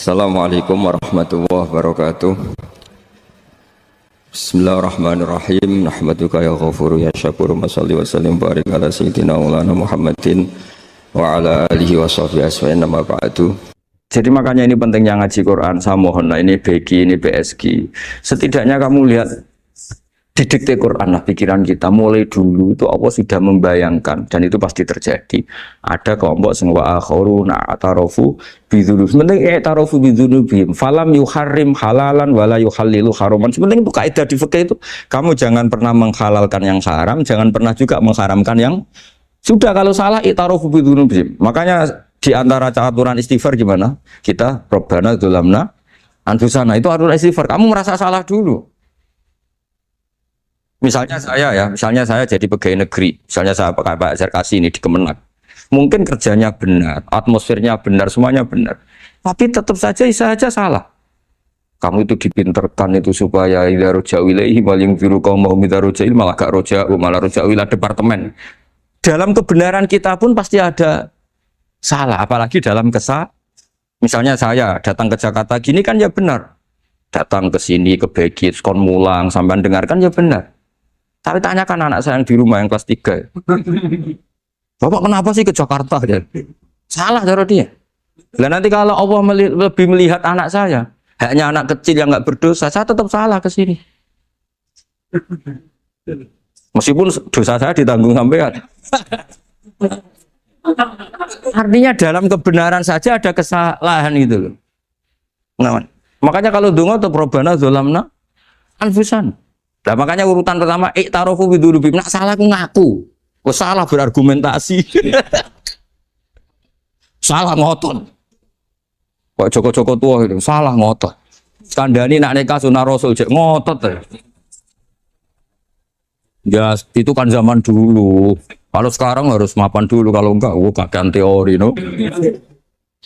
Assalamualaikum warahmatullahi wabarakatuh. Bismillahirrahmanirrahim. Nahmaduka ya ghafuru ya syakuru. Masalli wa sallim barik ala sayyidina maulana Muhammadin wa ala alihi wa sahbihi asma'in nama ba'du. Jadi makanya ini pentingnya ngaji Quran. Saya mohon, nah ini BG, ini PSG. Setidaknya kamu lihat didikte Quran lah pikiran kita mulai dulu itu Allah sudah membayangkan dan itu pasti terjadi. Ada kelompok sing wa akharuna atarafu bidzunub. Sebenarnya i'tarafu bidzunubihim falam yuharrim halalan wala yuhallilu haraman. Sebenarnya itu kaidah di fikih itu kamu jangan pernah menghalalkan yang haram, jangan pernah juga mengharamkan yang sudah. Kalau salah i'tarafu bidzunubihim. Makanya di antara aturan istighfar gimana? Kita Rabbana dzalamna anfusana itu aturan istighfar. Kamu merasa salah dulu. Misalnya saya jadi pegawai negeri, misalnya saya Pak Zarkasi ini di Kemenak, mungkin kerjanya benar, atmosfernya benar, semuanya benar, tapi tetap saja salah. Kamu itu dipinterkan itu supaya idza ruja'u ilaihi wal yunziru qaumahum idza ruja'il malah gak ruja'u, malah ruja'u ila departemen. Dalam kebenaran kita pun pasti ada salah, apalagi dalam misalnya saya datang ke Jakarta gini kan ya benar, datang ke sini ke Begit, kon mulang, sampean dengarkan ya benar. Tapi tanyakan anak saya yang di rumah yang kelas 3. Bapak kenapa sih ke Jakarta? Ya? Salah cara dia. Dan nanti kalau Allah lebih melihat anak saya, hanya anak kecil yang nggak berdosa, saya tetap salah ke sini. Meskipun dosa saya ditanggung sampean. Artinya dalam kebenaran saja ada kesalahan itu loh. Nah, makanya kalau donga atau Rabbana dzalamna anfusana. Nah, makanya urutan pertama i'tarafu bidzunubihim. Nak salah aku ngaku. Kok salah berargumentasi. Salah ngotot. Kok Joko-Joko tua itu salah ngotot. Kandhani nak nikah sunah Rasul jek ngotot. Ya itu kan zaman dulu. Kalau sekarang harus mapan dulu, kalau enggak kakean teori no.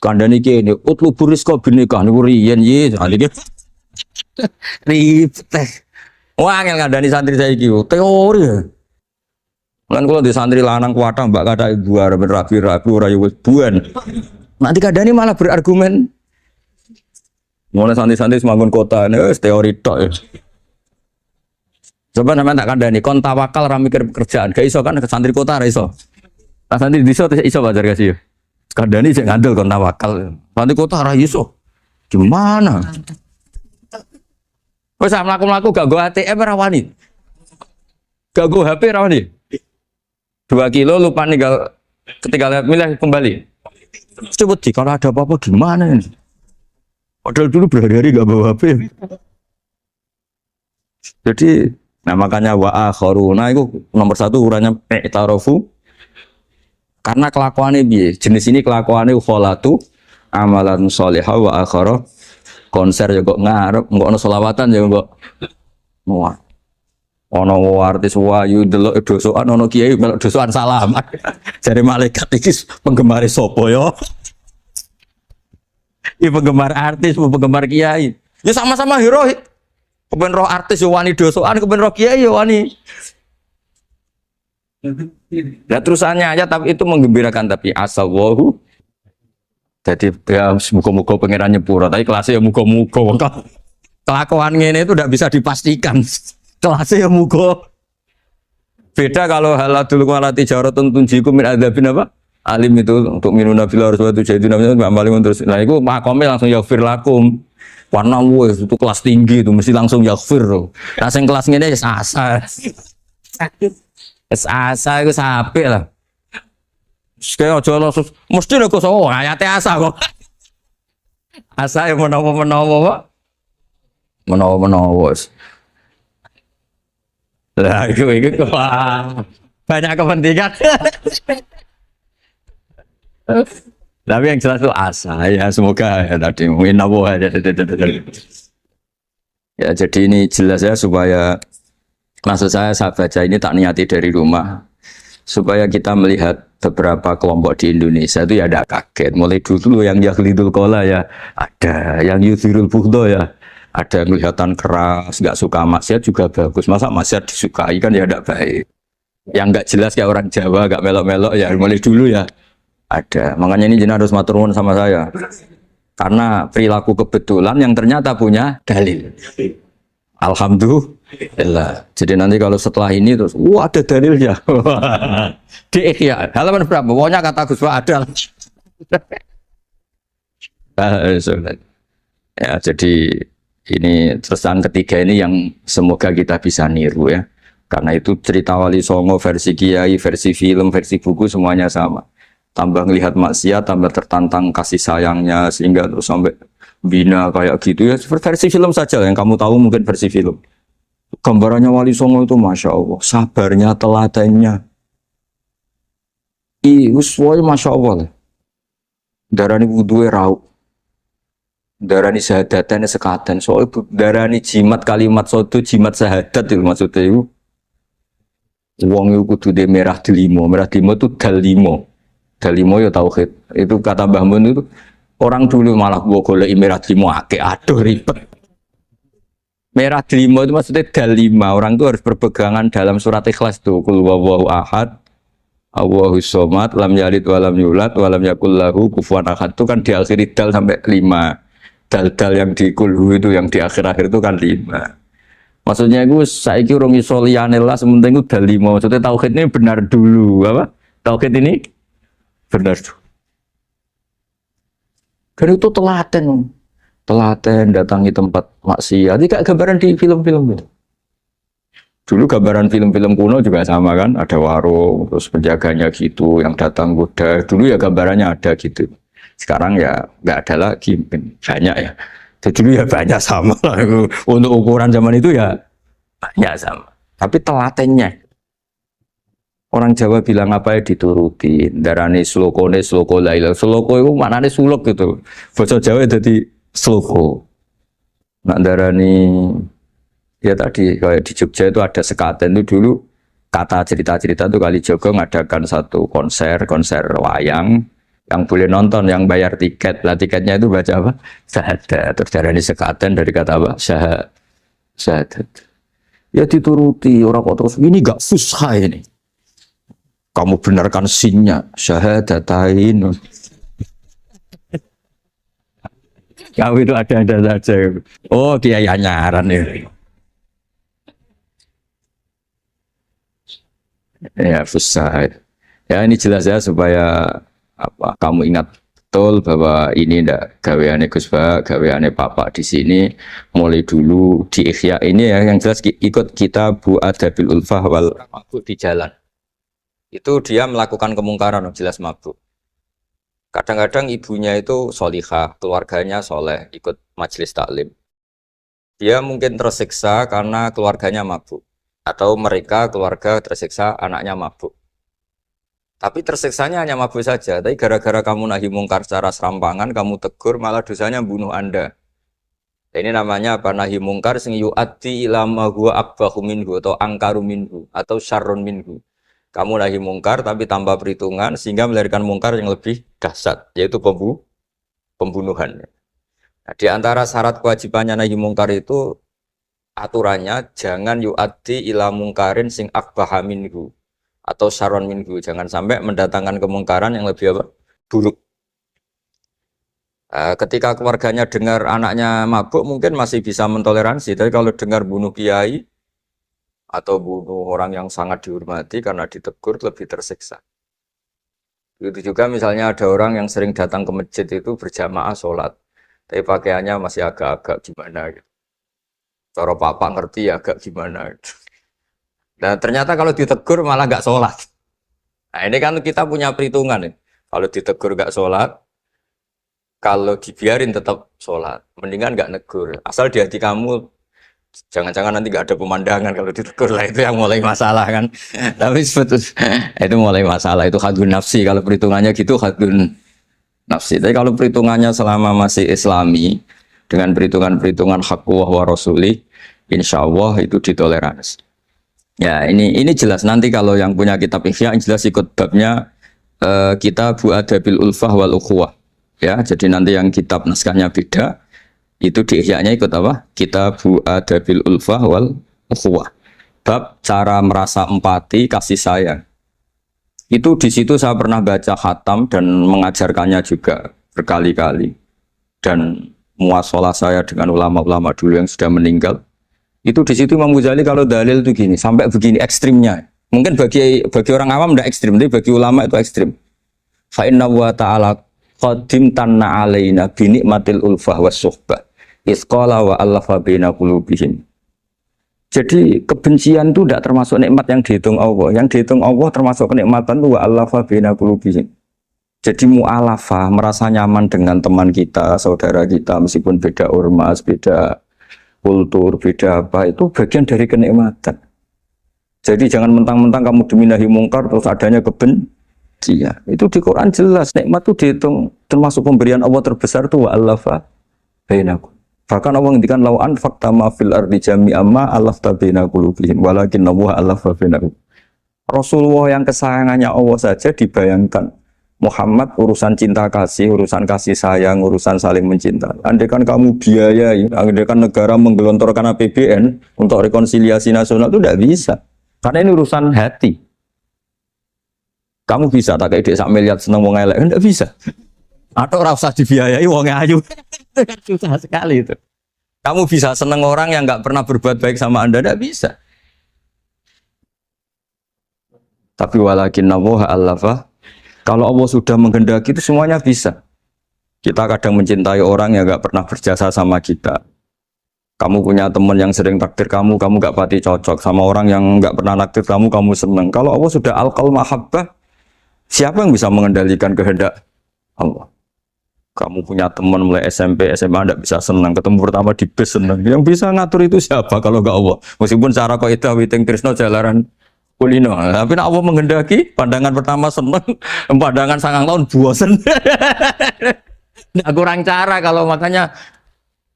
Kandhani kene utlubur rizqa binikah niku riyen ye. Ribet. Wah, angel ngandani santri saya gitu, teori ya. Kan kalau di santri lanang kuatah mbak kata ibu arep rapi-rapi ora yo wis buan. Nanti kadani malah berargumen. Mulai santri-santri semangun kota wis teori tok ya. Coba sampean tak kandani kon tawakal ra mikir pekerjaan. Gak iso kan ke santri kota ra iso. Nah, santri desa iso bajar kasih ya. Kandani sing ngandel kon tawakal. Santri kota ra iso. Gimana? Wes mlaku-mlaku gak go ATM ora wani. Gak go HP ora wani. 2 kilo lupa ninggal ketika milih kembali. Coba di kalau ada apa-apa gimana ini? Padahal dulu berhari-hari gak bawa HP. Jadi, nah makanya wa akharuna itu nomor 1 uranya i'tarafu. Karena kelakuannya piye? Jenis ini kelakuannya kholatu amalan sholihah wa akhara. Konser ya kok ngarep, kok ono selawatan ya kok. Wah. Ono artis wayu delok dosokan, ono kiai melok dosokan salaman. Jare malaikat iki penggemar sapa ya? Iki penggemar artis, penggemar kiai. Ya sama-sama hero. Kepen roh artis yo wani dosokan, kepen roh kiai yo wani. Ya terusannya aja tapi itu menggembirakan tapi asallahu. Jadi ya muka-muka pengiran nyepura, tapi kelasnya ya muka-muka. Kelakuan ini itu tidak bisa dipastikan. Kelasnya ya muka. Beda kalau haladul walati jaratun tunjikum min adzabin apa? Alim itu untuk minuna fil harus waktu jadi namanya amalin terus. Nah itu makomnya langsung yaghfir lakum. Warna itu kelas tinggi itu mesti langsung yaghfir. Nah yang kelas ini ya asa. Asa itu sampai lah. Kayak aja langsung mesti nek kok ayate asa kok. Asa yang menawa-menawa. Menawa-menawa. Lah itu banyak kepentingan. Tapi yang jelas itu asa ya semoga ya tadi menawa ya. Ya jadi ini jelas ya supaya maksud saya baca ini tak niati dari rumah supaya kita melihat beberapa kelompok di Indonesia itu ya ada kaget. Mulai dulu yang yahlidul qola ya ada, yang yuzhirul bughda ya ada, yang kelihatan keras, nggak suka maksiat juga bagus. Masa maksiat disukai kan ya tidak baik. Yang nggak jelas kayak orang Jawa, nggak melok-melok ya mulai dulu ya ada. Makanya ini jenah harus matur nuwun sama saya. Karena perilaku kebetulan yang ternyata punya dalil. Alhamdulillah. Jadi nanti kalau setelah ini terus, wah ada dalilnya. Di Ihya, halaman berapa? Pokoknya kata Gus ada. Ya, jadi ini terusan ketiga ini yang semoga kita bisa niru ya. Karena itu cerita Wali Songo versi kiai, versi film, versi buku semuanya sama. Tambah melihat maksiat, tambah tertantang kasih sayangnya sehingga terus sampai bina kayak gitu ya. Versi film saja yang kamu tahu mungkin versi film. Gambarannya Wali Songo itu masya Allah, sabarnya, teladannya. Semuanya masya Allah. Darani wudhuwe rauh. Darani syahadatane sekaten. Soalnya darani jimat kalimat sotu jimat syahadat itu maksudnya itu. Wong itu kudu de merah delimo itu dalimo. Dalimo ya tauhid. Itu kata Mbah Mun itu orang dulu malah gua golek merah delimo akeh aduh ribet. Merah delimo itu maksudnya dalima. Orang itu harus berpegangan dalam surat Ikhlas tuh. Qul huwallahu ahad. Allahus somad, lam yalid walam yulad walam yakul lahu kufuwan ahad. Itu kan diakhiri dal sampai 5. Dal-dal yang di kulhu itu yang di akhir-akhir itu kan 5. Maksudnya itu saiki urung iso liyane lah sementing itu dal 5. Maksudnya tauhid ini benar dulu apa? Tauhid ini benar dulu. Dan itu telaten datangi tempat maksiat. Ini kayak gambaran di film-film itu. Dulu gambaran film-film kuno juga sama kan, ada warung, terus penjaganya gitu, yang datang kuda. Dulu ya gambarannya ada gitu. Sekarang ya nggak ada lagi, mungkin banyak ya. Dulu ya banyak sama lah. Untuk ukuran zaman itu ya banyak sama. Tapi telatennya, orang Jawa bilang apa ya dituruti. Darani slokone sloko laila. Sloko itu maknanya suluk gitu. Bahasa Jawa jadi sloko. Nak darani ya tadi kayak di Jogja itu ada sekaten itu dulu kata cerita-cerita itu Kalijogo ngadakan satu konser wayang yang boleh nonton yang bayar tiket lah tiketnya itu baca apa syahadat terus darani sekaten dari kata apa syahadat ya dituruti orang kok terus ini gak fusha ini kamu benarkan sinnya syahadatain kamu itu ada saja oh kiai nyaran ya. Ya fusah. Ya ini jelas ya supaya apa kamu ingat betul bahwa ini ndak gaweane Gus Ba, gaweane Bapak di sini mulai dulu di Ihya ini ya yang jelas ikut Kitabu Adabil Ulfah wal mabuk di jalan. Itu dia melakukan kemungkaran jelas mabuk. Kadang-kadang ibunya itu solihah, keluarganya soleh, ikut majelis taklim. Dia mungkin tersiksa karena keluarganya mabuk. Atau mereka keluarga tersiksa anaknya mabuk. Tapi tersiksanya hanya mabuk saja. Tapi gara-gara kamu nahi mungkar secara serampangan, kamu tegur malah dosanya bunuh Anda. Ini namanya apa? Nahi mungkar sing yu'addi ila ma huwa akbahu minhu atau angkaru minhu atau syarrun minhu. Kamu nahi mungkar tapi tanpa perhitungan sehingga melahirkan mungkar yang lebih dahsyat yaitu pembunuhan. Nah, di antara syarat kewajibannya nahi mungkar itu aturannya jangan yu'addi ila mungkarin sing akbaha minhu atau syarron minhu, jangan sampai mendatangkan kemungkaran yang lebih apa? Buruk. Ketika keluarganya dengar anaknya mabuk mungkin masih bisa mentoleransi, tapi kalau dengar bunuh kiai atau bunuh orang yang sangat dihormati karena ditegur lebih tersiksa. Begitu juga misalnya ada orang yang sering datang ke masjid itu berjamaah sholat, tapi pakaiannya masih agak-agak gimana gitu. Cara papa ngerti ya agak gimana. Dan ternyata kalau ditegur malah nggak sholat. Nah ini kan kita punya perhitungan ya. Kalau ditegur nggak sholat, kalau dibiarin tetap sholat. Mendingan nggak negur. Asal di hati kamu, jangan-jangan nanti nggak ada pemandangan kalau ditegur lah itu yang mulai masalah kan. Tapi sebetulnya itu mulai masalah itu hadun nafsi. Kalau perhitungannya gitu hadun nafsi. Tapi kalau perhitungannya selama masih Islami, dengan perhitungan-perhitungan hak wa rasuli, insya Allah itu ditoleransi. Ya ini jelas nanti kalau yang punya kitab Ihya jelas ikut babnya Kitabu Adabil Ulfah wal Ukhuwah. Ya jadi nanti yang kitab naskahnya beda itu di Ihya-nya ikut apa? Kitabu Adabil Ulfah wal Ukhuwah. Bab cara merasa empati kasih sayang. Itu di situ saya pernah baca khatam dan mengajarkannya juga berkali-kali. dan muasalah saya dengan ulama-ulama dulu yang sudah meninggal, itu di situ Imam Ghazali kalau dalil itu gini, sampai begini ekstrimnya. Mungkin bagi orang awam tidak ekstrim, tapi bagi ulama itu ekstrim. Fa inna wa ta'ala qadim tanna alaina bi nikmatil ulfah was suhbah. Isqala wa allafa baina qulubihim. Jadi kebencian itu tidak termasuk nikmat yang dihitung Allah. Yang dihitung Allah termasuk kenikmatan itu wa allafa baina qulubihim. Jadi mu'alafah, merasa nyaman dengan teman kita, saudara kita, meskipun beda ormas, beda kultur, beda apa, itu bagian dari kenikmatan. Jadi jangan mentang-mentang kamu demi nahi mungkar terus adanya kebencian. Itu di Quran jelas, nikmat itu dihitung termasuk pemberian Allah terbesar itu wa'alafa bainakum. Bahkan Allah ngendikan law anfaqta ma fil ardi jami'an ma alafta baina qulubihim walakin Allah alafa bainakum. Rasulullah yang kesayangannya Allah saja dibayangkan Muhammad urusan cinta kasih, urusan kasih sayang, urusan saling mencinta. Andai kan kamu biayai, andai kan negara menggelontorkan APBN untuk rekonsiliasi nasional itu tidak bisa. Karena ini urusan hati. Kamu bisa tak kayak sak miliar seneng wong elek, enggak bisa. Atau ora usah dibiayai wong ayu. Susah sekali itu. Kamu bisa seneng orang yang enggak pernah berbuat baik sama Anda, enggak bisa. Tapi walakin Allah allafa. Kalau Allah sudah menghendaki itu semuanya bisa. Kita kadang mencintai orang yang nggak pernah berjasa sama kita. Kamu punya teman yang sering takdir kamu nggak pati cocok sama orang yang nggak pernah naktir kamu seneng. Kalau Allah sudah alqal mahabbah, siapa yang bisa mengendalikan kehendak Allah? Kamu punya teman mulai SMP, SMA nggak bisa senang. Ketemu pertama di bus senang. Yang bisa ngatur itu siapa kalau nggak Allah? Meskipun cara kau itu witing Trisno jalaran kulino, tapi Allah menghendaki pandangan pertama seneng, pandangan sangang tahun bosen. Nggak kurang cara kalau makanya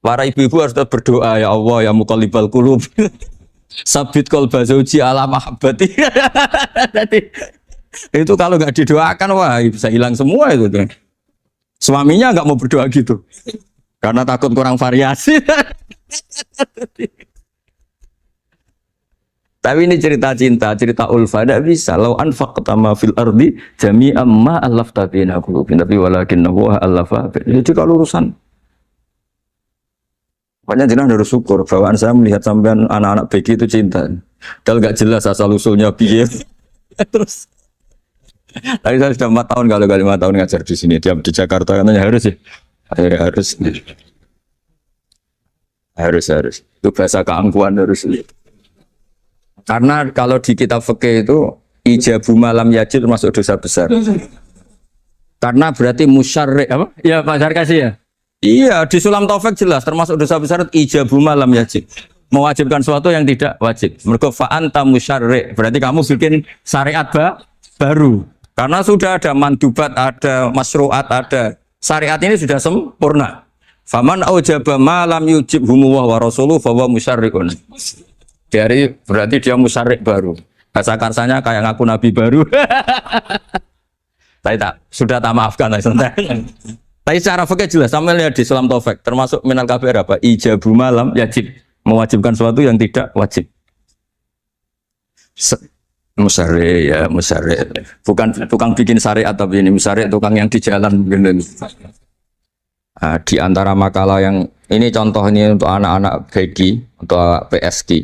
para ibu-ibu harus berdoa ya Allah ya muqallibal qulub. Sabit qalba zauji ala mahabbati. Jadi itu kalau nggak didoakan wah bisa hilang semua itu. Suaminya nggak mau berdoa gitu karena takut kurang variasi. Tapi ini cerita cinta, cerita ulfa, tidak bisa. Lau anfaqta ma fil ardi jami'an ma alafta baina qulubihim, tapi walakin Allah alafa. Jadi kalau urusan banyak jenah harus syukur bahwa saya melihat sampean anak-anak BG itu cinta. Kalau nggak jelas asal usulnya piye. Terus tapi saya sudah 4 tahun kalau 5 tahun ngajar di sini. Dia di Jakarta katanya harus sih. Harus. Itu bahasa keangkuhan harus. Karena kalau di kitab fikih itu ijabu malam yajid termasuk dosa besar. Karena berarti musyarrik apa? Ya Pak Sarkasi ya. Iya di Sulam Taufik jelas termasuk dosa besar ijabu malam yajid. Mewajibkan sesuatu yang tidak wajib. Mergo fa anta musyarrik. Berarti kamu bikin syariat baru. Karena sudah ada mandubat, ada masyru'at, ada syariat ini sudah sempurna. Faman aujaba malam yujib humuwah wa rasuluh fawa musyarrikun. Dari berarti dia musyarrik baru. Bahasa karsanya kayak ngaku nabi baru. Sudah tak maafkan. Tapi secara fikih jelas sampai lihat di Sulam Taufik termasuk minal kabir apa? Ijabu malam yajib, mewajibkan sesuatu yang tidak wajib. Musyarrik ya musyarrik. Bukan tukang bikin syariat tapi ini musyarrik tukang yang di jalan begini. Di antara makalah yang ini contoh ini untuk anak-anak BG atau PSG.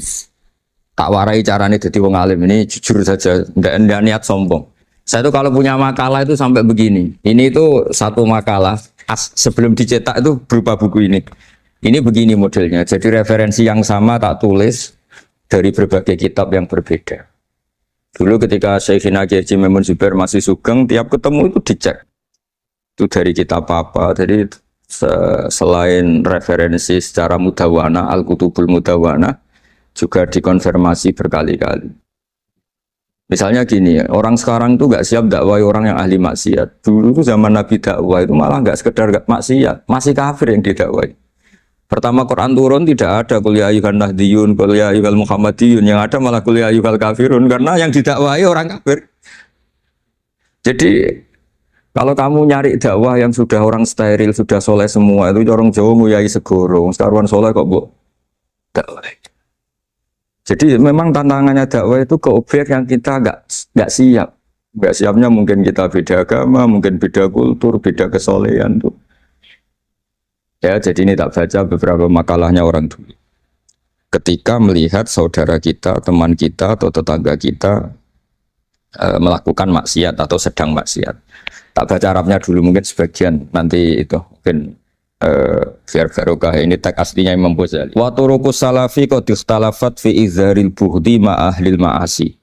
Tak warai caranya jadi wong alim ini jujur saja, ndak niat sombong. Saya itu kalau punya makalah itu sampai begini. Ini itu satu makalah sebelum dicetak itu berupa buku ini. Ini begini modelnya. Jadi referensi yang sama tak tulis dari berbagai kitab yang berbeda. Dulu ketika Syekhina Kiai Haji Maimun Zubair masih sugeng, tiap ketemu itu dicek. Itu dari kitab apa? Jadi selain referensi secara mudawana, Al-Kutubul Mudawana, juga dikonfirmasi berkali-kali. Misalnya gini, orang sekarang itu nggak siap dakwah orang yang ahli maksiat. Dulu itu zaman Nabi dakwah itu malah nggak sekedar maksiat, masih kafir yang didakwai. Pertama Quran turun tidak ada qul ya ayyuhan nahdiyun, qul ya ayyuhal muhammadiyun, yang ada malah qul ya ayyuhal kafirun karena yang didakwai orang kafir. Jadi kalau kamu nyari dakwah yang sudah orang steril, sudah soleh semua, itu orang Jawa nguyai segoro, sekaruan soleh kok bu dakwah. Jadi memang tantangannya dakwah itu ke objek yang kita nggak siap. Nggak siapnya mungkin kita beda agama, mungkin beda kultur, beda kesolehan tuh. Ya, jadi ini tak baca beberapa makalahnya orang dulu. Ketika melihat saudara kita, teman kita atau tetangga kita melakukan maksiat atau sedang maksiat. Tak baca Arabnya dulu mungkin sebagian, nanti itu mungkin biar barokah. Ini teks aslinya Imam Ghazali. Wa turuqus salafi qad ikhtalafat fi izharil bughdi ma ahlil ma'asi.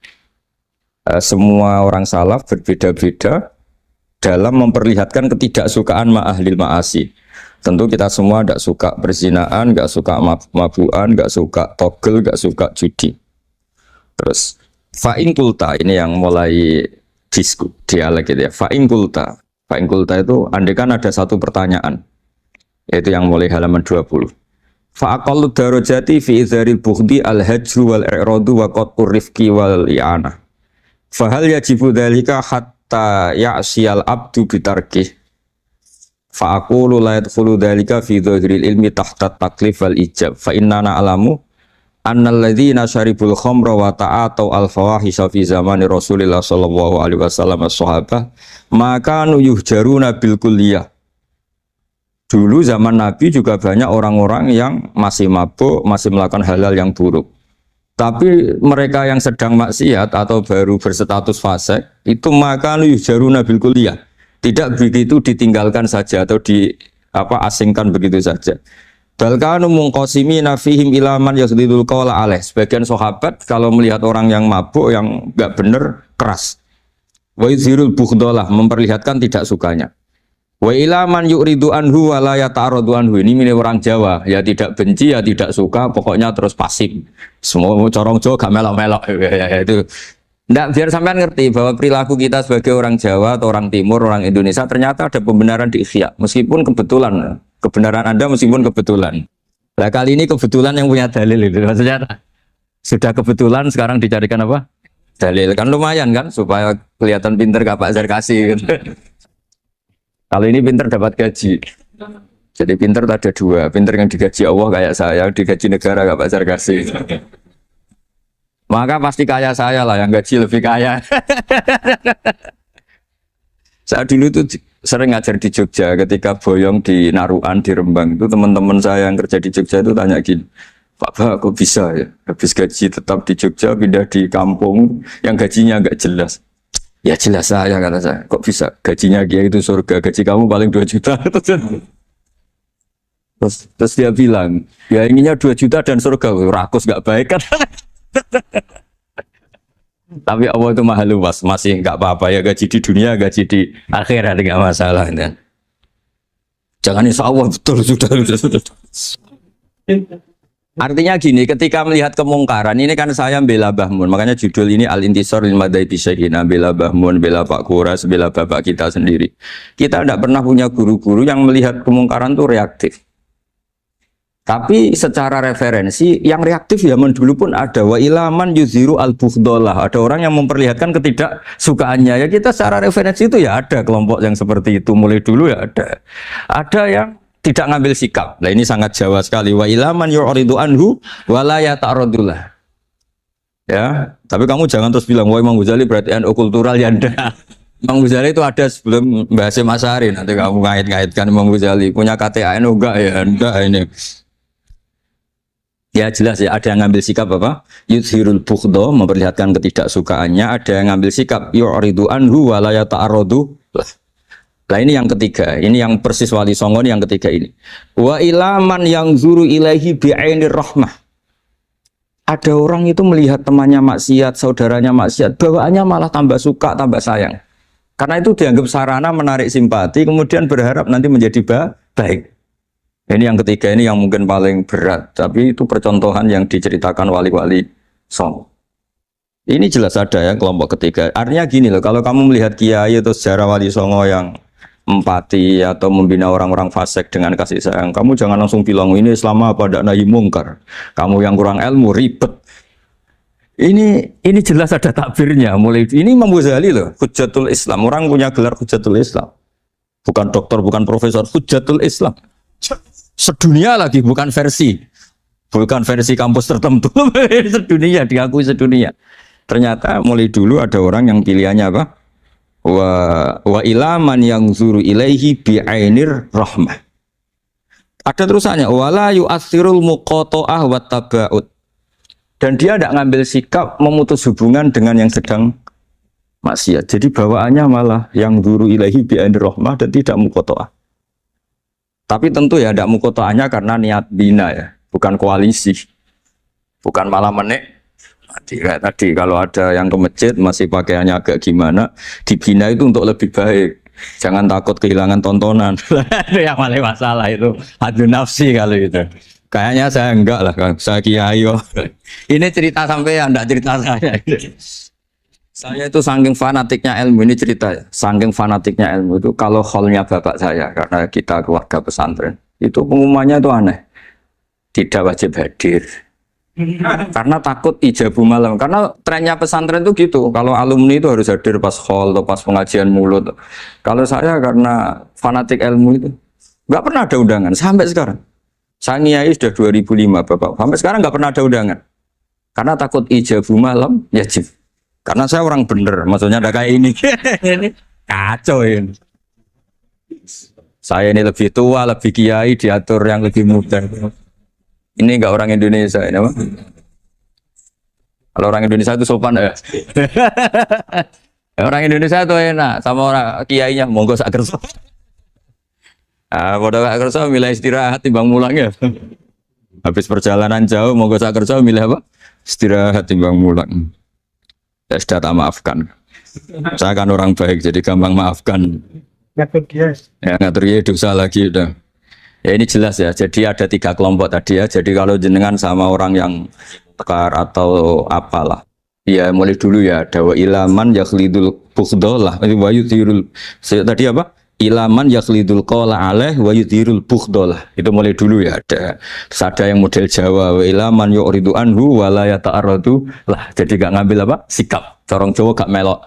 Semua orang salaf berbeda-beda dalam memperlihatkan ketidaksukaan ma ahlil ma'asi. Tentu kita semua tidak suka perzinaan, tidak suka mabuan, tidak suka togel, tidak suka judi. Terus fa'in kulta, ini yang mulai dialek gitu ya. Fa'in kulta itu andaikan ada satu pertanyaan, yaitu yang mulai halaman 20. Fa'aqallu darajati fi izharil bughdi al-hajru wal i'radu wa qat'ur rifqi wal i'anah. Fahal yajibu dzalika hatta ya'siyal abdu bitarkih. Fa'aqulu la yadkhulu dzalika fi dhahiril ilmi tahta taklif wal ijab fa innana alamu annal ladzina syaribul khamra wa ta'atau al fawahisha fi zamani Rasulillah sallallahu alaihi wasallam as-sahabah maka yuhjaruna bil kulliyah. Dulu zaman Nabi juga banyak orang-orang yang masih mabuk, masih melakukan hal-hal yang buruk. Tapi mereka yang sedang maksiat atau baru berstatus fasik itu maka yuhjaruna bil kulliyah. Tidak begitu ditinggalkan saja atau asingkan begitu saja. Balkanu mungqasimina fihim ilaman yazdidul qawla alaih. Sebagian sahabat kalau melihat orang yang mabuk, yang enggak benar, keras. Wa yuzhirul bughdalah, memperlihatkan tidak sukanya. Wa ilaman yu'ridu anhu wa la yata'aradu anhu. Ini milik orang Jawa, ya tidak benci, ya tidak suka, pokoknya terus pasif. Semua corong Jawa gak melok-melok ya itu. Nggak, biar sampean ngerti bahwa perilaku kita sebagai orang Jawa atau orang Timur, orang Indonesia ternyata ada pembenaran di ikhya, meskipun kebetulan, kebenaran Anda meskipun kebetulan. Nah kali ini kebetulan yang punya dalil itu, maksudnya sudah kebetulan sekarang dicarikan apa? Dalil, kan lumayan kan, supaya kelihatan pinter gak Pak Zarkasi gitu. Kalau ini pinter dapat gaji, jadi pinter ada dua, pinter yang digaji Allah kayak saya, digaji negara gak Pak Zarkasi. Maka pasti kaya saya lah, yang gaji lebih kaya. Saya dulu itu sering ngajar di Jogja, ketika boyong di Naruan, di Rembang, itu teman-teman saya yang kerja di Jogja itu tanya gini, Pak, kok bisa ya, habis gaji tetap di Jogja, pindah di kampung, yang gajinya agak jelas. Ya jelas saya, kata saya, kok bisa, gajinya dia itu surga, gaji kamu paling 2 juta. Terus dia bilang, ya inginnya 2 juta dan surga, rakus gak baik kan. Tapi Allah itu maha luas, masih nggak apa-apa ya, gaji di dunia, gaji di akhirat nggak masalah kan? Jangan insya Allah betul sudah. Artinya gini, ketika melihat kemungkaran ini kan saya bela Bahmun, makanya judul ini Al-Intisar lil Madhabi Syekhina, bela Bahmun, bela Pak Kuras, bela bapak kita sendiri. Kita tidak pernah punya guru-guru yang melihat kemungkaran itu reaktif. Tapi secara referensi yang reaktif zaman dulu pun ada. Wa ilaman yuziru al-bughdalah. Ada orang yang memperlihatkan ketidaksukaannya. Ya kita secara referensi itu ya ada kelompok yang seperti itu. Mulai dulu ya ada. Ada yang tidak ngambil sikap. Nah ini sangat Jawa sekali. Wa ilaman yu'ridu anhu wa la yata'radullah. Ya, tapi kamu jangan terus bilang wah Imam Ghazali berarti NU kultural ya enggak. Imam Ghazali itu ada sebelum bahas Mas Ari. Nanti kamu ngait-ngaitkan Imam Ghazali punya KTA NU enggak ya? Enggak ini. Ya jelas ya, ada yang ngambil sikap apa? Yuzhirul bughda, memperlihatkan ketidaksukaannya. Ada yang ngambil sikap yu'ridu anhu wa la yata'arradu. Nah ini yang ketiga, ini yang persis Wali Songo yang ketiga ini. Wa ilaman yang zuru ilaihi bi'ainir rahmah. Ada orang itu melihat temannya maksiat, saudaranya maksiat, bawaannya malah tambah suka, tambah sayang. Karena itu dianggap sarana menarik simpati, kemudian berharap nanti menjadi baik. Ini yang ketiga, ini yang mungkin paling berat, tapi itu percontohan yang diceritakan wali-wali Songo. Ini jelas ada ya kelompok ketiga. Artinya gini loh, kalau kamu melihat kiai atau sejarah Wali Songo yang empati atau membina orang-orang fasik dengan kasih sayang, kamu jangan langsung bilang ini Islam apa tidak nahi mungkar. Kamu yang kurang ilmu ribet. Ini jelas ada takbirnya. Mulai ini Imam Ghazali loh, Hujjatul Islam. Orang punya gelar Hujjatul Islam. Bukan doktor, bukan profesor, Hujjatul Islam. Sedunia lagi, bukan versi kampus tertentu. Sedunia, diakui sedunia. Ternyata mulai dulu ada orang yang pilihannya apa? Wa ilaman yang zuru ilaihi bi'ainir rahmah. Ada terusannya, wala yu'athirul muqata'ah wa tabaud. Dan dia tidak ngambil sikap memutus hubungan dengan yang sedang maksiat. Jadi bawaannya malah yang duru ilahi bi'ainir rahmah dan tidak muqata'ah. Tapi tentu ya tidak muqata'ahnya karena niat bina ya, bukan koalisi. Bukan malah menek. Tadi kalau ada yang ke masjid masih pakaiannya agak gimana, dibina itu untuk lebih baik. Jangan takut kehilangan tontonan. Itu yang paling masalah itu. Adu nafsi kalau itu. Kayaknya saya enggak lah, saya kiai. Ini cerita sampai enggak cerita saya. Saya itu saking fanatiknya ilmu, ini cerita ya. Saking fanatiknya ilmu itu kalau hallnya bapak saya, karena kita keluarga pesantren, itu pengumumannya itu aneh. Tidak wajib hadir. Karena takut ijabu malam. Karena trennya pesantren itu gitu. Kalau alumni itu harus hadir pas hall atau pas pengajian mulut. Kalau saya karena fanatik ilmu itu nggak pernah ada undangan sampai sekarang. Saya niai sudah 2005 bapak. Sampai sekarang nggak pernah ada undangan. Karena takut ijabu malam yajib. Karena saya orang bener. Maksudnya ada kayak ini. Ini kacau ini. Saya ini lebih tua, lebih kiai, diatur yang lebih muda. Ini enggak orang Indonesia ini apa? Kalau orang Indonesia itu sopan ya. Orang Indonesia itu enak sama orang kiainya monggo sak kersa. Ah, padha sak kersa milih istirahat timbang mulang ya. Habis perjalanan jauh monggo sak kersa milih apa? Istirahat timbang mulang. Ya sudah tak maafkan. Saya kan orang baik jadi gampang maafkan. Ngatur dia. Ya ngatur dia dosa lagi udah. Ya ini jelas ya, jadi ada 3 kelompok tadi ya. Jadi kalau jenengan sama orang yang tekar atau apalah, ya mulai dulu ya. Dawa ilaman yakhlidul bukhdolah, wa yuthirul. Tadi apa? Ilaman yakhlidul qala alaih wa yuthirul bukhdolah. Itu mulai dulu ya. Terus ada yang model Jawa, wa ilaman yu'ridu anhu wa la yata'arradu lah. Jadi gak ngambil apa? Sikap. Corong Jawa gak melok.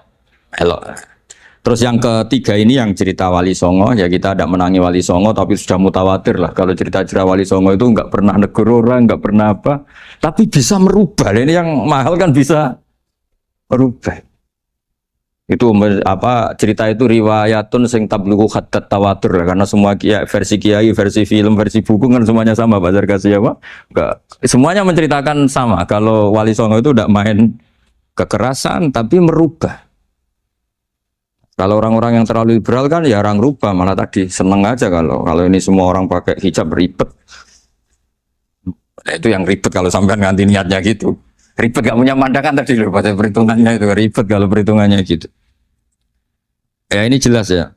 Terus yang ketiga ini yang cerita Wali Songo, ya kita tidak menangi Wali Songo tapi sudah mutawatir lah. Kalau cerita-cerita Wali Songo itu nggak pernah negur orang, nggak pernah apa, tapi bisa merubah. Ini yang mahal kan bisa merubah. Itu apa cerita itu riwayatun sing tablughu hatta tawatur lah. Karena semua versi kiai, versi film, versi buku kan semuanya sama. Pak Zarkasi apa? Enggak, semuanya menceritakan sama. Kalau Wali Songo itu tidak main kekerasan tapi merubah. Kalau orang-orang yang terlalu liberal kan ya orang rubah, malah tadi seneng aja kalau ini semua orang pakai hijab ribet. Nah, itu yang ribet kalau sampai nganti niatnya gitu. Ribet gak punya mandangan tadi loh pada perhitungannya itu ribet kalau perhitungannya gitu. Ya ini jelas ya.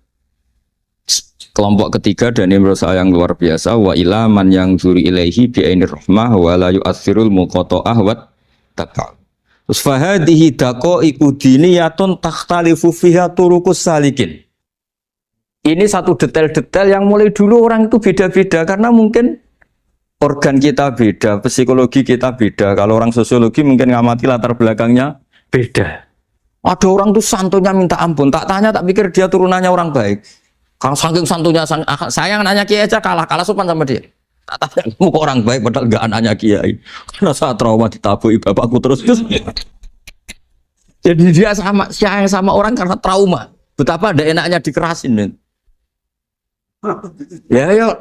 Kelompok ketiga dan ini menurut saya yang luar biasa, wa ilaman yang zuri ilaihi bi'ainir rahmah wa la yu'athirul muqata'ah wa tab'al. Terus fahadihi daqaiqu diniyatun takhtalifu fiha turuqus salikin. Ini satu detail-detail yang mulai dulu orang itu beda-beda karena mungkin organ kita beda, psikologi kita beda. Kalau orang sosiologi mungkin ngamati latar belakangnya beda. Ada orang tuh santunya minta ampun, tak tanya tak pikir dia turunannya orang baik. Kalau saking santunya saya nanya kiai aja kalah sopan sama dia. Tak tanya kamu kok orang baik padahal enggak anaknya kiai. Karena saat trauma ditabui bapakku terus. Jadi dia sama orang karena trauma. Betapa ada enaknya dikerasin. Ya,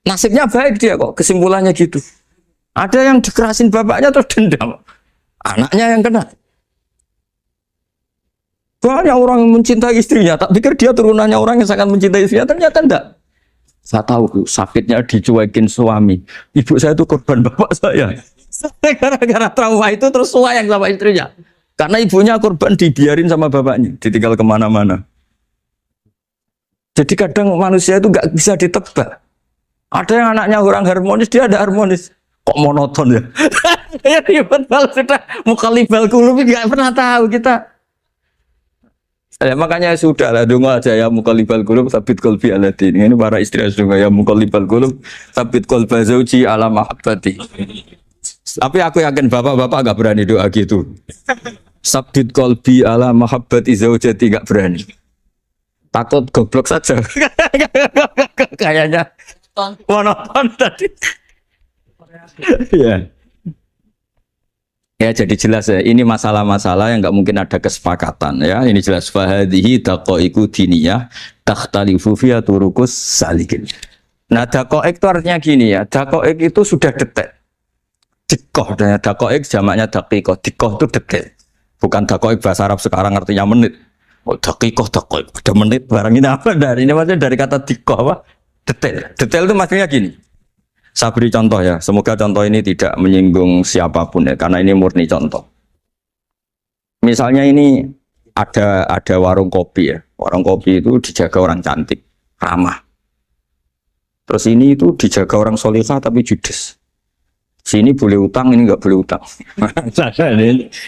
nasibnya baik dia kok, kesimpulannya gitu. Ada yang dikerasin bapaknya terus dendam. Anaknya yang kena. Banyak orang yang mencintai istrinya, tak pikir dia turunannya orang yang sangat mencintai istrinya, ternyata enggak. Saya tahu sakitnya dicuekin suami. Ibu saya itu korban bapak saya. Gara-gara trauma itu terus sayang sama istrinya. Karena ibunya korban dibiarin sama bapaknya, ditinggal kemana-mana. Jadi kadang manusia itu nggak bisa ditebak. Ada yang anaknya orang harmonis, dia ada harmonis. Kok monoton ya? Ya ribet banget sudah mukallibal qulub nggak pernah tahu kita. Ya, makanya sudah lah donga aja ya mukallibal qulub sabit qalbi ala din. Ini para istri donga ya mukallibal qulub sabit qalba zauji ala mahabbati. Tapi aku yakin bapak-bapak enggak berani doa gitu. Sabit qalbi ala mahabbati zaujati enggak berani. Takut goblok saja. Kayaknya monoton tadi. Ya. Ya jadi jelas ya, ini masalah-masalah yang nggak mungkin ada kesepakatan ya. Ini jelas fahadihi daqaiqu diniyah takhtalifu fiha turuqus salikin. Nah, dakoek itu artinya gini ya, dakoek itu sudah detik. Dikoh, dan dakoek jamaknya dakikoh. Dikoh itu detik. Bukan dakoek bahasa Arab sekarang artinya menit. Oh, dakikoh, dakoek, udah menit. Barang ini apa? Ini maksudnya dari kata dikoh apa? Detail. Detail itu maksudnya gini. Saya beri contoh ya. Semoga contoh ini tidak menyinggung siapapun ya, karena ini murni contoh. Misalnya ini ada warung kopi ya. Warung kopi itu dijaga orang cantik, ramah. Terus ini itu dijaga orang solihah tapi judes. Sini boleh utang, ini nggak boleh utang.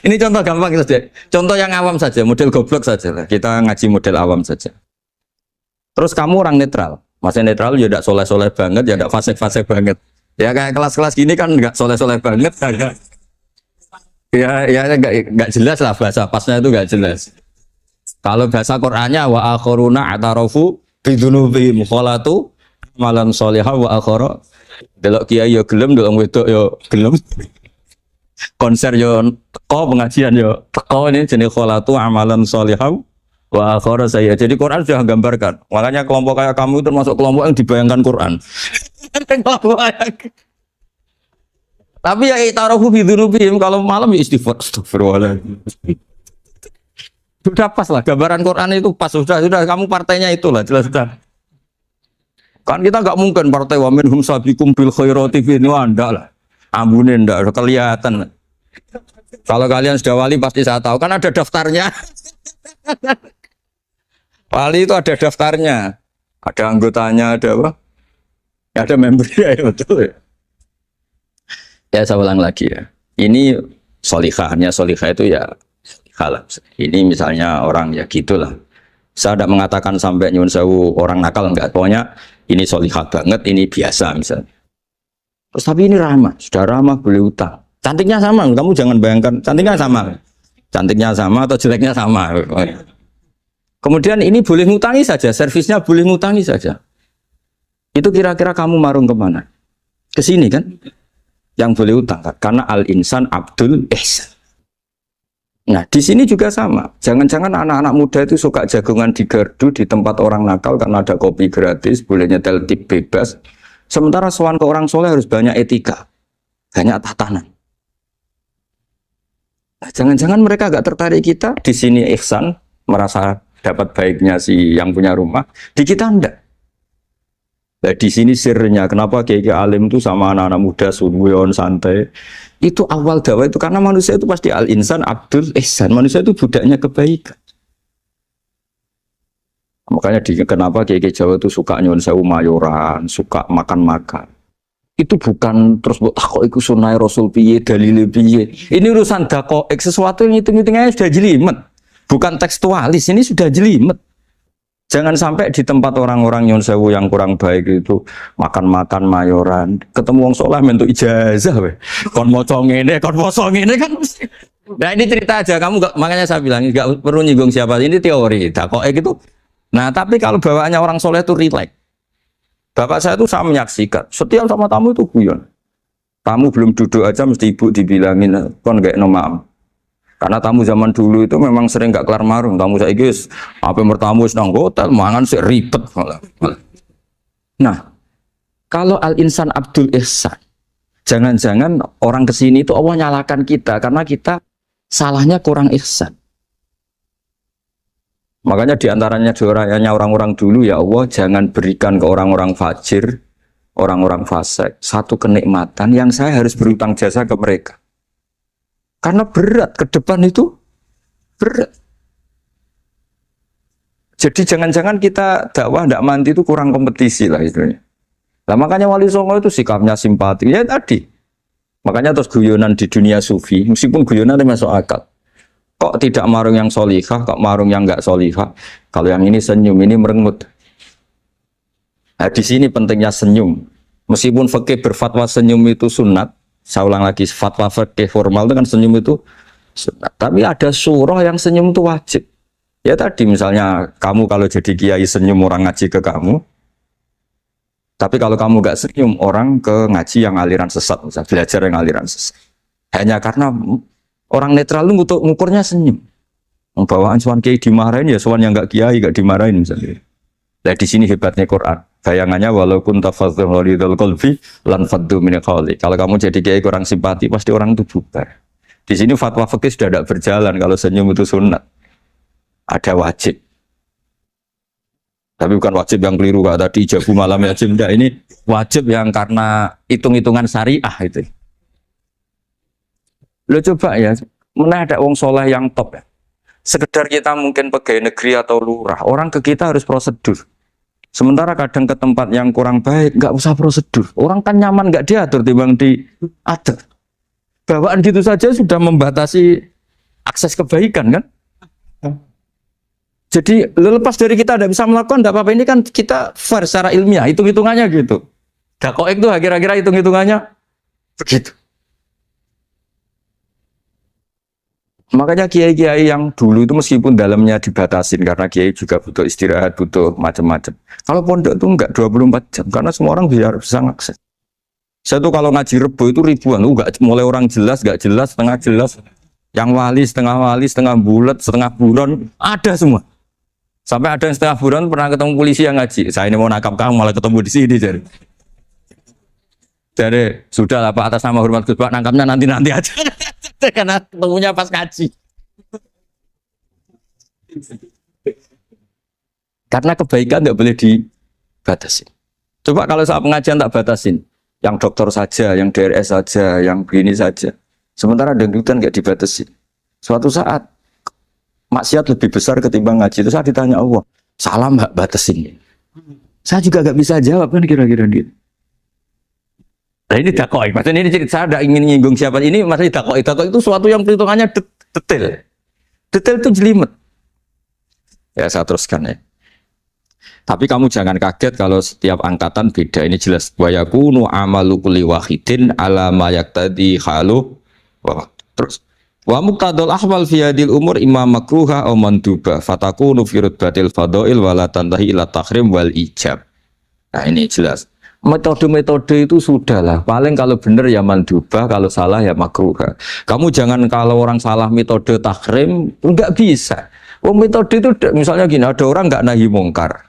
Ini contoh gampang saja. Contoh yang awam saja, model goblok saja lah. Kita ngaji model awam saja. Terus kamu orang netral. Maksudnya netral ya tidak soleh-soleh banget, ya tidak fasik-fasik banget. Ya kayak kelas-kelas gini kan nggak soleh-soleh banget. Ya nggak jelas lah bahasa pasnya itu nggak jelas. Kalau bahasa Qur'annya wa akhiruna atarafu bidunubihim kholatu malan solihah wa akhara. Delok kiai yo gelem, delok wedok yo gelem. Konser yo teko, pengajian yo teko, ini jenis kholatu amalan solihah wa akhara saya. Jadi Quran sudah gambarkan. Makanya kelompok kayak kamu termasuk kelompok yang dibayangkan Quran. Tapi ya itarafu bidunubihim, kalau malam ya istighfar, astagfirullahaladzim. Sudah pas lah, gambaran Quran itu pas, sudah kamu partainya itulah, jelas sudah. Kan kita nggak mungkin partai wa minhum sabiqum bil khairati fi ndak lah. Ambunin ndak kelihatan. Kalau kalian sudah wali pasti saya tahu, kan ada daftarnya. Wali itu ada daftarnya. Ada anggotanya, ada apa? Ada membernya, ya betul ya. Ya saya ulang lagi ya. Ini solihahnya, solihah itu ya solihah. Ini misalnya orang ya gitulah. Saya tidak mengatakan sampai nyun sewu orang nakal, enggak. Pokoknya ini solihah banget, ini biasa misalnya. Terus tapi ini ramah, sudah ramah boleh utang. Cantiknya sama, kamu jangan bayangkan cantiknya sama. Cantiknya sama atau jeleknya sama. Kemudian ini boleh ngutangi saja, servisnya boleh ngutangi saja. Itu kira-kira kamu marung kemana? Ke sini kan? Yang boleh utang kan? Karena al-insan abdul ihsan. Nah, di sini juga sama. Jangan-jangan anak-anak muda itu suka jagongan di gardu di tempat orang nakal karena ada kopi gratis, boleh nyetel tip bebas. Sementara sowan ke orang soleh harus banyak etika, banyak tatanan. Nah, jangan-jangan mereka agak tertarik kita di sini ihsan, merasa dapat baiknya si yang punya rumah, di kita enggak. Nah, di sini sirnya kenapa kiai alim itu sama anak-anak muda sunwon santai. Itu awal dakwah itu karena manusia itu pasti al-insan abdul ihsan. Manusia itu budaknya kebaikan. Makanya kenapa kiai Jawa itu suka nyuwun sewu mayoran, suka makan-makan. Itu bukan terus buat kok iku sunai Rasul piye, dalile piye. Ini urusan dakoek, sesuatu yang hitung-hitungannya sudah jelimet. Bukan tekstualis, ini sudah jelimet. Jangan sampai di tempat orang-orang nyuwun sewu yang kurang baik itu makan-makan mayoran, ketemu wong saleh mentuk ijazah we. Kon maca ngene, kon poso ngene kan. Nah, ini cerita aja, kamu gak, makanya saya bilang enggak perlu nyinggung siapa. Ini teori, dakoek itu. Nah, tapi kalau bawaannya orang soleh itu rileks. Bapak saya itu saya menyaksikan, setiap sama tamu itu guyon. Tamu belum duduk aja mesti ibu dibilangin kon gak nomam. Karena tamu zaman dulu itu memang sering gak kelar marung. Tamu saya guys, apa bertamu sedang hotel, mangan sih ribet. Nah, kalau al-insan abdul ihsan, jangan-jangan orang kesini itu Allah nyalakan kita karena kita salahnya kurang ihsan. Makanya diantaranya doanya orang-orang dulu, ya Allah jangan berikan ke orang-orang fajir, orang-orang fasik satu kenikmatan yang saya harus berutang jasa ke mereka. Karena berat, ke depan itu berat. Jadi jangan-jangan kita dakwah tidak mandi itu kurang kompetisi lah istilahnya. Nah, makanya Wali Songo itu sikapnya simpati. Ya tadi. Makanya terus guyonan di dunia sufi, meskipun guyonan itu masuk akal. Kok tidak marung yang solihah, kok marung yang enggak solihah. Kalau yang ini senyum, ini merengut. Nah, di sini pentingnya senyum. Meskipun fikih berfatwa senyum itu sunat, saya ulang lagi, fatwa fikih formal itu kan senyum itu sunat. Tapi ada surah yang senyum itu wajib. Ya tadi misalnya kamu kalau jadi kiai senyum orang ngaji ke kamu. Tapi kalau kamu gak senyum orang ke ngaji yang aliran sesat, misalnya belajar yang aliran sesat. Hanya karena orang netral itu ngukurnya senyum. Bawaan sowan kiai dimarahin ya sowan yang gak kiai gak dimarahin misalnya. Nah di sini hebatnya Quran. Bayangannya walaupun tafadzul ghalidul qalbi lan faddu min qawli. Kalau kamu jadi kiai kurang simpati pasti orang itu bubar. Di sini fatwa fikih sudah tidak berjalan kalau senyum itu sunat. Ada wajib. Tapi bukan wajib yang keliru kak tadi jabu malam wajib enggak, ini wajib yang karena hitung-hitungan syariah itu. Lo coba ya, mana ada wong soleh yang top ya. Sekedar kita mungkin pegawai negeri atau lurah, orang ke kita harus prosedur. Sementara kadang ke tempat yang kurang baik nggak usah prosedur. Orang kan nyaman nggak diatur timbang diatur. Bawaan gitu saja sudah membatasi akses kebaikan kan. Jadi lepas dari kita tidak bisa melakukan, tidak apa-apa. Ini kan kita fair secara ilmiah, hitung-hitungannya gitu. Dakoek itu kira-kira hitung-hitungannya begitu. Makanya kiai-kiai yang dulu itu meskipun dalamnya dibatasin, karena kiai juga butuh istirahat, butuh macam-macam. Kalau pondok itu enggak 24 jam, karena semua orang bisa mengakses. Saya tuh kalau ngaji Rebo itu ribuan, enggak mulai orang jelas, enggak jelas, setengah jelas. Yang wali, setengah bulat, setengah buron, ada semua. Sampai ada yang setengah bulan pernah ketemu polisi yang ngaji. Saya ini mau nakap kamu malah ketemu di sini jadi sudah lah Pak, atas nama hormat Gus Pak, nangkapnya nanti aja. Karena ketemunya pas ngaji. Karena kebaikan nggak boleh dibatasin. Coba kalau saat pengajian tak batasin, yang dokter saja, yang DRS saja, yang begini saja. Sementara dangdutan nggak dibatasin. Suatu saat maksiat lebih besar ketimbang ngaji. Itu saya ditanya Allah, salah mbak batasin. Saya juga gak bisa jawab kan kira-kira gitu. Nah ini dakoi, maksudnya ini cerita saya tidak ingin nyinggung siapa ini, maksudnya dakoi. Dakoi itu suatu yang perhitungannya detail. Detail itu jelimet. Ya saya teruskan ya. Tapi kamu jangan kaget kalau setiap angkatan beda. Ini jelas. Wa yakunu amalu kulli wahidin ala ma yaqtadi halu. Terus wa muqtadul ahwal fi hadil umur imam makruha aw manduba fatakunu fi rutbatil fadail wala tantahi ila tahrim wal ijab. Nah ini jelas. Metode-metode itu sudahlah. Paling kalau benar ya manduba, kalau salah ya makruha. Kamu jangan kalau orang salah metode tahrim enggak bisa. Oh metode itu misalnya gini, ada orang enggak nahi mungkar.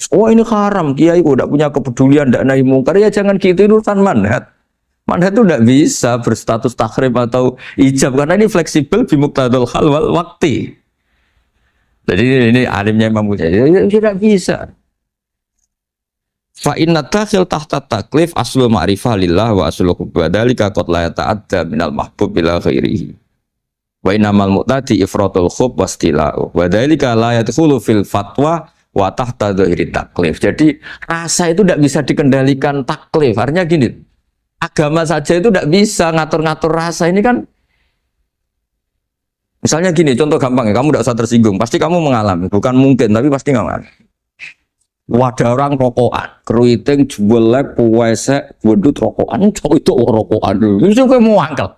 Oh ini haram, kiai kok enggak punya kepedulian enggak nahi mungkar, ya jangan gitu, itu urusan manhat. Manhat itu tidak bisa berstatus takhrim atau ijab karena ini fleksibel bimuqtadul hal wal waqti. Jadi ini alimnya Imam Ghazali tidak bisa. Fa inna takhil tahta taklif aslu ma'rifah lillah wa aslu kubadalika qad la yata'adda minal mahbub ila ghairihi. Wa innamal mu'tadi ifratul khub wastila'u. Wa dzalika la yadkhulu fil fatwa wa tahta dhahiri taklif. Jadi rasa itu tidak bisa dikendalikan taklif. Artinya gini, agama saja itu tidak bisa ngatur-ngatur rasa ini kan. Misalnya gini, contoh gampang ya, kamu tidak usah tersinggung, pasti kamu mengalami, bukan mungkin, tapi pasti mengalami. Wadah orang rokokan, keriting, jualek, puwesek, wedut rokokan, cowok itu rokokan dulu, itu kayak mau angkel.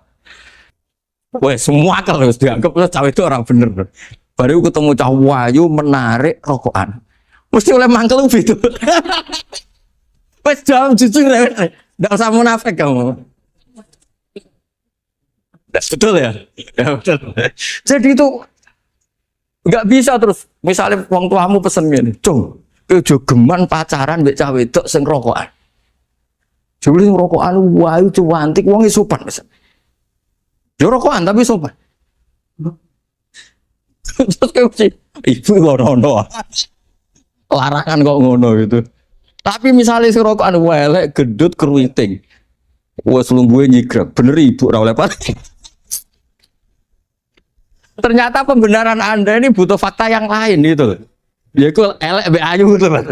Wah, semua angkel harus dianggap, cowok itu orang bener. Baru ketemu cowok wayu menarik rokokan, mesti oleh mangkel gitu. Wes jam jujur ya. Tidak usah munafik kamu. Betul ya? Ya betul. Jadi itu nggak bisa terus. Misalnya wong tuamu pesen gini, cung, jogeman pacaran mbek cawe wedok sing rokokan. Jebule sing rokokan wae cuantik wong sopan pesen. Yo rokokan tapi sopan. Terus kayak ibu ngono. Larangan kok ngono gitu. Tapi misalnya si rokokan welek, gedut, keruiting, wah selungguhe nyigrek, bener ibu ora oleh pati. Ternyata pembenaran Anda ini butuh fakta yang lain gitu. Ya itu elek be ayu gitu Mas.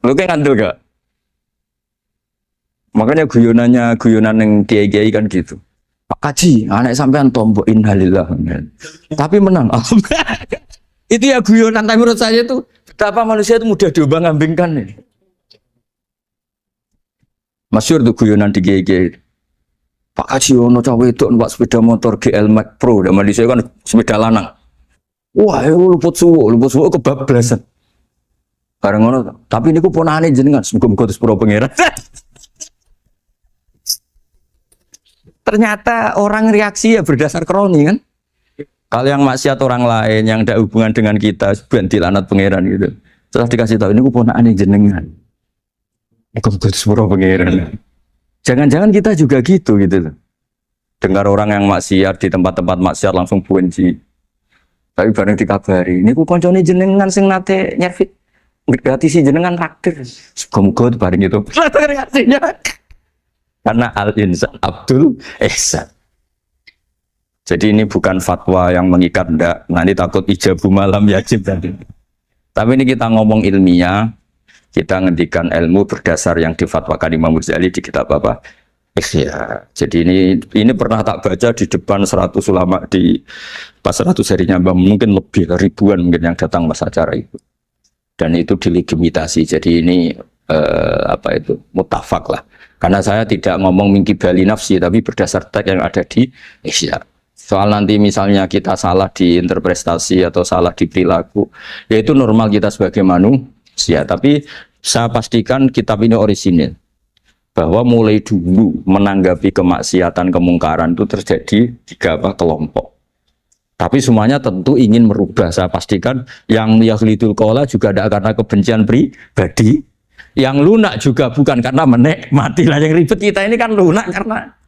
Lu kayak ngandel gak? Makanya guyonan yang kiai-kiai kan gitu. Pak Kaji, anak sampean tombok innalillah. Tapi menang. Itu ya guyonan, tapi menurut saya itu betapa manusia itu mudah diombang-ambingkan nih. Masyhur tuh guyonan di GG. Pak Haji ono cawe itu numpak sepeda motor GL Max Pro, dan Malaysia kan sepeda lanang. Wah, luput suwo kebablasan. Bareng ngono, tapi niku ponakane jenengan, muga-muga terus pro pangeran. Ternyata orang reaksi ya berdasar kroni kan. Kalau yang maksiat orang lain yang tidak hubungan dengan kita, ben dilanat pangeran gitu. Setelah dikasih tahu ini ku ponakane jenengan. Iku kudu sepuro pangeran. Jangan-jangan kita juga gitu loh. Dengar orang yang maksiat di tempat-tempat maksiat langsung benci. Tapi bareng dikabari, ini ku koncone jenengan sing nate nyervit. Berarti si jenengan raktir. Semoga bareng itu. Reaksinya. Karena al-insan Abdul Ihsan. Jadi ini bukan fatwa yang mengikat, enggak. Nanti takut ijabu malam yajib tadi. Tapi ini kita ngomong ilmiah, kita ngendikan ilmu berdasar yang difatwakan Imam Ghazali di kitab apa? Ihya. Jadi ini pernah tak baca di depan 100 ulama di pas 100 harinya, mungkin lebih ribuan mungkin yang datang pas acara itu. Dan itu dilegitimasi. Jadi ini mutafak lah. Karena saya tidak ngomong mingki bali nafsi, tapi berdasar teks yang ada di Ihya. Soal nanti misalnya kita salah di interpretasi atau salah di perilaku, ya itu normal kita sebagai manusia. Tapi saya pastikan kitab ini orisinil, bahwa mulai dulu menanggapi kemaksiatan kemungkaran itu terjadi 3 kelompok. Tapi semuanya tentu ingin merubah. Saya pastikan yang yahlidul qaula juga ada karena kebencian pribadi, yang lunak juga bukan karena menikmati. Lah yang ribet kita ini kan lunak karena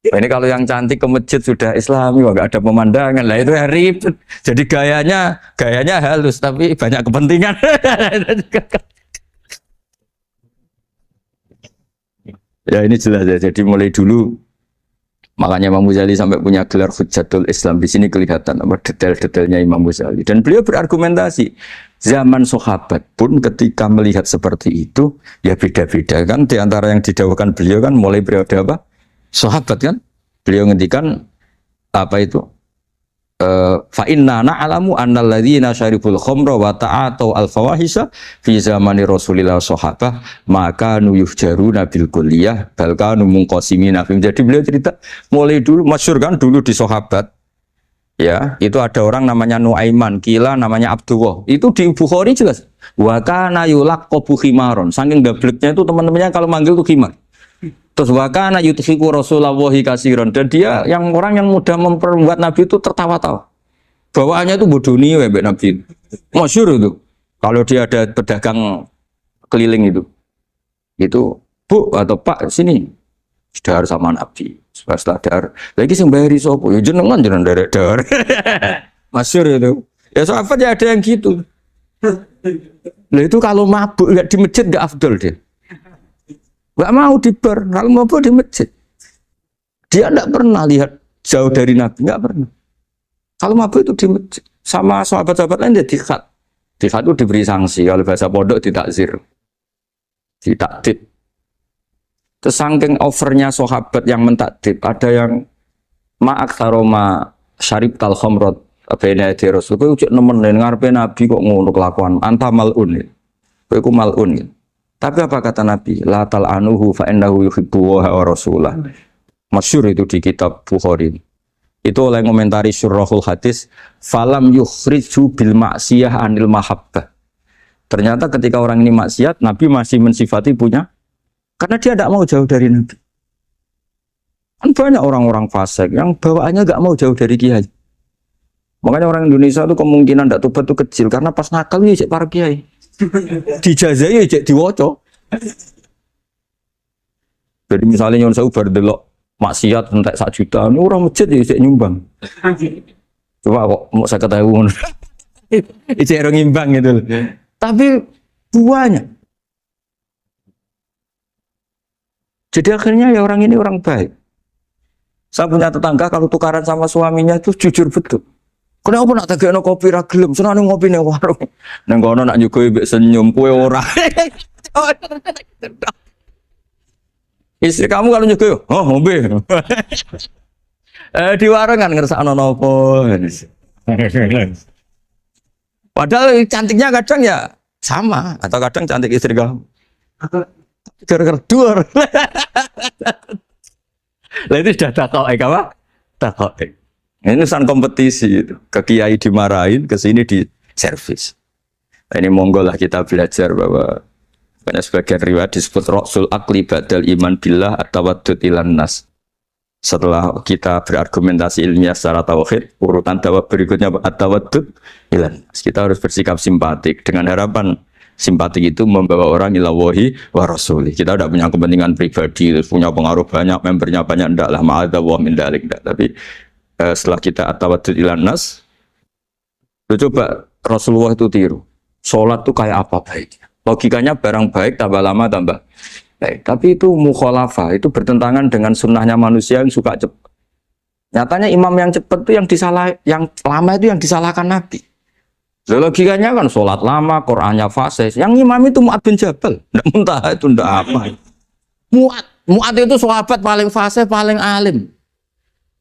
ini kalau yang cantik ke masjid sudah Islami, nggak ada pemandangan, lah itu ribet. Jadi gayanya halus, tapi banyak kepentingan. Ya ini jelas ya. Jadi mulai dulu, makanya Imam Ghazali sampai punya gelar Hujjatul Islam. Di sini kelihatan apa detail-detailnya Imam Ghazali. Dan beliau berargumentasi. Zaman sahabat pun ketika melihat seperti itu, ya beda-beda kan. Di antara yang didawahkan beliau kan mulai periode apa? Sahabat kan, beliau ngendikan apa itu? Fa inna na'lamu annal ladzina syaribul khamra wa ta'atu al fawahisha fi zamani Rasulillah sahabah maka nuyuhjaruna bil kulliyah bal kanu munqasimina. Jadi beliau cerita mulai dulu masyhur kan dulu di sahabat. Ya, itu ada orang namanya Nuaiman, kila namanya Abdullah. Itu di Bukhari jelas. Wa kana yulaqabu khimaron. Saking gableknya itu teman-temannya kalau manggil itu khimar. Terus wakana yuthiku Rasulullah kasiron, dan dia yang orang yang mudah memperbuat Nabi itu tertawa-tawa. Bawaannya itu bodoni ya Nabi. Masyhur itu. Kalau dia ada pedagang keliling itu Bu atau Pak sini dahar sama Nabi. Setelah dahar lagi sing bayari sapa? Ya jenengan derek dahar. Masyhur itu. Ya sahabat ya ada yang gitu. Lah itu kalau mabuk enggak di masjid enggak afdol dia. Gak mau di bar, kalau mau di masjid. Dia tidak pernah lihat jauh dari Nabi, nggak pernah. Kalau mabuk itu di masjid, sama sahabat-sahabat lain dia dikhat. Dikhat itu diberi sanksi, kalau bahasa pondok ditakzir, ditakdib. Terus saking overnya sahabat yang mentakdib, ada yang ma'aksaroma syarib tal khomrot abena di Rasul. Kau ucap nemenin ngarepe Nabi kok ngono kelakuan, anta malun. Kau malun. Tapi apa kata Nabi? La tal'anuhu fa innahu yuhibbu wa rasulah. Masyhur itu di kitab Bukhari. Itu oleh komentari syurahul hadis, falam yukhriju bil maksiyah anil mahabbah. Ternyata ketika orang ini maksiat, Nabi masih mensifati punya, karena dia tidak mau jauh dari Nabi. Kan banyak orang-orang fasik yang bawaannya nggak mau jauh dari kiai. Makanya orang Indonesia itu kemungkinan tidak tobat itu kecil, karena pas nakal ya cek para kiai. Dijazai ya diwoco. Jadi misalnya nyon saya bar delok maksiat entek 1 juta, ini orang masjid ya cek nyumbang. Coba kok mau saya ketahui cek orang ngimbang gitu loh. Tapi buahnya. Jadi akhirnya ya orang ini orang baik. Saya punya tetangga kalau tukaran sama suaminya itu jujur betul. Kenapa nak tegakno kopi ra gelem, senane ngopi ning warung. Nang kono nak nyugoi mbek senyum kowe ora. Istri kamu kalau nyugoi, oh ngombe. Di warung kan ngersakno nopo. Padahal cantiknya kadang ya sama, atau kadang cantik istri kamu. Gara-gara dur. Lah itu sudah takok apa? Takok. Ini urusan kompetisi itu. Ke kiai dimarahin, ke sini di servis. Nah, ini monggo lah kita belajar bahwa banyak sebagian riwayat disebut Rasul akli badal iman billah atau wadud ilan nas. Setelah kita berargumentasi ilmiah secara tauhid, urutan dakwah berikutnya atau wadud ilan nas. Kita harus bersikap simpatik dengan harapan Simpatik itu membawa orang ila wahi wa rasuli. Kita tidak punya kepentingan pribadi, punya pengaruh banyak, membernya banyak, enggak lah, ma'adha wa min dalik, enggak. Tapi setelah kita atawadud ilan nas, coba Rasulullah itu tiru. Sholat itu kayak apa baiknya? Logikanya barang baik tambah lama tambah baik. Tapi itu mukhalafah, itu bertentangan dengan sunnahnya manusia yang suka cepat. Nyatanya imam yang cepat itu yang lama itu yang disalahkan Nabi. Logikanya kan sholat lama, Qur'annya fasih. Yang imam itu Mu'ad bin Jabal. Nggak muntah itu, nggak apa. Mu'ad itu sahabat paling fasih, paling alim.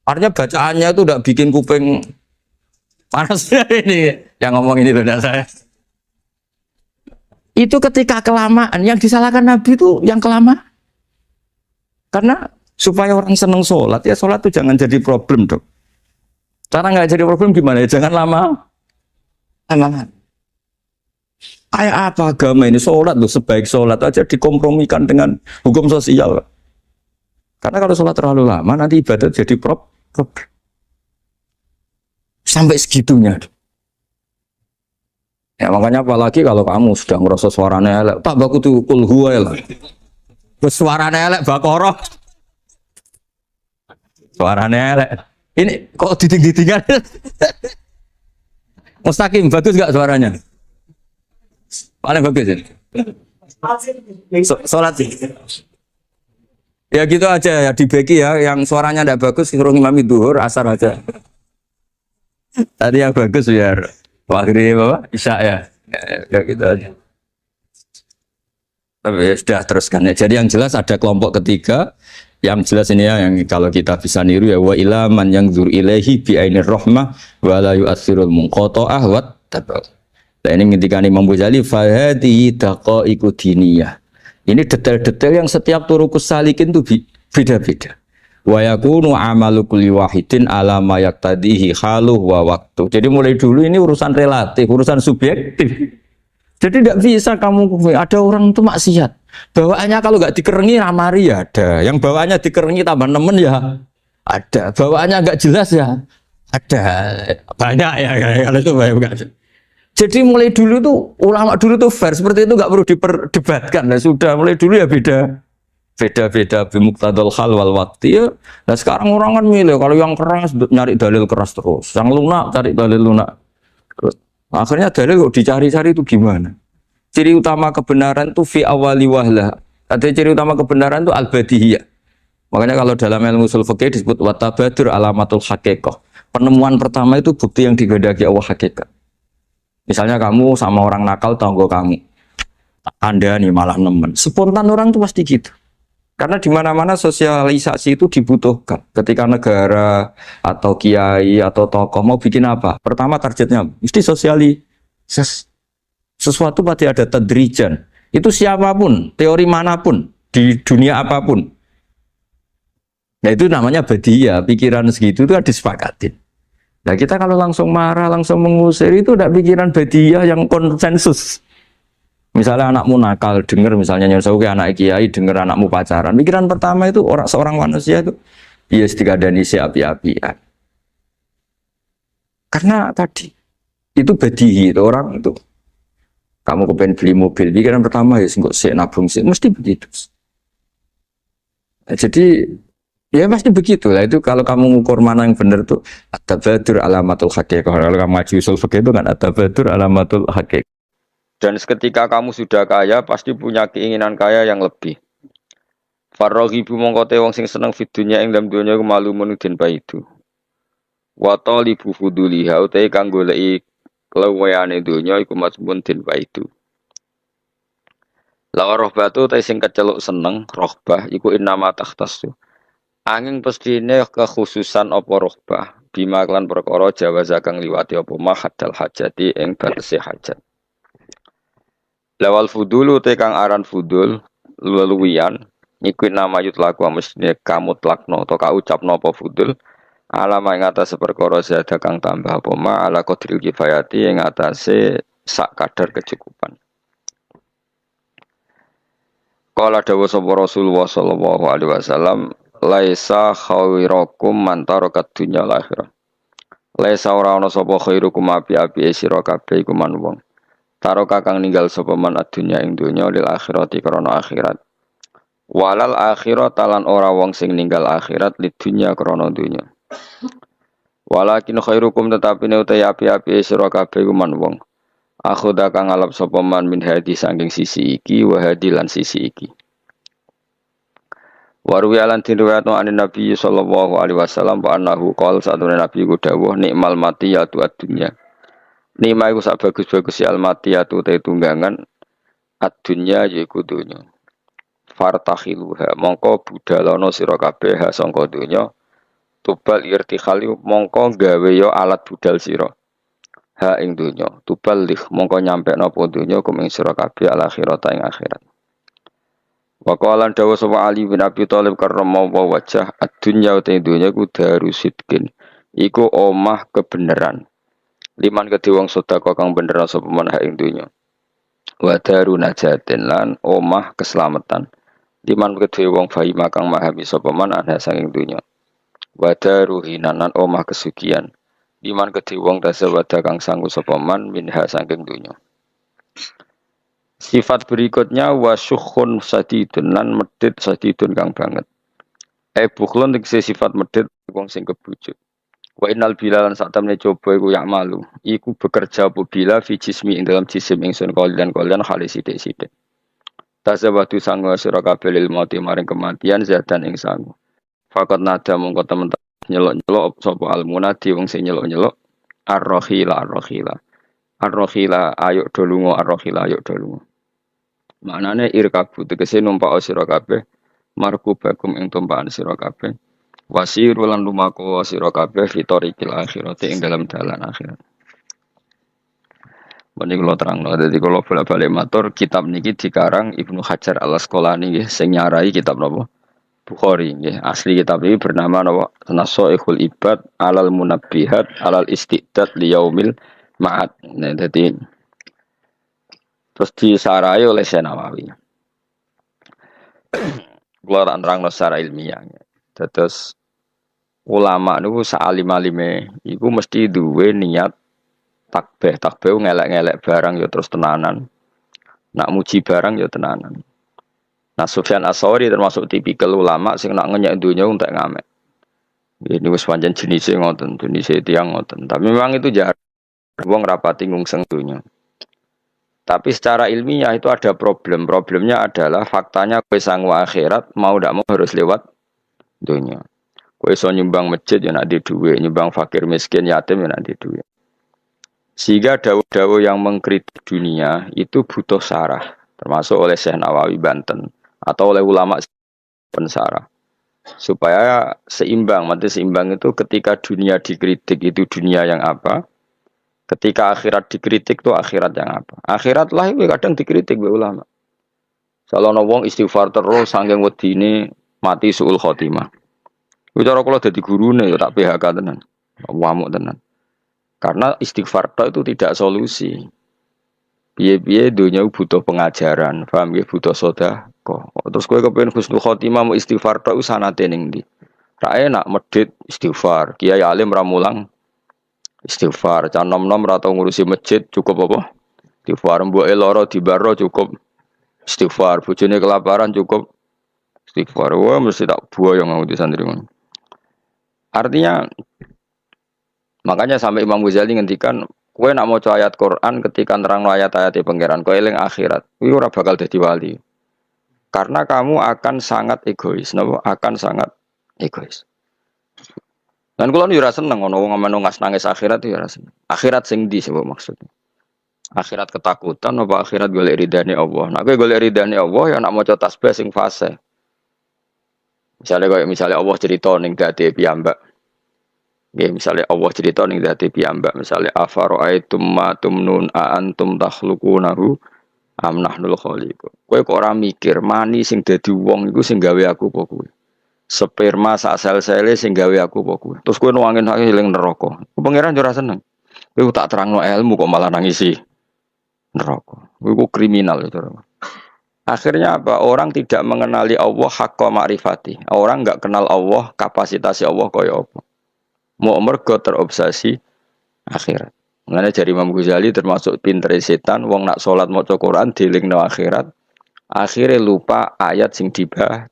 Artinya bacaannya itu nggak bikin kuping panas. Ini yang ngomong ini loh, saya. Itu ketika kelamaan, yang disalahkan Nabi itu yang kelamaan. Karena supaya orang seneng sholat, ya sholat itu jangan jadi problem dok. Cara nggak jadi problem gimana ya? Jangan lama. Kayak apa agama ini? Sholat loh, sebaik sholat aja dikompromikan dengan hukum sosial. Karena kalau sholat terlalu lama nanti ibadat jadi problem. Sampai segitunya. Ya makanya apalagi kalau kamu sudah ngerasa suaranya elek, tak baku tuh kulhu lah. Suaranya elek bakoroh. Suaranya elek. Ini kok diting-ditingan? Mustaqim, bagus gak suaranya? Paling bagus ini. Sholat sih. Ya gitu aja ya, dibagi ya. Yang suaranya tidak bagus, suruh imami duhur, asar aja. Tadi yang bagus biar maghrib apa? Isya ya. Ya gitu aja. Tapi ya sudah teruskan ya. Jadi yang jelas ada kelompok ketiga. Yang jelas ini ya, yang kalau kita bisa niru ya, wa ila man yang zur ilaihi bi ainir rahmah wa la yu'athirul munqata'ah wa tabal. Nah ini ketika Imam Ghazali fa hadhihi daqaiqu diniyah. Ini detail-detail yang setiap turukus salikin itu beda-beda. Wa yakunu amalu kulli wahidin ala ma yaqtadihi haluh wa waktu. Jadi mulai dulu ini urusan relatif, urusan subjektif. Jadi tidak bisa kamu ada orang itu maksiat. Bawaannya kalau nggak dikerengi ramari ya ada. Yang bawaannya dikerengi tambah nemen ya ada. Bawaannya nggak jelas ya ada. Banyak ya kalau itu banyak. Jadi mulai dulu tuh ulama dulu tuh fair seperti itu nggak perlu diperdebatkan. Nah, sudah mulai dulu ya beda bimuqtadal hal wal waqti ya. Nah sekarang orang kan milih kalau yang keras nyari dalil keras terus, yang lunak cari dalil lunak terus. Akhirnya dalil kok dicari-cari itu gimana? Ciri utama kebenaran itu fi awali wahlah. Ada ciri utama kebenaran itu al-badihiyah. Makanya kalau dalam ilmu ushul fikih disebut watabadur alamatul haqiqah. Penemuan pertama itu bukti yang digandaki Allah hakikat. Misalnya kamu sama orang nakal tanggo kamu. Anda nih malah nemen. Spontan orang itu pasti gitu. Karena di mana-mana sosialisasi itu dibutuhkan. Ketika negara atau kiai atau tokoh mau bikin apa? Pertama targetnya mesti sosialisasi. Sesuatu pasti ada tadrijan. Itu siapapun, teori manapun, di dunia apapun. Nah itu namanya badiyah, pikiran segitu itu kan disepakatin. Nah kita kalau langsung marah, langsung mengusir itu tidak pikiran badiyah yang konsensus. Misalnya anakmu nakal, dengar misalnya nyuruh anak kiai, dengar anakmu pacaran. Pikiran pertama itu seorang manusia itu, iya sedikadani si api-apian. Karena tadi, itu badihi, itu orang itu. Kamu kepengen beli mobil, pikiran pertama ya nggak sih nabung sih, mesti begitu. Nah, jadi ya pasti begitu lah. Itu kalau kamu mengukur mana yang benar tuh at-tabadur alamatul haqiqah. Kalau kamu ngaji usul fikih itu kan at-tabadur alamatul haqiqah. Dan seketika kamu sudah kaya, pasti punya keinginan kaya yang lebih. Farrohibu mongkote wong sing seneng fidunya ing dalam dunia malumun den baidu. Wa talibu fuduliha utai kang goleki lewayane dunya iku masbun den baidu. La rohbatu utai sing keceluk seneng rohbah iku innama takhtasu. Angin pestine kekhususan apa rohbah bima klan perkara jawaza kang liwati apa mahadal hajati ing batese hajat. Lawal fudulu te kang aran fudul luwian iku nama yutlaku mestine kamu tlakno atau ka ucapno apa fudul alama ing atase perkara zada kang tambah apa ma ala qadril kifayati ing atase sak kadar kecukupan. Qala dawu sapa Rasulullah sallallahu alaihi wasallam laisa khairakum man tarakat dunya akhirah. Laisa ora ana sapa khairukum api-api sira kabeh iku man wong Taro kakang ninggal sapa man adunya ing donya lil akhirati krana akhirat. Walal akhirat talan ora wong sing ninggal akhirat lid dunya krana donya. Walakin khairukum tetapi ne uta api-api sira kabeh man wong. Akhuda kang ngalap sapa man min hadi saking sisi iki wa hadi lan sisi iki. Warwi alan tinriwayatno anin Nabi sallallahu alaihi wasallam wa annahu qala satune Nabi ku dawuh nikmal matiyatu ad-dunya. Nikmah iku sak bagus-bagus al matiyatu te tunggangan ad-dunya yaiku donya. Fartakhiluha mongko budalono sira kabeh ha sangka donya. Tubal irtikhali mongko gawe yo alat budal sira. Ha ing donya. Tubal lih mongko nyampe napa donya kum ing sira kabeh al akhirat ing akhirat. Wa qala dawu sapa Ali bin Abi Thalib karramallahu wajah ad-dunya uta dunya ku darusidkin iku omah kebenaran liman kedhe wong sedekah kang bener sapa man ha ing dunya wa daru najatin lan omah keselamatan liman kedhe wong fahima kang memahami sapa man ana saking dunya wa daru hinanan omah kesugihan liman kedhe wong tasawada kang sanggup sapa man minha saking dunya. Sifat berikutnya wasyukhun sadidun lan medit sadidun kang banget. Bukhlun tegese sifat medit wong sing kebujuk. Wa innal bilalan sak temne coba iku yak malu. Iku bekerja apa bila fi jismi ing dalam jisim ingsun kalian khali sithik-sithik. Tasawadu sanggo sira kabeh lil mati maring kematian zadan ing sangu. Faqat nada mongko temen-temen nyelok-nyelok sapa al munadi wong sing nyelok-nyelok ar-rakhila ar-rakhila ayo do lunga ar-rakhila ayo do lunga. Maknane irkabu tegese numpak sira kabeh markubakum ing tumpakan sira kabeh wasiru lan lumaku sira kabeh fitorikil akhirate ing dalam dalan akhirat. Menika kula terangno dadi kula bolak-balik matur kitab niki dikarang Ibnu Hajar Al-Asqalani nggih sing nyarai kitab napa Bukhari nggih asli kitab iki bernama napa Nasaikhul Ibad alal Munabbihat alal Istidad liyaumil Ma'ad. Nah dadi terus disarai oleh Syekh Nawawi. Kula nerangno secara ilmiah. Terus ulama niku saalim-alime iku mesti duwe niat takbih ngelek-ngelek barang ya terus tenanan. Nak muji barang ya tenanan. Nah Sufyan Ats-Tsauri termasuk tipikal ulama sing nak ngenyek donya entek ngamek. Ini wis pancen jenise ngoten, jenise tiyang ngoten. Tapi memang itu jahat wong rapati ngungseng donya. Tapi secara ilmiah itu ada problem. Problemnya adalah faktanya kowe sangu akhirat mau ndak mau harus lewat dunia. Kowe iso nyumbang masjid ya nak di duit, nyumbang fakir miskin yatim ya nak di duit. Sehingga dawuh-dawuh yang mengkritik dunia itu butuh sarah, termasuk oleh Syekh Nawawi Banten atau oleh ulama pensarah. Supaya seimbang, mati seimbang itu ketika dunia dikritik itu dunia yang apa? Ketika akhirat dikritik itu akhirat yang apa? Akhirat lah itu kadang dikritik oleh ulama. Kalau wong istighfar terus saking wedine mati suul khotimah. Bicara kalau dadi gurune ya tak PHK tenan. Wamuk tenan. Karena istighfar itu tidak solusi. Piye-piye dunia butuh pengajaran, paham ya butuh sedekah. Terus kowe kepengin husnul khotimah mau istighfar tok sanate ning ndi? Ra enak medhit istighfar. Kiai alim ra mulang istighfar, can nom-nom ra tau ngurusi masjid cukup apa? Istighfar, mbuke lara dibaro cukup istighfar, bojone kelaparan cukup istighfar. Wah mesti tak buaya ngau di santri ngono. Artinya makanya sampai Imam Ghazali ngendikan kowe nak maca ayat Quran ketika nerangno ayat-ayat pangeran kowe eling akhirat, kuwi ora bakal dadi wali. Karena kamu akan sangat egois, napa? Akan sangat egois. Dan kula yo ora seneng ngono wong nangis nangis akhirat yo ora seneng. Akhirat sing ndi sih maksudnya? Akhirat ketakutan apa akhirat golek ridane Allah? Nek kowe golek ridane Allah ya nak maca tasbih sing fase. Misalnya Allah cerita ning dadi piyambak. Nggih, misalnya Allah cerita ning dadi piyambak, misalnya afara'aitum ma tumnun a antum takhluqunahu am nahnul khaliqun. Kowe kok ora mikir mani sing dadi wong iku sing gawe aku apa kowe? Sperma sak sel-sele sing gawe aku apa kowe. Terus kowe nuangin hak eling neraka. Pangeran ora seneng. Kowe tak terangno ilmu kok malah nangisi neraka. Kowe kriminal itu. Akhirnya apa? Orang tidak mengenali Allah haqqa ma'rifati. Orang enggak kenal Allah, kapasitas Allah kaya apa. Mau mergo terobsesi akhirat. Mengenai jari Imam Ghazali termasuk pinter setan, wong nak sholat maca Quran dilingno akhirat, akhirnya lupa ayat sing dibaca.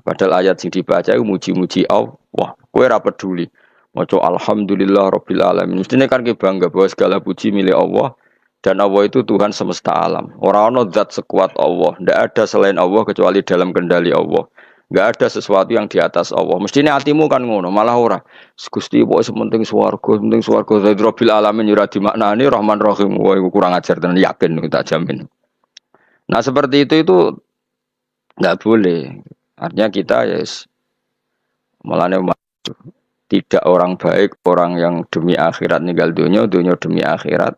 Padahal ayat sing dibaca itu muji-muji Allah. Kowe ora peduli. Maca alhamdulillah rabbil alamin. Mestinya kan kita bangga bahwa segala puji milik Allah dan Allah itu Tuhan semesta alam. Ora ono zat sekuat Allah, ndak ada selain Allah kecuali dalam kendali Allah. Enggak ada sesuatu yang di atas Allah. Mestinya hatimu kan ngono, malah ora. Gusti pokoke sementing swarga dari rabbil alamin ora dimaknani Rahman Rahim. Wah, iku kurang ajar tenan yakin tak jamin. Nah, seperti itu enggak boleh. Artinya kita mulane tidak orang baik, orang yang demi akhirat ninggal dunia demi akhirat.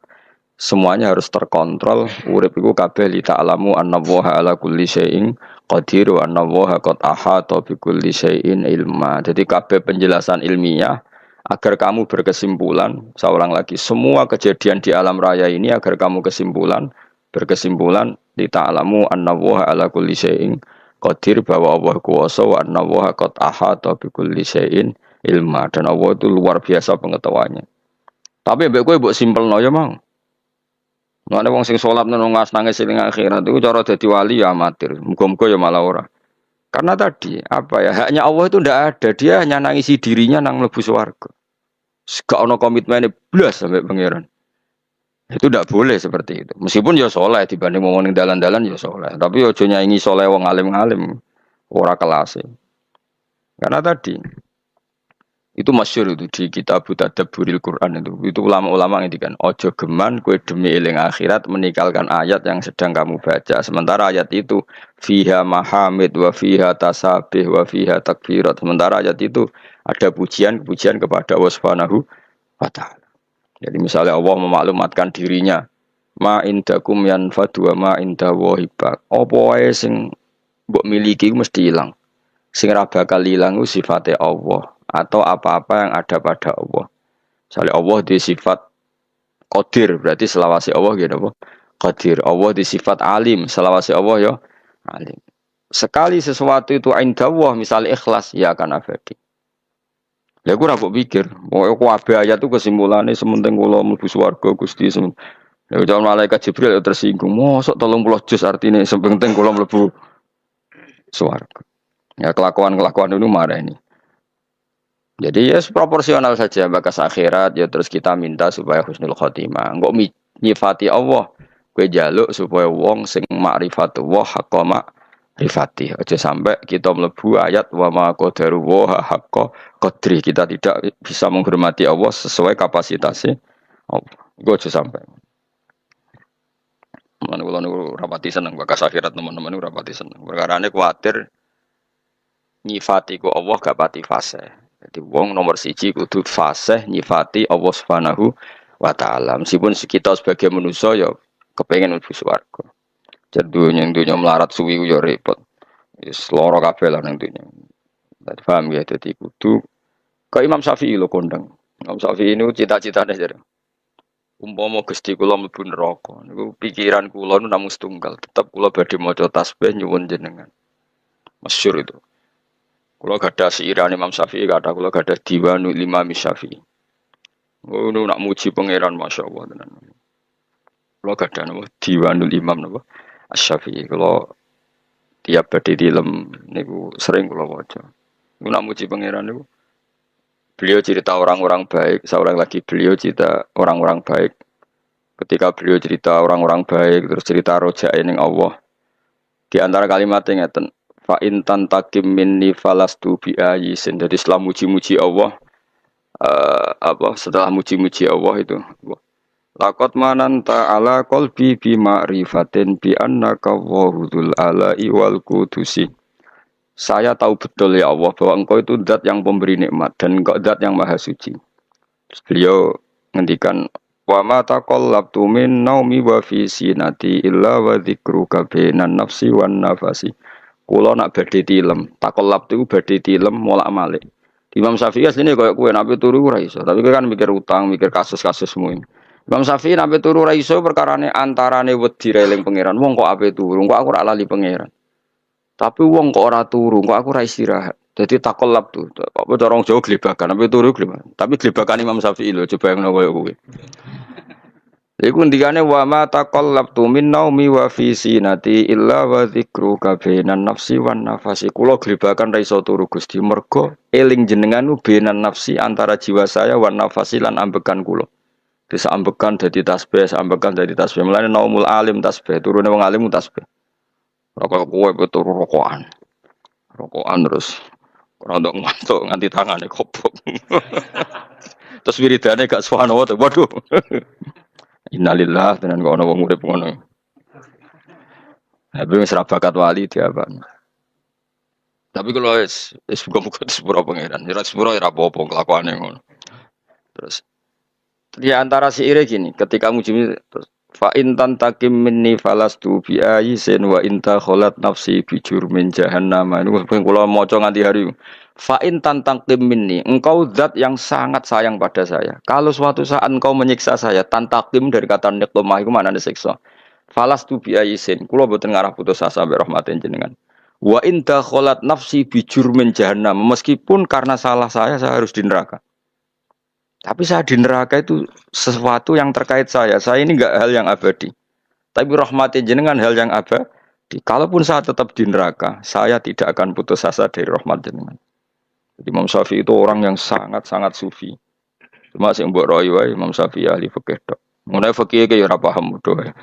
Semuanya harus terkontrol. Urip iku kabeh li ta'lamu annallaha ala kulli syai'in qadir wa annallaha qad ahata bi kulli syai'in ilma. Jadi kabeh penjelasan ilmiah agar kamu berkesimpulan, saya ulang lagi, semua kejadian di alam raya ini agar kamu berkesimpulan li ta'lamu annallaha ala kulli syai'in qadir, bahwa Allah kuwasa wa annallaha qad ahata bi kulli syai'in ilma, dan Allah itu luar biasa pengetahuannya. Tapi mbek kowe mbok simpelno ya, Mang. Nek wong sing salat nang nangis ning akhirat itu cara dadi wali ya amatir. Muga-muga ya malah ora. Karena tadi apa ya, haknya Allah itu ndak ada. Dia hanya nangisi dirinya nang mlebu swarga. Gak ono komitmene blas sampai pangeran. Itu ndak boleh seperti itu. Meskipun ya saleh dibanding wong ning dalan-dalan ya saleh, tapi aja nyaingi saleh wong alim-alim. Ora kelas. Karena tadi itu masyhur itu di kitab Tadabburil Quran itu ulama-ulama ngendikan ojo geman kowe demi eling akhirat meninggalkan ayat yang sedang kamu baca, sementara ayat itu fiha mahamid wa fiha tasabih wa fiha takbirat, sementara ayat itu ada pujian-pujian kepada Allah Subhanahu wa taala. Jadi misalnya Allah memaklumatkan dirinya ma indakum yanfadu wa ma inda wahibak, apa wae sing mbok miliki mesti hilang, sing ra bakal ilang sifatnya Allah atau apa-apa yang ada pada Allah. Misalnya Allah di sifat Qadir, berarti selawase Allah gitu apa? Qadir. Allah di sifat Alim, selawase Allah ya Alim. Sekali sesuatu itu inda Allah, misalnya ikhlas, ya akan abadi. Ya aku ora pikir, pokoke kabeh ayat itu kesimpulannya sementing kula mlebu swarga Gusti semen. Ya jangan malaikat Jibril tersinggung. Mosok 30 juz artine sementing kula mlebu swarga. Ya kelakuan-kelakuan itu marah ini. Jadi ya proporsional saja bakas akhirat ya, terus kita minta supaya husnul khotimah. Engko nyifati Allah, kowe njaluk supaya wong sing ma'rifatullah haqqa ma'rifati. Aja sampai kita mlebu ayat wa ma qadaru wa haqqa qadri. Kita tidak bisa menghormati Allah sesuai kapasitasnya Allah. Iku aja sampai. Man kula niku rapati seneng bakas akhirat, teman-teman niku rapati seneng. Perkarane kuwatir nyifati ku Allah gak pati fase. Jadi wong nomor siji kudu fasih nyifati Allah Subhanahu wa taala. Meskipun kita sebagai manusia ya kepengin mlebu swarga. Jadi dunya melarat suwi ya repot. Wis lara kabeh lah nang dunya. Dadi paham ya, dadi kudu kaya Imam Syafi'i lho kondang. Imam Syafi'i niku cita-citane jare. Umpama Gusti kula mlebu neraka niku pikiran kula namung setunggal, tetep kula badhe maca tasbih nyuwun jenengan. Masyhur itu. Kalau gada siiran Imam Syafi'i, kata kalau gada Diwanul Imam Syafi'i. Oh, nak muji pangeran, masya Allah. Kalau gada nama Diwanul Imam nama Syafi'i. Kalau tiap badi dilem, niku sering kalau baca. Niku nak muji pangeran niku. Beliau cerita orang-orang baik, seorang lagi beliau cerita orang-orang baik. Ketika beliau cerita orang-orang baik, terus cerita rojae ning Allah. Di antara kalimatnya ngeten. Fa intan takim minni falastu bi ayisin. Jadi setelah muji-muji Allah, setelah muji-muji Allah itu, laqad mananta ala qalbi bi ma'rifatin bi annaka wahudul ala'i wal qudusi. Saya tahu betul ya Allah bahwa Engkau itu zat yang pemberi nikmat dan Engkau zat yang maha suci. Terus beliau ngendikan wa ma taqallabtu min naumi wa fi sinati illa wa dzikruka bainan nafsi wan nafasi. Kulo nak badhe tilem, takolab itu badhe tilem molak-malik. Imam Syafi'i asline koyo kowe nek turu ora iso, tapi kowe kan mikir utang, mikir kasus-kasus semua. Imam Syafi'i nek turu ora iso perkarane antarane wedi eling pangeran. Wong kok ape turu, kok aku ora lali pangeran. Tapi wong kok ora turu, kok aku ora istirahat. Dadi takolab tuh. Apa cara wong Jawa glebakan, ape turu glebakan. Tapi glebakan Imam Syafi'i lho, coba yang koyo kowe. Iku ndikane wa ma taqallabtu min naumi wa fi sinati illa wa dzikruka bainan nafsi wan nafasi. Kula glebakan ra iso turu Gusti mergo eling jenengan bainan nafsi antara jiwa saya wan nafasi lan ambekan kula. Bisa ambekan dadi tasbih, ambekan dadi tasbih. Mulane naumul alim tasbih, turune wong alim tasbih. Rokok kowe betul rokokan. Rokokan terus ora ngantuk nganti tangane kobok. Terus wiridane gak subhanallah, waduh. Innalillah tenan kok ana wong urip ngono. Tapi wis ra bakat wali diapa. Tapi kalau wis muga-muga sepuro pangeran. Ya sepuro ya apa-apa kelakuane ngono. Terus di antara syair gini, ketika muji terus fa in tantakim minni falastu bi ayisin wa inta kholat nafsi bi jurmin jahannam. Ini kula maca nganti hari. Fa in tantakim minni, engkau zat yang sangat sayang pada saya. Kalau suatu saat engkau menyiksa saya, tantakim dari kata niqmah iku maknane siksa. Falastu bi ayisin, kula boten ngarah putus asa mbek rahmatin jenengan. Wa inta kholat nafsi bi jurmin jahannam. Meskipun karena salah saya harus di neraka. Tapi saya di neraka itu sesuatu yang terkait saya. Saya ini enggak hal yang abadi. Tapi rahmatin jenengan hal yang abadi. Kalaupun saya tetap di neraka, saya tidak akan putus asa dari rahmat jenengan. Jadi Imam Syafi'i itu orang yang sangat-sangat sufi. Cuma sing mbok roy wae Imam Syafi'i ahli fikih tok. Mulai fikih ke ya ora paham mudo wae.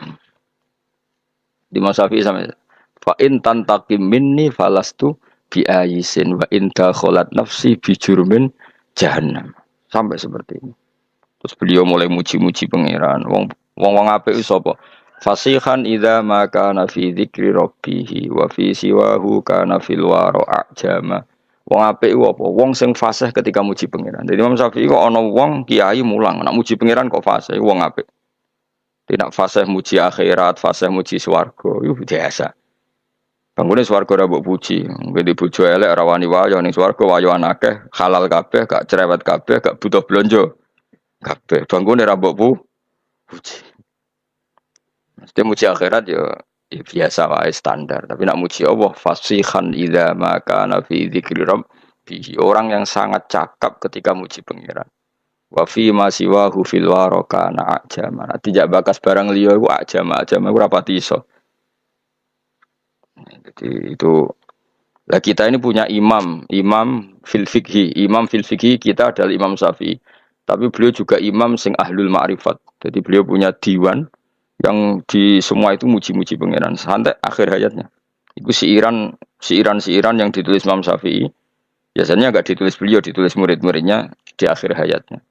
Di Imam Syafi'i sampe fa in tantaqim minni falastu bi ayisin wa in dakhalat nafsi bi jurmin jahannam. Sampai seperti ini. Terus beliau mulai muji-muji pangeran. Wong apik sapa? Fasihan idza ma kana fi dzikri rabbih wa fi siwahu kana fil wara ajama. Wong apik iku apa? Wong sing fasih ketika muji pangeran. Jadi Imam Syafi'i kok ana wong kiai mulang, nak muji pangeran kok fasih, wong apik. Tidak fasih muji akhirat, fasih muji swarga, iku biasa. Bangunnya swarga ora mbok puji. Ngene bojo elek ora wani wayo ning swarga wayoan akeh, halal kabeh, gak cerewet kabeh, gak butuh blonjo. Kabeh bangunnya ora mbok puji. Mesti muji akhirat ya biasa wae standar, tapi nak muji Allah fasihan idza ma kana fi dzikri rabbih. Orang yang sangat cakap ketika muji pangeran. Wa fi ma siwahu fil warakana ajama. Tidak bakas barang liya iku ajama ora pati iso. Jadi itu lah kita ini punya imam fil fikhi kita adalah Imam Syafi'i. Tapi beliau juga imam sing ahlul ma'rifat. Jadi beliau punya diwan yang di semua itu muji-muji pangeran sampai akhir hayatnya. Itu siiran yang ditulis Imam Syafi'i. Biasanya enggak ditulis beliau, ditulis murid-muridnya di akhir hayatnya.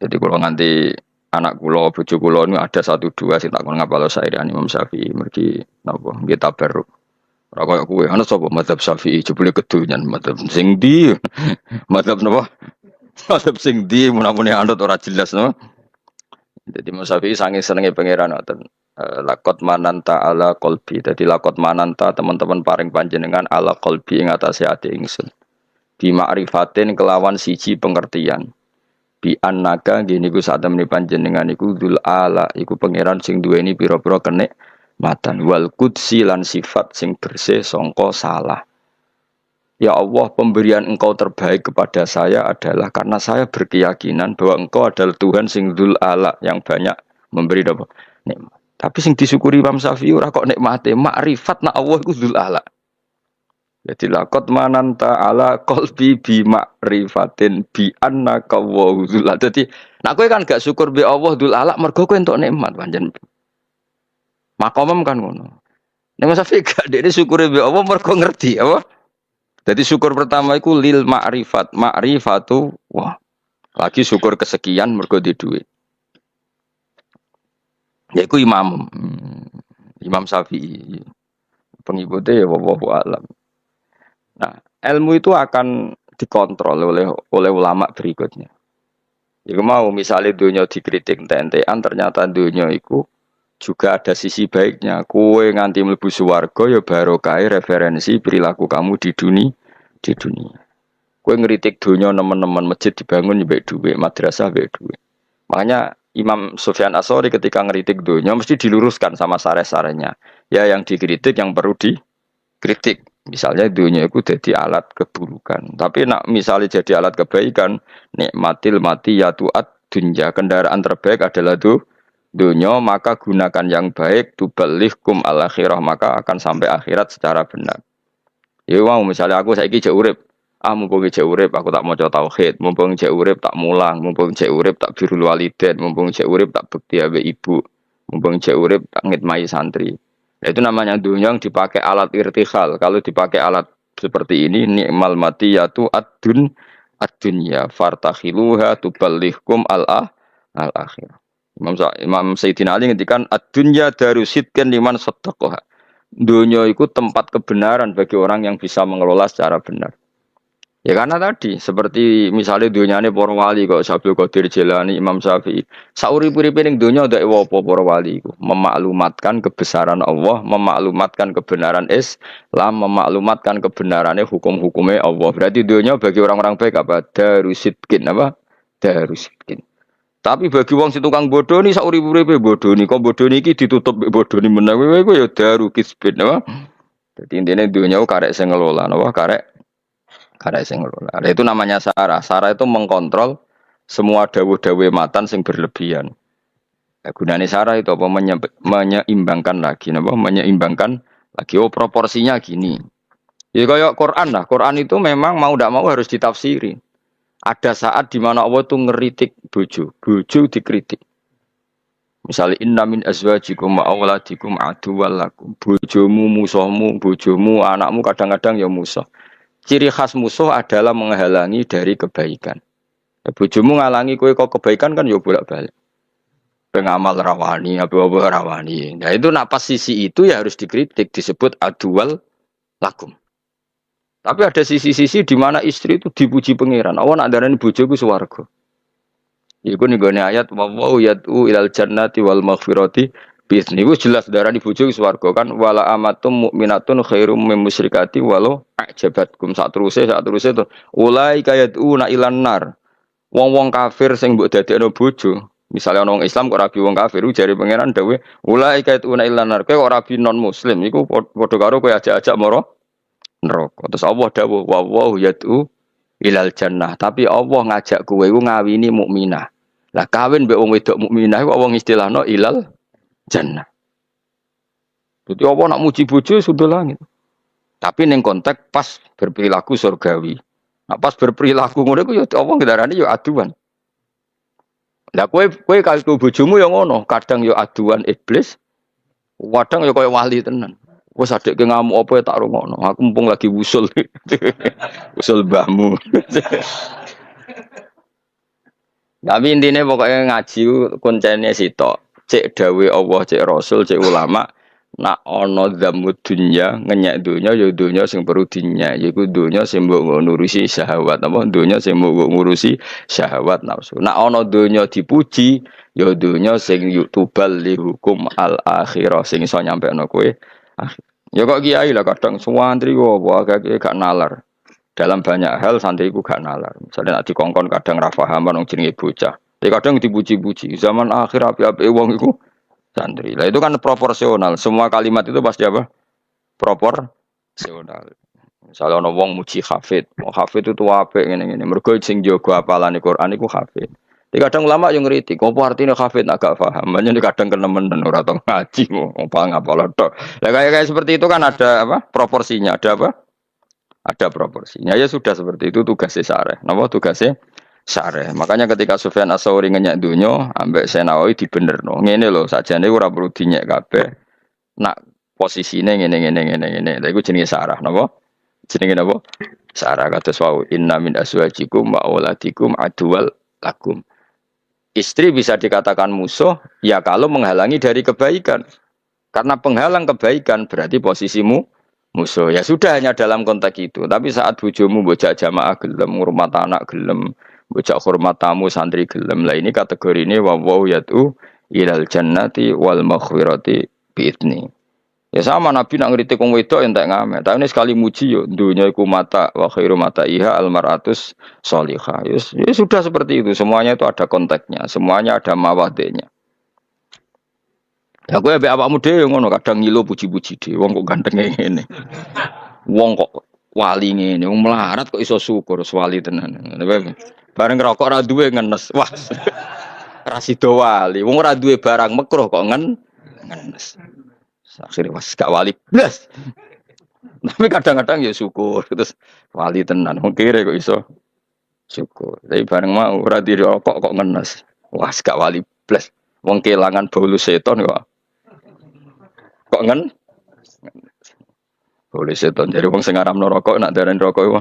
Jadi kalau nanti anak kula, bojo kula ini ada 1-2 sing tak kon ngapalo sairan Imam Syafi'i mergi napa nggih tabarruk. Ora koyo kowe ana sapa mazhab Syafi'i jebule kedonyan mazhab sing ndi? Mazhab napa? Mazhab sing ndi mun-mune anut ora jelas napa. Jadi Imam Syafi'i saking senenge pangeran ngoten. Lakot mananta ala qalbi. Jadi lakot mananta teman-teman paring panjenengan ala qalbi ing atase ati ingsun. Bi ma'rifatin kelawan siji pengertian. Bi annaka gini ku saat temeni panjenengan iku dzul ala iku pangeran sing duweni pira-pira kenikmatan wal qudsi lan sifat sing bersih sangka salah. Ya Allah, pemberian engkau terbaik kepada saya adalah karena saya berkeyakinan bahwa engkau adalah Tuhan sing dzul ala yang banyak memberi nikmat. Tapi sing disyukuri Imam Syafi'i ora kok nikmate, makrifat nak Allah iku dzul ala. Jadi lakot mananta ala qalbi bi ma'rifatin bi annaka wa dzul ala. Jadi nak kowe kan gak syukur be Allah dzul ala mergo kowe entuk nikmat pancen. Makomem kan ngono. Nek Mas Syafi'i gak dekne syukure be Allah mergo ngerti apa? Jadi syukur pertama iku lil ma'rifat, ma'rifatu wah. Lagi syukur kesekian mergo di duit. Yaiku Imam Syafi'i. Pengikutnya ya wallahu alam. Nah, ilmu itu akan dikontrol oleh ulama berikutnya. Jika mau misalnya dunia dikritik tentean ternyata dunia itu juga ada sisi baiknya. Kue nganti mlebu swarga ya barokah referensi perilaku kamu di dunia. Kue ngeritik dunia teman-teman masjid dibangun ya baik duit, madrasah baik duit. Makanya Imam Sufyan Ats-Tsauri ketika ngeritik dunia mesti diluruskan sama sare-sarenya. Ya yang dikritik yang perlu dikritik. Misalnya dunia itu jadi alat keburukan. Tapi nak misalnya jadi alat kebaikan, nikmatil mati yatu'ad dunya. Kendaraan terbaik adalah dunya, maka gunakan yang baik tuballighkum al akhirah, maka akan sampai akhirat secara benar. Ya mau misalnya aku saiki jek urip, mumpung jek urip aku tak maca tauhid, mumpung jek urip tak mulang, mumpung jek urip tak birrul walidain, mumpung jek urip tak bekti ambek ibu, mumpung jek urip tak ngitmai santri. Nah, itu namanya dunya yang dipakai alat irtihal. Kalau dipakai alat seperti ini ni'mal matiyatu ad-dunya fartakhiluha tuballighkum al akhirah. Imam Sayyidina Ali ngendikan ad-dunya darusidkan liman saddaqaha. Dunia itu tempat kebenaran bagi orang yang bisa mengelola secara benar. Ya karena tadi seperti misalnya dunyane para wali kok Abdul Qadir Jilani, Imam Syafi'i. Sauri-uripe ning dunya ndak apa para wali iku, memaklumatkan kebesaran Allah, memaklumatkan kebenaran Islam, memaklumatkan kebenarane hukum-hukumnya Allah. Berarti dunia bagi orang-orang baik apa? Darusidkin apa? Darusidkin. Tapi bagi wong si tukang bodoh ni sauri-uripe bodoh ni, kok bodoh ni iki ditutup bodoh ni meneh kowe ya daru kisbin apa. Dadi intine dunya karek sing ngelola apa karek sing ngelola. Nah, itu namanya sarah. Sarah itu mengkontrol semua dawuh-dawuh matan sing berlebihan. Nah, gunane sarah itu apa menyeimbangkan lagi napa menyeimbangkan lagi proporsinya gini. Ya kayak Quran lah. Quran itu memang mau ndak mau harus ditafsiri. Ada saat di mana Allah tuh ngeritik bojo dikritik. Misalnya inna min azwajikum wa auladikum aduwwal lakum. Bojomu musuhmu, bojomu anakmu kadang-kadang ya musuh. Ciri khas musuh adalah menghalangi dari kebaikan. Bojomu ngalangi kowe kok kebaikan kan ya bolak-balik. Pengamal rawani, apa-apa rawani. Nah itu nak pas sisi itu ya harus dikritik, disebut aduwwal lakum. Tapi ada sisi-sisi di mana istri itu dipuji pangeran. Allah nak darani bojoku swarga. Iku nih gone ayat wallahu yad'u ilal jannati wal maghfirati bisni. Iku jelas darani bojoku swarga kan wala amatum mukminatun khairum mim musyrikati walau ajabatkum sak teruse itu ulai yad'una ilan nar. Wong-wong kafir sing mbok dadekno bojo. Misalnya orang Islam kok rabi wong kafir jare pangeran dawuh ulai yad'una ilan nar. Kowe kok rabi non muslim iku padha karo kowe ajak-ajak moro neraka. Terus Allah dawuh wallahu yad'u ilal jannah. Tapi Allah ngajak kowe iku ngawini mukminah. Lah kawin mbek wong wedok mukminah iku wong istilahno ilal jannah. Jadi Allah nak muji bojo sudah langit. Tapi ning konteks pas berperilaku surgawi. Nah, pas berperilaku ngono iku ya Allah ngendarani ya aduan. Lah kowe kalau bojomu ya ngono, kadang ya aduan iblis, kadang ya koyo wali tenan. Wes adekke ngamuk apa ya tak rungokno. Aku mumpung lagi wusul. Usul mbahmu. Tapi intinya pokoknya ngaji kuncene sitok. Cek dawe Allah, cek Rasul, cek ulama. Nak ono dzamud dunya, ngenyek dunya ya dunya sing perlu dinyek. Yaiku dunya sing mbok ngurusi syahwat apa dunya sing mbok ngurusi syahwat nafsu. Nak ono dunya dipuji, ya dunya sing yutubal li hukum al akhirah sing iso nyampekno kowe. Ya kok kiai lah kadang santri agak gak nalar. Dalam banyak hal santriku gak nalar. Misalnya nak dikongkon kadang ra paham nang jenenge bocah. Tapi kadang dipuji-puji. Zaman akhir api-api wong iku santri. Lah itu kan proporsional. Semua kalimat itu pasti apa? Proporsional. Misalnya ana wong muji hafid. Hafid itu apik ngene-ngene. Mergo sing jaga hafalane Quran iku hafid. Tapi kadang ulama yang ngeritik, apa artinya hafid agak paham. Makanya kadang kenemen ora tau ngaji mau ngapal tok. Lah kayak seperti itu kan ada apa? Proporsinya, ada apa? Ada proporsinya. Ya sudah seperti itu tugasnya syareh. Napa tugasnya syareh. Makanya ketika Sufyan Ats-Tsauri ngenyek donya, ambek Senawi dibenerno. Ngene lho, sakjane ora perlu dinyek kabeh. Nak posisine ngene. Lha iku jenenge syarah, napa? Jenenge napa? Syarah kados wau inna min azwajikum wa auladikum aduwal lakum. Istri bisa dikatakan musuh ya kalau menghalangi dari kebaikan. Karena penghalang kebaikan berarti posisimu musuh. Ya sudah hanya dalam konteks itu. Tapi saat bojomu bocah jamaah gelem, ngurmat anak gelem, bocah hormat tamu santri gelem. Lah ini kategori ini wa yatu ilal jannati wal maghfirati bi'idni. Ya sama Nabi nak ngritik wong wedok entek ngamet. Tapi ini sekali muji yo dunya iku mata wa khairu mata iha al mar'atus sholihah. Ya sudah seperti itu. Semuanya itu ada konteksnya, semuanya ada mawadenya. Ya kowe ambek awakmu dhewe ngono kadang ngilo puji-puji dhewe wong kok ganteng ngene. Wong kok wali ngene, wong melarat kok iso syukur wali tenan. Bareng ngerokok ra duwe ngenes. Wah. Rasido wali, wong ora duwe barang makruh kok ngenes. Akhirnya was gak wali blas. Tapi kadang-kadang ya syukur terus wali tenan. Wong kere kok iso syukur. Tapi bareng mau ora dirokok kok ngenes. Wah, gak wali blas. Wong kelangan bolu seton kok bolu seton. Jadi wong sing ngaramno rokok nak darani rokok iku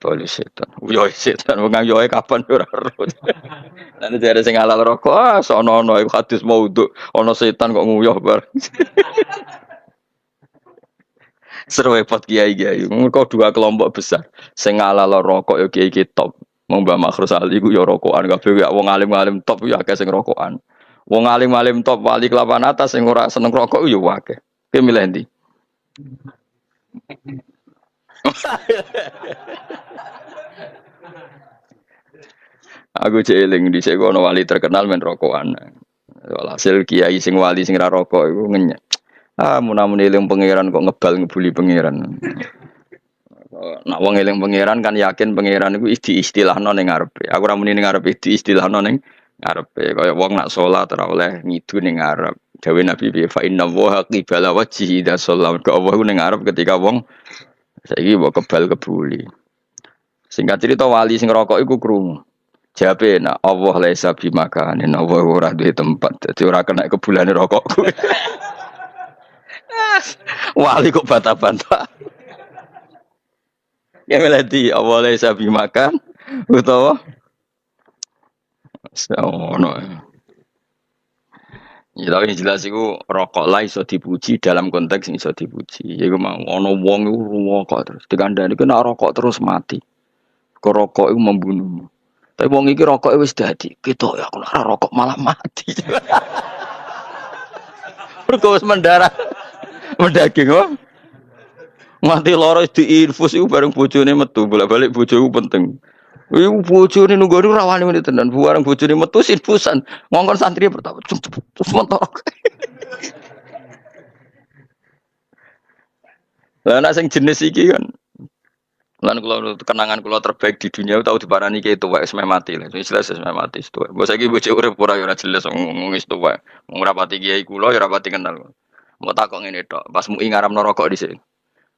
bolu seton. Yo seton wong yo kapan ora ero. Nanti jare sing halal rokok sono-ono iku hadis maudhu. Ana setan kok nguyuh bareng. Seru repot kiai-kiai. Mergo dua kelompok besar. Sing halal rokok yo kiai top. Mbah Makhrus Ali ku yo rokokan kabeh ya wong alim-alim top yo akeh sing rokokan. Wong alim-alim top wali kelapan atas sing ora seneng rokok yo akeh. Ki milih ndi? Aku jeeling dhisik ono wali terkenal men rokokan. Hasil kiai sing wali sing ra rokok iku ngenyek. Mun-mun eling pangeran kok ngebuli pangeran. Nak wong eling pangeran kan yakin pangeran iku istilahno ning ngarepe. Aku ora muni ning ngarepe istilahno ning ngarepe. Kaya wong nak salat ora oleh ngidu ning ngarep. Dawe Nabi fa inna wa qibala wajhi idza shallam. Ke Allah ning ngarep ketika wong saiki mbok kebal kebuli. Singkat cerita wali sing rokok iku krungu. Jawabe nak Allah laisa bimakanin. Allah ora duwe tempat. Dadi ora kena kebulane rokokku. Wali kok bantah-bantah. Ya melati awalnya sabi makan, utawa ono. Ya tapi jelas itu rokok lah iso dipuji dalam konteks iso dipuji. Ya mau ono wong iku rokok terus dikandani kena rokok terus mati. Kok rokok itu membunuh. Tapi wong iki rokok wis dadi ketok ya aku ora rokok malah mati. Mergo wis mendarah. Mendaging kok. Mati loro diinfus iku bareng bojone metu, bolak-balik bojoku penting. Iku bojone nunggu ora wani meneh tenan, bareng bojone metu infusan. Ngongkon santri pertama terus mentok. Lah nek sing jenis iki kan. Lan kula kenangan kula terbaik di dunia tau diparani ki tuwek wis mati lho. Wis jelas wis mati tuwek. Mbok saiki bojo urip ora ya ora jelas wong wis tuwek. Wong ora pati kiai kula ya ora pati kenal. Mau takok ngene tok, pas MUI ngaramno rokok dhisik.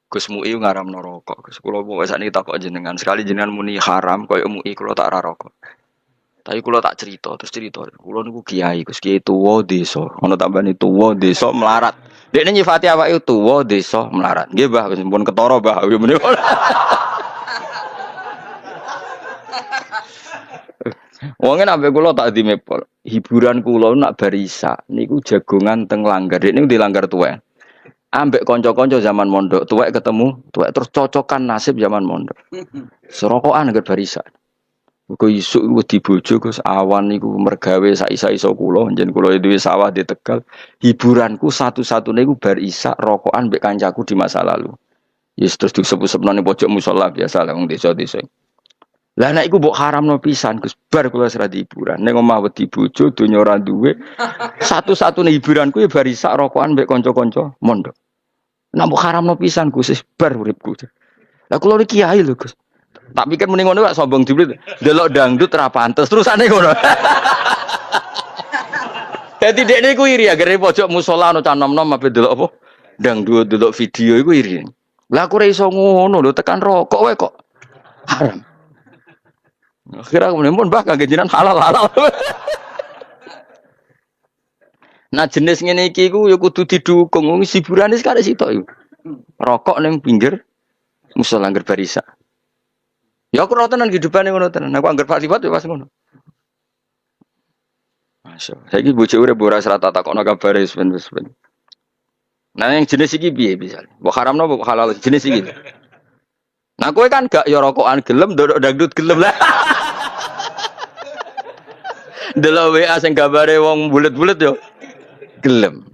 Gus MUI ngaramno rokok. Gus kula pokoke sakniki takok jenengan, sekali jenengan muni haram koyo MUI kula tak ora rokok. Tapi kula tak cerita, terus cerita, kula niku kiai, Gus kiai tuwa desa. Ono tambane tuwa desa melarat. Dekne nyifati awake tuwa desa melarat. Nggih, Mbah, wis pun ketara, Mbah. Wonge nambah kula tak dimepol. Hiburan kula nak barisa niku jagongan teng langgar. Niku di langgar tuwek. Ambek kanca-kanca zaman mondok, tuwek ketemu, tuwek terus cocokan nasib zaman mondok. Serokokan anggar barisa. Muga isuk iku dibojo Gus awan niku mergawe sak-iso kula, njen kula duwe sawah di Tegal. Hiburanku satu-satunya iku bar isa rokokan mbek kancaku di masa lalu. Yes terus disebut-sebutno ning pojok musala biasa lah wong desa-desa. Lah nek iku mbok haramno pisan Gus bar kula serah hiburan ning omah wedi bojo donya ora duwe satu-satunya hiburanku ya bar isak rokokan mbek kanca-kanca mondok. Nek mbok haramno pisan Gus bar uripku. Lah kula iki kiai lho Gus. Tak pikir mending ngono kok sombong diblit. Delok dangdut ra pantes terusane ngono. Dadi dekne iku iri agere pojok musala ono canom-nom ape delok apa? Dangdut delok video iku iri. Lah aku ora iso ngono lho tekan rokok wae kok haram. Akhirnya aku pun bah kagak jinan halal. Nah jenis ngene iki ku ya kudu didukung. Wong hiburane sekare sitok iku. Rokok ning pinggir musala angger barisa. Ya aku ora tenan hidupane ngono tenan. Aku angger liwat ya pas ngono. Masya. Saiki bojo urip ora serata takokno kabare wis ben. Nah yang jenis iki piye misale? Mbok haramno mbok halal jenis iki. Nah kowe kan gak ya rokokan gelem ndodok dangdut gelem lah. Delok WA sing gambare wong bulet-bulet yo gelem.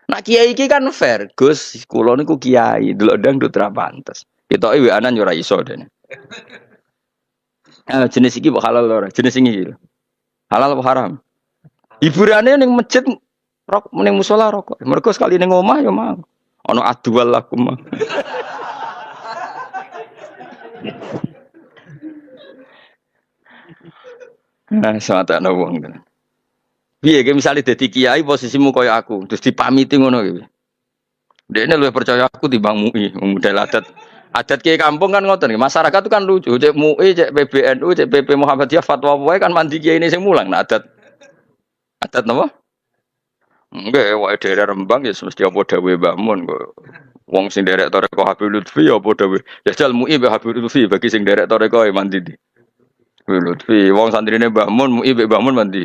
Nah kiai iki kan fair, Gus. Kula niku kiai, delok dangdut ra pantes. Ketoke WA-an yo ora iso dene. Jenis iki mbok halal ora? Jenis iki. Halal apa haram? Hiburane ning masjid rok ning musala rokok. Mergo sekali ning omah yo mau. Ana adual lakum. Nah, semata ana wong. Piye ge misale dadi kiai posisimu kaya aku, terus dipamiti ngono gitu. Dekne luwih percaya aku timbang MUI, model adat. Adat kiai kampung kan ngoten, masyarakat itu kan lucu, cek MUI, cek PBNU, cek PP Muhammadiyah fatwa wae kan mandi kiai ini sing mulang. Nah, adat napa? Enggak, wae daerah Rembang ya mesti apa dawuh Mbah Mun kok. Wong sing derek toreko Habib Lutfi apa dawuh. Ya jal MUI mbek Habib Lutfi bagi sing derek toreko mandi di. Habib Lutfi, wong santrine Mbah Mun, MUI mbek Mbah Mun mandi.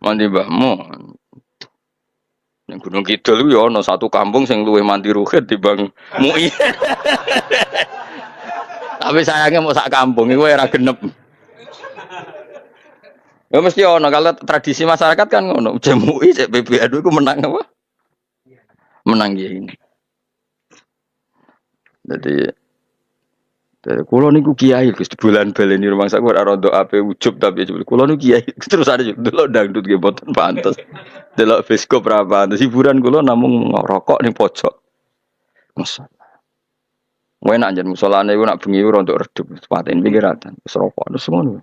Mandi Mbah Mun. Ning Gunung Kidul yo ana satu kampung sing luwih mandi ruhid timbang MUI. Tapi sayangnya mau sak kampung iku ora genep. Ya mesti ono kalau tradisi masyarakat kan ngono. MUI cek PBNU iku menang apa? Menang ya ini. Jadi kulo niku kiai Gus bulan baleni rumah sak ora rondo ape ujub tapi kulo niku kiai terus ada delok dangdut nggih mboten pantes. Delok bioskop ra pantes hiburan kulo namung ngrokok ning pojok. Masalah. Enak jan musolane iku nak bengi rondo redup sepaten pinggiratan wis rokok terus ngono.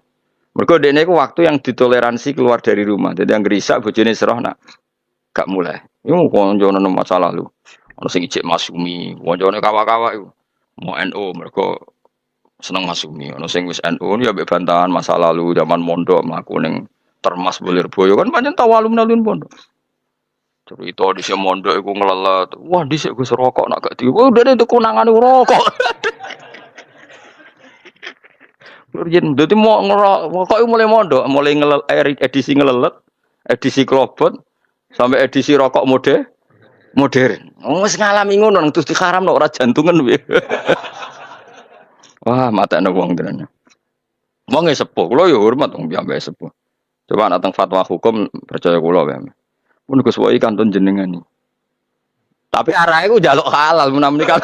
Mergo dene iku waktu yang ditoleransi keluar dari rumah. Jadi yang gerisak bojone serah nak gak mulai. Iku koncono masalah lu. Ono sing ijek Masumi, koncone kawa-kawa iku. Mau NU mergo seneng Masumi. Ono sing wis NU ya mbek bantahan masa lalu zaman mondok mlaku ning Termas Bulirboyo kan pancen tau alumni pondok. Cerita dhisik mondok iku nglelet. Wah dhisik Gus rokok nak gak di. Wah udah itu konangan rokok. Yen dadi mau ngerokok mulai mondok, mulai edisi ngelelet, edisi klobot sampai edisi rokok modern. Wis ngalami ngono terus diharamno ora jantungan piye. Wah, matane wong tenan. Wong e sepuh, kula ya hormat wong piyambake sepuh. Coba ana teng fatwa hukum percaya kula wae. Mun Gus Woi kantun jenengan iki. Tapi arahe ku njaluk halal menamuni kan.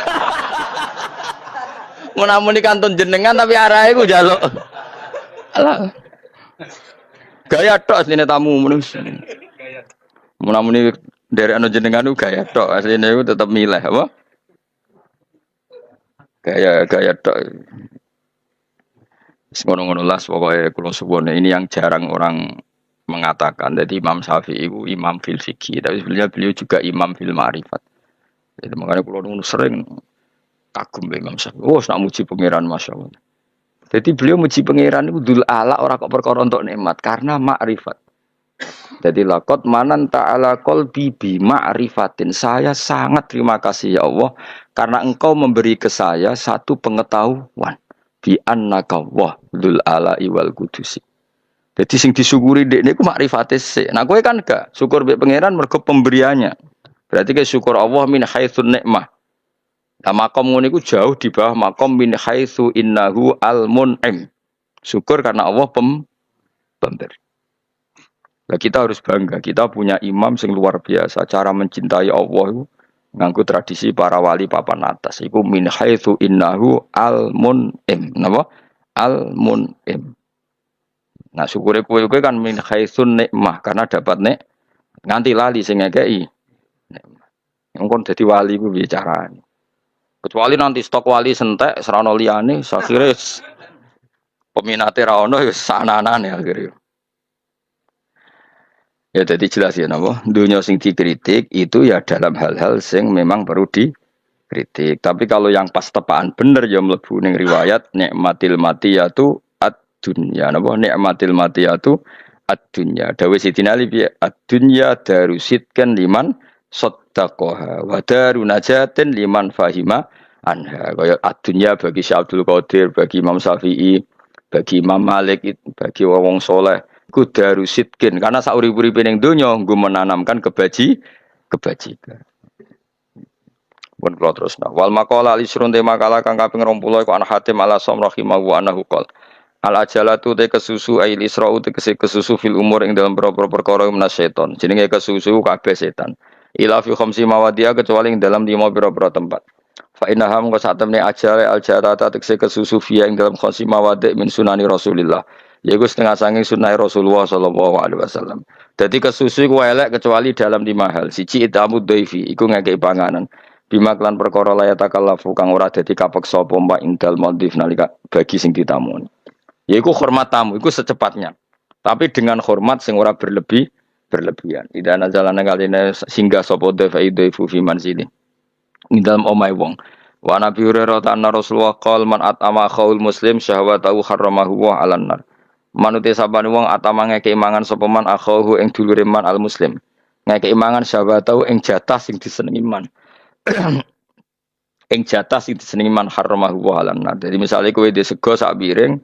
Menamuni kantun jenengan tapi arahe ku njaluk. Alah. Gaya tok asline tamu menus. Menamuni derekno jenengan ku gaya tok asline ku tetep milih apa? Gaya tok. Ngono-ngono las pokoknya kula suwun ini yang jarang orang mengatakan. Jadi Imam Syafi'i itu imam fil fikih, tapi sebenarnya beliau juga imam fil ma'rifat. Jadi makanya kula sering kagum Imam Syafi'i. Oh, nak muji pangeran masyaallah. Jadi beliau muji pangeran itu dul ala ora kok perkara untuk nikmat karena ma'rifat. Jadi laqad manan ta'ala qalbi bi ma'rifatin. Saya sangat terima kasih ya Allah karena engkau memberi ke saya satu pengetahuan. Bi annaka wa dzul ala'i wal qudusi. Dadi sing disyukuri dekne ku makrifate sik. Nah kowe kan gak syukur mbek pangeran mergo pemberiannya. Berarti ke syukur Allah min haitsun nikmah. Nah makom ngono iku jauh di bawah makom min haitsu innahu al mun'im. Syukur karena Allah pemberi. Nah kita harus bangga, kita punya imam sing luar biasa cara mencintai Allah itu nganggo tradisi para wali papan atas iku min haitsu innahu al mun'im napa al mun'im. Nah syukure kowe kan min haitsun nikmah karena dapat nek nganti lali sing ngekeki nikmah. Engkon dadi wali ku bicarane. Kecuali nanti stok wali sentek serana liyane akhire peminate ra ono ya sananane akhire. Ya jadi jelas ya napa dunia sing dikritik itu ya dalam hal-hal sing memang perlu dikritik. Tapi kalau yang pas tepaan bener ya mlebu ning riwayat nikmatil matiyatu ad-dunya napa nikmatil matiyatu ad-dunya. Dawuh Sidina Ali piye ad-dunya darusitkan liman saddaqaha wa darunajatin liman fahima anha. Kaya ad-dunya bagi Syekh Abdul Qadir, bagi Imam Syafi'i, bagi Imam Malik, bagi wong saleh kudaru sitkin karena sauri-uripe ning donya nggo menanamkan kebajikan. Pun kula terusna. Wal maqala al-isrun te makalah kang kaping 20 iku ana Hatim al-Asam rahimahu anahu qol. Al-ajalatu te kesusu ail isra'u te kesusu fil umur ing dalam perkara menas setan. Jenenge kesusu kabeh setan. Ila fi khamsi mawadhi'a kecuali ing dalam 5 pira-pira tempat. Fa innahum qasatamni ajale al-jarata te kesusu fi ing dalam khamsi mawadhi' min sunani Rasulillah. Yaitu setengah sanging sunnah Rasulullah sallallahu alaihi wasallam. Jadi kesusu ku elek kecuali dalam 5 hal. Siji itamud dhaifi, iku ngekeki panganan. Bima klan perkara la yatakallafu kang ora dadi kapeksa apa mbak indal madhif nalika bagi sing ditamoni. Yaiku hormat tamu, iku secepatnya. Tapi dengan hormat sing ora berlebih berlebihan. Ida nazalana kaline singgah sapa dhaifu fi manzili. Ing dalam omahe wong. Wa Nabi Hurairah anna Rasulullah qol man atama khaul muslim syahwatahu harramahu wa 'alan nar. Manute sabane wong atama ngekeki mangan sapa man akhahu ing dulure man al muslim. Ngekeki mangan syahwatahu ing jatah sing disenengi man. Ing jatah sing disenengi man harramahu wa 'alan nar. Jadi misalnya kowe di sego sak piring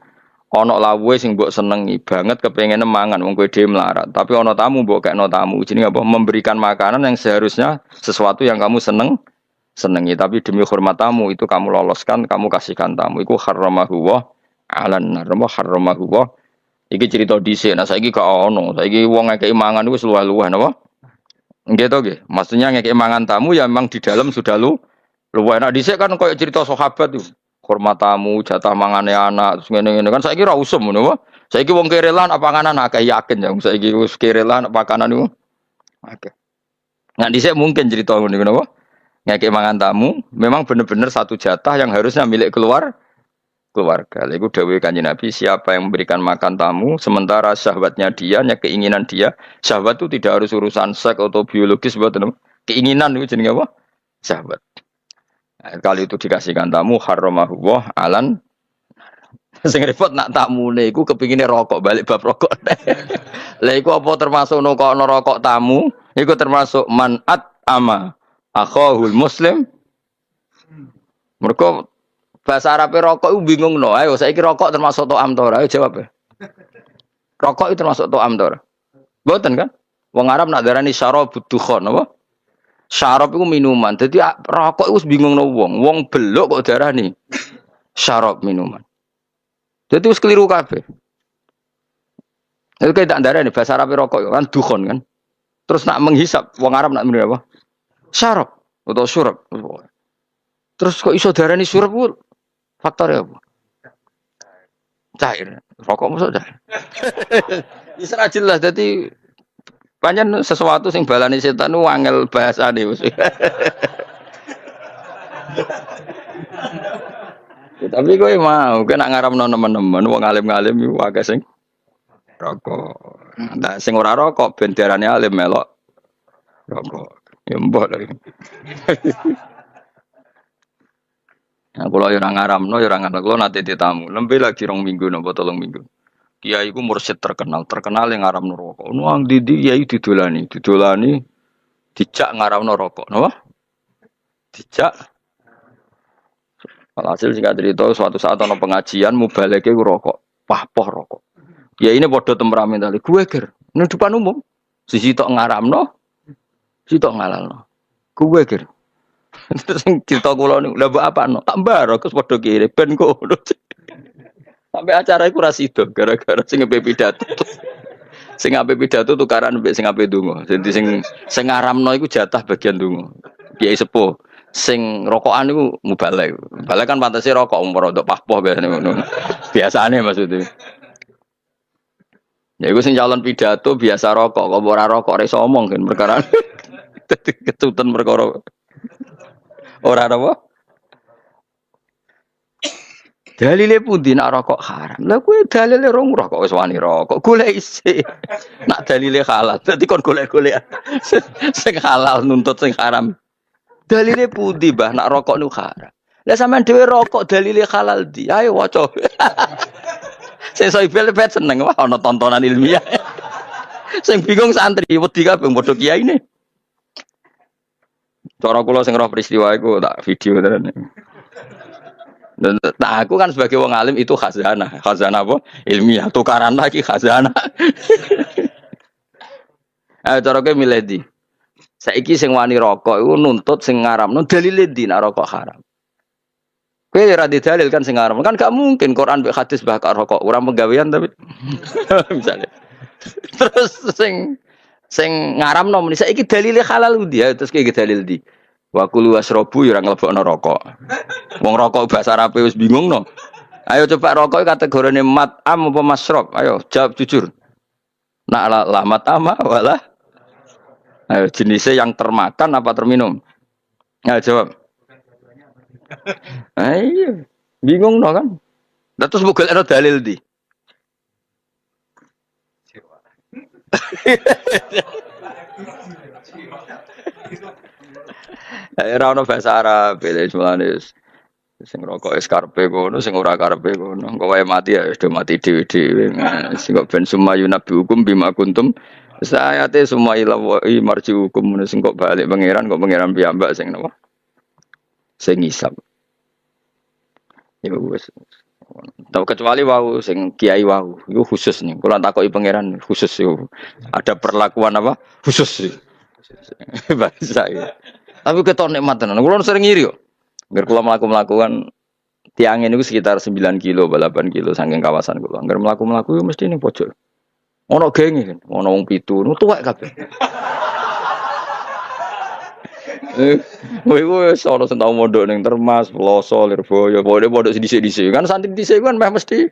ana lawuhe sing mbok senengi banget kepengin mangan wong kowe dhewe melarat. Tapi ana tamu mbok kekno tamu. Jenenge apa? Memberikan makanan yang seharusnya sesuatu yang kamu senengi, tapi demi hormat tamu itu kamu loloskan, kamu kasihkan tamu. Iku harramahu wa 'alan nar. Harramahu wa. Iki cerita dhisik. Nah saiki gak ono. Saiki wong ngekeki mangan iku luwih-luwih napa? Nggih to nggih. Maksudnya ngekeki mangan tamu ya memang di dalam sudah luwih. Nah dhisik kan koyo cerita sahabat itu. Hormat tamu, jatah mangane anak, terus ngene-ngene kan saiki ra usum ngono wae. Saiki wong kerelan apa panganan akeh yakin ya saiki wis kerelan apa pakanan iku akeh. Nggak dhisik mungkin cerita ngono iku napa? Ngekek mangan tamu, memang benar-benar satu jatah yang harusnya milik keluarga. Lalu dawuh Kanjeng Nabi, siapa yang memberikan makan tamu, sementara syahwatnya dia, keinginan dia, syahwat itu tidak harus urusan seks atau biologis, keinginan itu jenenge apa? Syahwat. Nah, kali itu dikasihkan tamu, harramahu wa 'alan. Sing repot nak tamune iku kepingine rokok, balik bab rokok. Lah iku apa termasuk nokokno rokok tamu? Iku termasuk man'at ama akhahul muslim. Mereka bahasa Arab rokok itu bingung no. Ayo saiki rokok termasuk to'am to ora? Ayo jawab ya. Rokok itu termasuk to'am to ora? Mboten kan? Wong Arab nak darani syarabud dukhon apa? Syarab itu minuman. Jadi rokok itu bingung no wong. Wong belok kok darani syarab minuman. Jadi wis keliru kabeh. Itu kayak tak darani bahasa Arab rokok kan dukhon kan. Terus nak menghisap wong Arab nak minum apa? Syarab atau syurab. Terus kok iso darani syurab ku faktornya apa? Cair. Rokok masuk cair. Wis ra jelas dadi pancen sesuatu sing balani setan ku angel bahasane wis. Tapi kowe mau kena ngaramno nemen-nemen wong alim-alim iku akeh sing rokok. Nah sing ora rokok ben diarani alim melok rokok. Ya mbok lagi. Nah, kalau orang ngaramno, orang ngaramno, kalau nanti ditamu, lebih lagi 2 minggu, napa 3 minggu. Kiai ku mursyid terkenal yang ngaramno rokok. Nuang didi kiai didolani, dijak ngaramno rokok, napa? Dijak. Alhasil singkat cerita, suatu saat ana pengajian mubaleke ku rokok, pahpoh rokok. Kiai ini padha temperamental, gue ger, ning depan umum, sisi tok ngaramno, sisi tok ngalalno. Gue ger. Terus cerita kula niku lha mbok apano? Tak mbaro Gus padha kire ben ngono. Sampai acara iku ra sida gara-gara sing ape pidato. Sing ape pidato tukaran mbek sing ape ndonga. Dadi sing ngaramno iku jatah bagian ndonga. Kiai sepuh. Sing rokokan iku mubalek. Mubalek kan pantese rokok umur untuk pahpoh biasane ngono. Biasane maksudnya. Ya iku sing calon pidato biasa rokok, kok ora rokok ora iso omong kan perkara. Dadi ketuten perkara. Ora apa? Dalile pundi nak rokok haram. Lah kuwi dalile rong rokok wis wani rokok. Golek isih. Nak dalile halal. Dadi kon golek-golek. Sing halal nuntut sing haram. Dalile pundi, Mbah, nak rokok niku haram. Lah sampean dhewe rokok dalile halal di. Ayo waca. Sing soibel bet seneng wah ana tontonan ilmiah. Sing bingung santri wedi kabeh padha kiyaine. Cara kula sing roh peristiwa iku tak video tenan. Nah, aku kan sebagai wong alim itu khazanah apa? Ilmiah, tukaran lagi khazanah. Cara kowe milih ndi? Saiki sing wani rokok iku nuntut sing ngaramno dalile ndi nek rokok haram. Kowe ora dalil kan sing ngaram. Kan gak mungkin Quran mek hadis bakar rokok, ora penggawean tapi misalnya. Terus sing ngaramno muni saiki dalile halal ndi? Terus kowe dalil ndi? Wa kulu wasrobu ya ora nglebokno rokok. Wong rokok bahasa Arabe wis bingung no. Ayo coba rokok kategorine mat'am apa masrob? Ayo jawab jujur. Nak la mat'ama wala. Ayo jenisnya yang termakan apa terminum? Ayo jawab. Ayo bingung no kan? Lah terus mbok golekno dalil ndi? Ora ono bahasa Arab, beda mulane sing rokok es karepe kono, sing ora karepe kono. Engko wae mati ya wis do mati dhewe-dhewe. Sing kok ben sumayu nabi hukum bima kuntum. Sayate semua ilahi marji hukum sing kok balik pangeran piyambak sing napa? Sing ngisap. Ya wis. Tahu kecuali wau sing kiai wau, iku khusus nih. Kula takoki pangeran khusus yo. Ada perlakuan apa? Khusus sih. Bahasa ya. Tapi ketok nikmat tenan. Kula sering ngiri yo. Biar kula melakukan tiangin itu sekitar 9 kilo, 8 kilo saking kawasan kula. Angger mlaku-mlaku yo mesti ning pojok. Ono genge, ono wong 7, tuwek kabeh. Kowe wis ora tau mondok ning Termas, Ploso, Lirboyo, pokoke pondok dhisik-dhisik. Kan santri dhisik kan meh mesti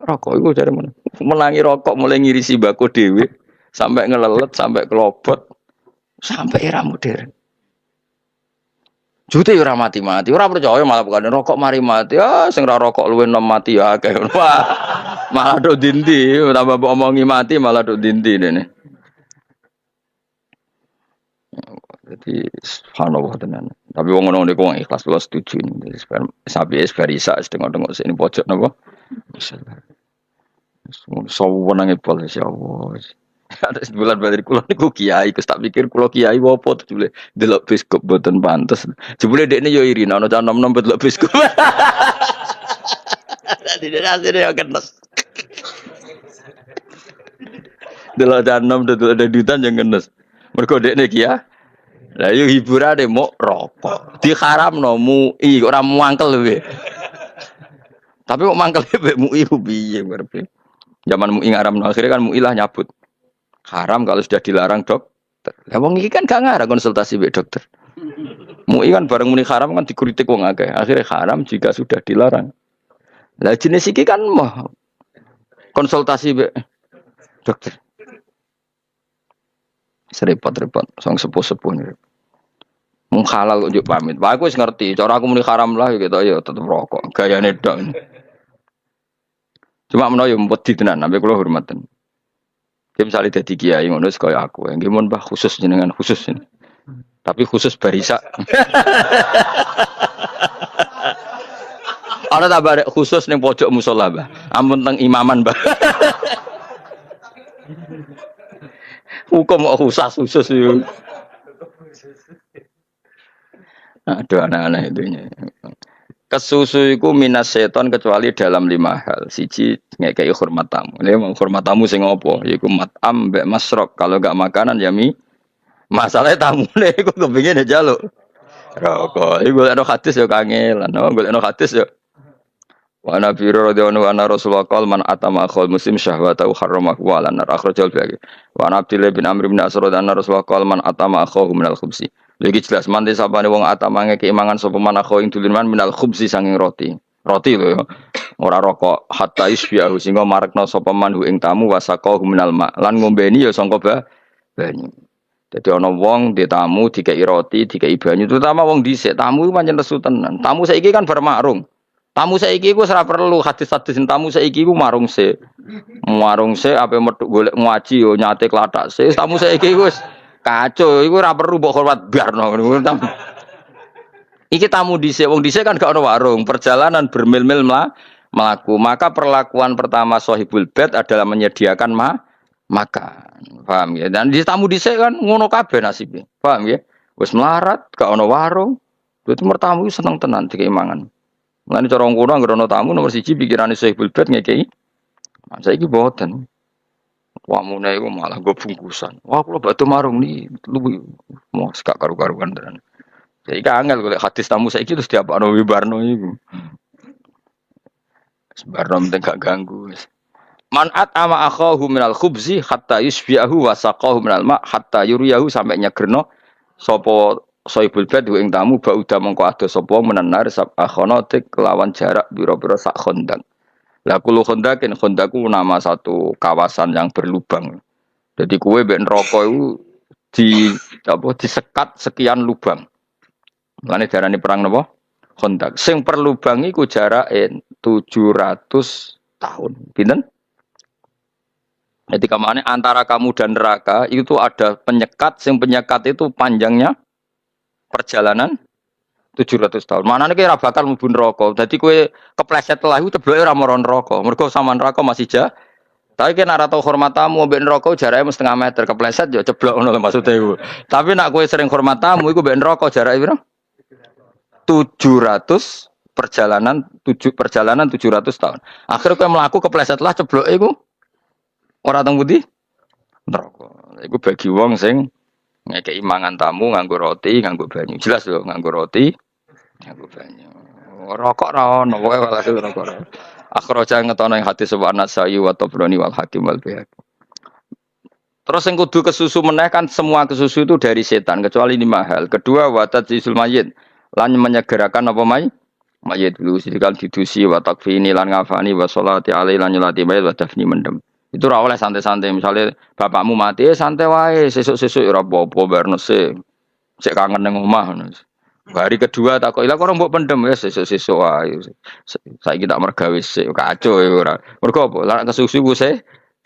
rokok iku jare men. Menangi rokok mulai ngirisi bako dhewe sampai ngelelet, sampai kelobot, sampai era modern. Jute ora mati-mati, ora percaya malah bukan rokok mari mati. Ah sing ora rokok luwih nom mati ya akeh. Wah, malah do dindi, tambah omongi mati malah do dindi dene. Jadi subhanallah tenan. Tapi wong ngono niku wong ikhlas kula setuju. Sapi es barisa setengah-tengah sini pojok napa. Sawu wenange pol insyaallah. Ada sebulan balik kula niku kiai, Gus tak pikir kula kiai opo to jule delok biskop boten pantes. Jebule dekne yo iri ana cah nom-nom delok biskop. Dadi rasane yo kenes. Delok cah nom delok ada dutan yang kenes. Mergo dekne kiai. Lah yo hiburane mok rokok. Diharamno MUI kok ora muangkel kowe. Tapi kok mangkel mbek MUI ku piye karepe? Zaman MUI ngaramno akhirnya kan MUI lah nyabut. Haram kalau sudah dilarang dokter. Lah wong iki kan gak ngarang konsultasi mbek dokter. MUI kan bareng muni haram kan dikritik wong akeh. Akhirnya haram jika sudah dilarang. Lah jenis iki kan mah konsultasi mbek dokter. Serepot-repot, sang sepuh-sepuh ini. Mung halal kok njuk pamit. Pak aku wis ngerti, cara aku muni haram lah gitu ya tetep rokok. Gayane tok. Cuma menawa yo wedi tenan, sampe kula hormaten. Ki misale dadi kiai ngono wis kaya aku, nggih mun Mbah khusus jenengan khusus ini. Tapi khusus barisa. Ana tambah khusus ning pojok musala, Mbah. Ampun teng imaman, Mbah. Hukum kok khusus yo. Aduh anak-anak itunya. Kesusu iku minas seton kecuali dalam 5 hal. Siji ngekei hormat tamu. Lha hormat tamu sing apa? Yaiku matam mbek masrok. Kalau enggak makanan ya mi. Masalahnya tamune iku kepengin njaluk rokok. Iku golekno hadis ya kangelan. Golekno hadis ya. Wa nabi radhiyallahu anhu Rasulullah qol man atama akhul muslim syahwatahu harramahu wa lan akhrajal bagi. Wa Abdullah bin Amr bin As radhiyallahu Rasulullah qol man atama akhahu minal khubsi. Lagi jelas mante sapane wong atamange keimangan sapa man akhahu ing dulinan minal khubsi sanging roti. Roti lho ya. Ora rokok hatta isbiahu singgo marekno sapa man ing tamu wasaqahu minal ma. Lan ngombeni ya sangka banyu. Jadi ana wong di tamu dikei roti, dikei banyu, terutama wong dhisik tamu pancen nesu tenan. Tamu saiki kan bermarung. Tamu saiki iku ora perlu hadis-hadis tamu saiki iku marung se. Marung se ape metu golek ngaji yo nyate klathak se. Tamu saiki wis kacau iku ora perlu mbok hormat biarno ngono. Iki tamu dhisik, wong dhisik kan gak ono warung, perjalanan bermil-mil melaku. Maka perlakuan pertama sahibul bait adalah menyediakan makan. Paham ya? Dan di tamu dhisik kan ngono kabeh nasibe. Paham ya? Wis melarat, gak ono warung. Itu mertamu seneng tenan dikei mangan. Mulane cara wong kuno anggere ana tamu nomor 1 pikirane sahibul bait ngekei. Saiki boten. Wamune iku malah go bungkusan. Wah kula batu marung nih, lu mau gak karu-karuan tenan. Saiki angel golek hadis tamu saiki terus diapakno wibarno iku. Sebarno penting gak ganggu wis. Man at'ama akhahu minal khubzi hatta yusbi'ahu wa saqahu minal ma hatta yuriyahu sampai nyegerno sapa sahibul bait ing tamu bauda mengko ado sapa menanar sab akhonotik kelawan jarak pira-pira sak khondak. Lah kulo khondakin khondaku nama satu kawasan yang berlubang. Jadi kue mbek neraka iku disekat sekian lubang. Mulane diarani perang napa? Khondak. Sing per lubang iku jarake 700 tahun. Pinten? Jadi kemana antara kamu dan neraka itu ada penyekat, yang penyekat itu panjangnya perjalanan 700 tahun. Mana nih kira bakal mlebu neraka. Dadi kowe kepleset lah iku cebloke ora maro neraka. Mergo sama neraka masih jauh. Tapi kan ora tau hormat tamu mbek neraka jarake mesti setengah meter kepleset ya ceblok ngono lho maksudnya iku. Tapi nak kowe sering hormat tamu iku mbek neraka jarake piro? 700 perjalanan 700 tahun. Akhirnya kowe mlaku kepleset lah cebloke iku ora teng pundi? Neraka. Iku bagi wong sing ngekeki mangan tamu nganggo roti, nganggo banyu. Jelas lho nganggo roti, nganggo banyu. Rokok ra ono, pokoke walhasil rokok ra. Akhraja ngetono ing hadis wa Nasa'i wa Tabrani wal Hakim wal Baihaqi. Terus yang kudu kesusu meneh kan semua kesusu itu dari setan kecuali 5 hal. Kedua wa tadjisul mayyit lan menyegerakan apa mayit dulu sidikan didusi wa takfini lan ngafani wa sholati alaihi lan nyolati mayit wa dafni mendem. Itu ora oleh santai-santai. Misalnya bapakmu mati santai wae, sesuk-sesuk ora apa-apa barno sik kangen ning omah. Hari kedua tak kok ilang orang mbok pendem ya sesuk-sesuk wae. Saiki tak mergawe sik kacau ya ora. Mergo apa? Lah kesusu ku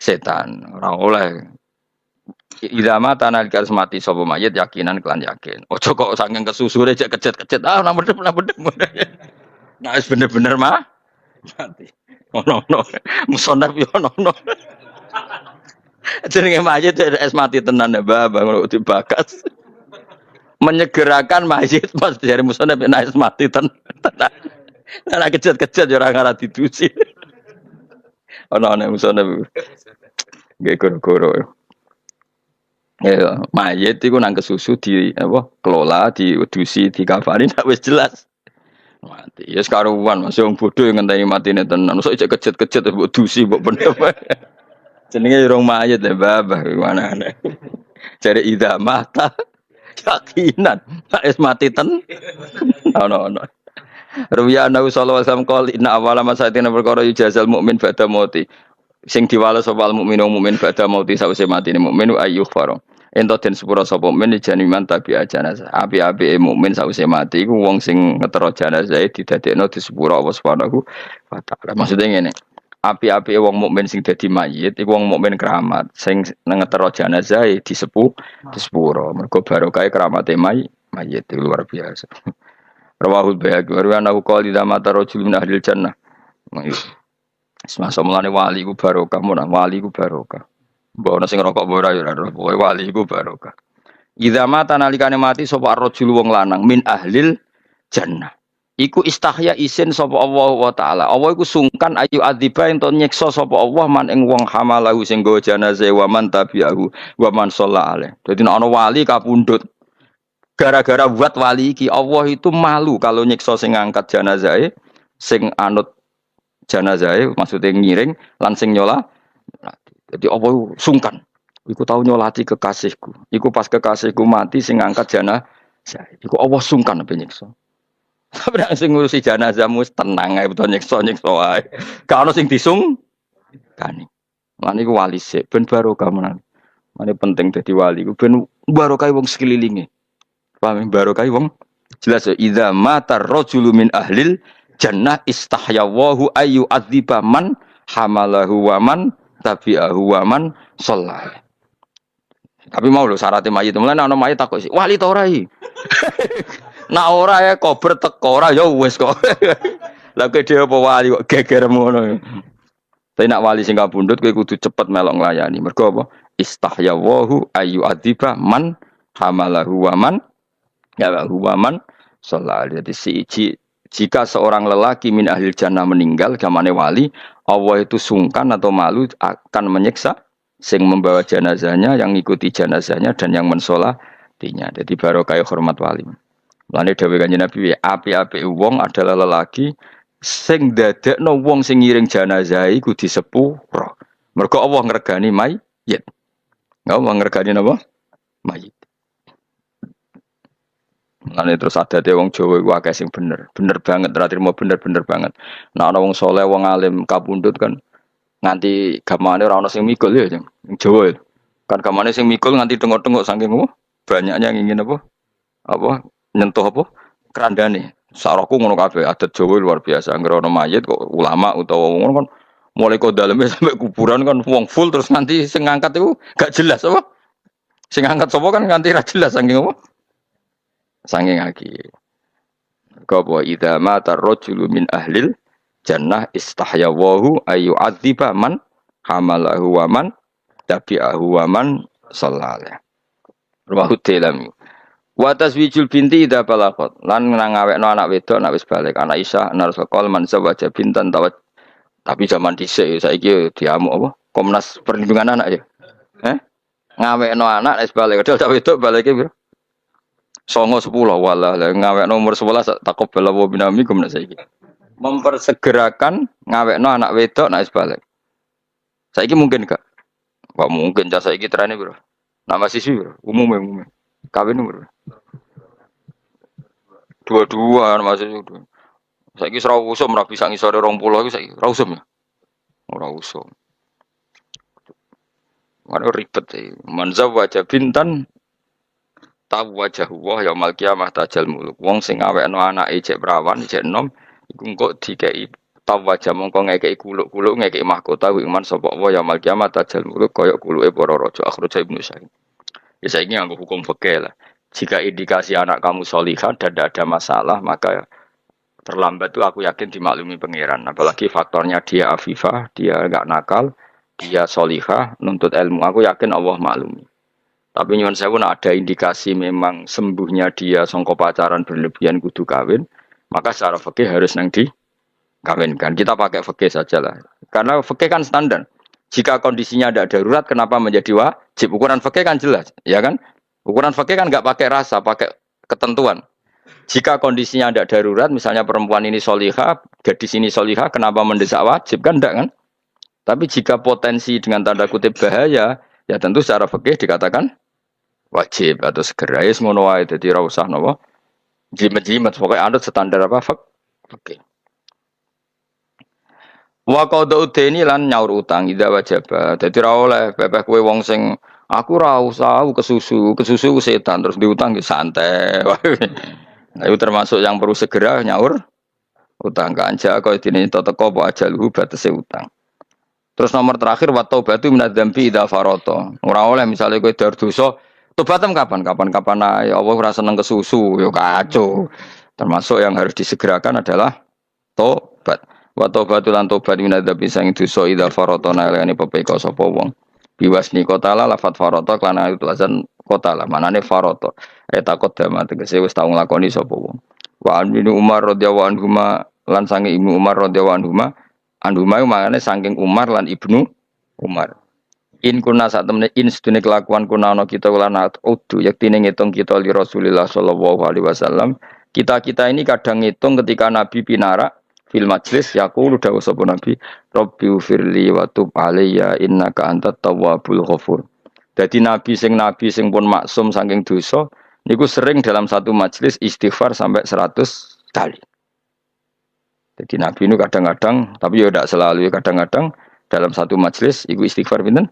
setan. Ora oleh. Idama tanah garis mati sapa mayit yakinan kelan yakin. Ojo kok saking kesusune cek kejet-kejet nomor bedem. Nah wis bener-bener mah mati. Ono musonaf yo ono. Jenenge mayit es mati tenan ya ngono dibakas. Menyegerakan mayit pas dari musonaf es mati tenan. Nah kejet-kejet yo ora ngarah didusi. Ono musonaf. Nggih goro-goro. Ya, mayit iku nang kesusu di apa kelola, diudusi, dikafani nek wis jelas. Mati. Ya sekaruan masih wong bodho ngenteni matine tenan. Sok ijek kejet-kejet mbok dusi mbok pendem. Jenenge urung mayit ya babah gimana ana. Jare ida mata yakinan nek wis mati ten. Ono. Ruwiya Nabi sallallahu alaihi wasallam qol inna awwala masatina perkara yujazal mukmin ba'da mauti. Sing diwales sapa mukmin ba'da mauti sawise matine mukmin ayyuh faro. Ento den sepura sapa mukmin janiman tabi janazah. Api-apike mukmin sawise mati iku wong sing ngetero janazah didadekno di sepura Allah Subhanahu wa taala. Maksude ngene. Api-apike wong mukmin sing dadi mayit iku wong mukmin keramat sing ngetero janazah di sepura. Mergo barokah keramate mayit itu luar biasa. Rawahul Baihaqi wa anahu qala idza mata rajulun min ahlil jannah. Semasa mulane wali ku barokah, wali ku barokah. Mbok ana sing rokok ora ya ora, pokoke wali ku barokah. Idza mata nalikane mati sapa ar-rajul wong lanang min ahlil jannah. Iku istahya isin sapa Allah wa taala. Allah iku sungkan ayu adziba ento nyiksa sapa Allah man ing wong hamalahu sing nggawa jenazah wa man tabi'ahu wa man shalla alaih. Dadi nek ana wali kapundhut gara-gara buat wali iki Allah itu malu kalau nyiksa sing ngangkat jenazah sing anut jenazah maksudnya ngiring lan sing nyola. Jadi Allah sungkan. Iku tahu nyolati kekasihku. Iku pas kekasihku mati sing ngangkat jenazah. Iku Allah sungkan apa nyiksa. Tapi nek sing ngurusi jenazahmu tenang ae betul nyiksa wae. Gak ono sing disung kani. Lan iku wali sik ben barokah menan. Mane penting dadi wali ku ben barokah wong sekelilinge. Paham barokah wong jelas ya idza mata rajulu min ahlil jannah istahyawahu ayu adziba man hamalahu wa man tabi'ahu wa man shalla. Tapi mau lho syaratnya mayit mulane ana mayit takok sih wali ta ora iki. Nak ora ya kober teko ora ya wis kok. Lah kowe dhewe apa wali kok geger ngono. Tapi nak wali sing kabundut kowe kudu cepet melok nglayani. Mergo apa? Istahyawahu ayu adziba man hamalahu wa man huwaman sallallahu alaihi. Jika seorang lelaki min ahli jannah meninggal gamane wali, Allah itu sungkan atau malu akan menyiksa sing membawa jenazahnya, yang ngikuti jenazahnya dan yang mensolatinya. Jadi barokah hormat wali. Lane dawuh Kanjeng Nabi, api-api wong adalah lelaki sing dadekno wong sing ngiring jenazah iku disepuro. Mergo Allah ngregani mayit. Allah ngregani napa? Mayit. Lan terus ada wong Jawa iku akeh sing bener banget, ora trimo bener banget. Nah ana wong saleh, wong alim kapundhut kan nganti gamane ora ana sing mikul ya, Jeng. Jawa itu. Kan gamane sing mikul nganti tengok-tengok saking banyaknya yang ingin apa nyentuh apa kerandane. Sarahku ngono kabeh, adat Jawa luar biasa. Anggere ana mayit kok ulama utawa ngono kan Mulai kok dalamnya sampai kuburan kan wong full terus nanti sing ngangkat itu gak jelas apa? Sing ngangkat sapa kan nganti ra jelas saking apa? Saking lagi. Kapa idza mata rajulu min ahlil jannah istahya wahu ayu adziba man hamalahu wa man tabi'ahu wa man sallallahu. Rawahu Tirmidzi. Wa taswijul binti idza balaqat lan ngawekno anak wedok nek wis balik anak Isa ana sekol man sawaja bintan tawat. Tapi zaman dhisik saiki diamuk apa? Komnas Perlindungan Anak ya. Ngawekno anak wis balik padahal wedok balike piro? 9 10 walah ngawekno umur 11 takobal wa binami kumna saiki. Mempersegerakan ngawekno anak wedok nek wis balik. Saiki mungkin gak? Gak mungkin cah saiki trene piro? Nama siswi bro, umum. Kawin umur. Dua-dua masih itu. Saiki ora usum ora bisa ngisore 20 iki saiki. Ora usum ya. Ora usum. Mana ribet e. Manza wajah bintan tahu wajah wa yaumil kiamah tajal muluk. Wong sing awekno anake cek prawan, cek enom iku engko dikeki tahu wajah mongko ngekeki kuluk-kuluk ngekeki mahkota iman sapa wa yaumil kiamah tajal muluk kaya kuluke para raja akhir Ibnu Sa'id. Ya saya ini anggap hukum fikih lah. Jika indikasi anak kamu solihah dan tidak ada masalah, maka terlambat itu aku yakin dimaklumi pangeran. Apalagi faktornya dia afifah, dia enggak nakal, dia solihah, nuntut ilmu. Aku yakin Allah maklumi. Tapi nyuwun sewu ada indikasi memang sembuhnya dia sangka pacaran berlebihan kudu kawin, maka secara fikih harus nang dikawinkan. Kita pakai fikih saja lah. Karena fikih kan standar. Jika kondisinya ada darurat, kenapa menjadi wajib? Ukuran fikih kan jelas, ya kan? Ukuran fikih kan nggak pakai rasa, pakai ketentuan. Jika kondisinya ada darurat, misalnya perempuan ini solihah, gadis ini solihah, kenapa mendesak wajib? Kan enggak kan? Tapi jika potensi dengan tanda kutip bahaya, ya tentu secara fikih dikatakan wajib atau segera. Ya semono wae dadi ra usah napa jimat-jimat, pokoknya anut standar apa fikih. Wa qada udeni lan nyaur utang ida wajib. Dadi ra oleh bebeh kowe wong sing aku ra usah kesusu setan terus diutang ki santai. Nah, itu termasuk yang perlu segera nyaur utang kanja kaya dene teko apa ajalhu batese utang. Terus nomor terakhir wa taubatu minadzambi ida farata. Ora oleh misale kowe dar dosa tobatem kapan? Kapan ae Allah ora seneng kesusu ya kacau. Termasuk yang harus disegerakan adalah tobat. Wa taubatul lan tobat minadzabi sang dosa ida faratona lene pepeka sapa wong biwasni kotala lafat farata klana itu lazan kotala manane farata takut dama tegese wis tau nglakoni sapa wong wa anbinu Umar radhiyallahu anhu lan sange Ibnu Umar radhiyallahu anhu mangane saking Umar lan Ibnu Umar in kunna sak temene in sedene kelakuan kuna ana kita lan udu yektine ngitung kita li Rasulillah sallallahu alaihi wasallam kita ini kadang ngitung ketika Nabi pinarak fil majlis yaqulu dawu sapa nabi rabbi firli wa tub alayya innaka antat tawwabul ghafur. Dadi nabi sing pun maksum saking dosa niku sering dalam satu majlis istighfar sampai 100 kali. Jadi nabi itu kadang-kadang tapi ya tidak selalu ya kadang-kadang dalam satu majlis iku istighfar pinten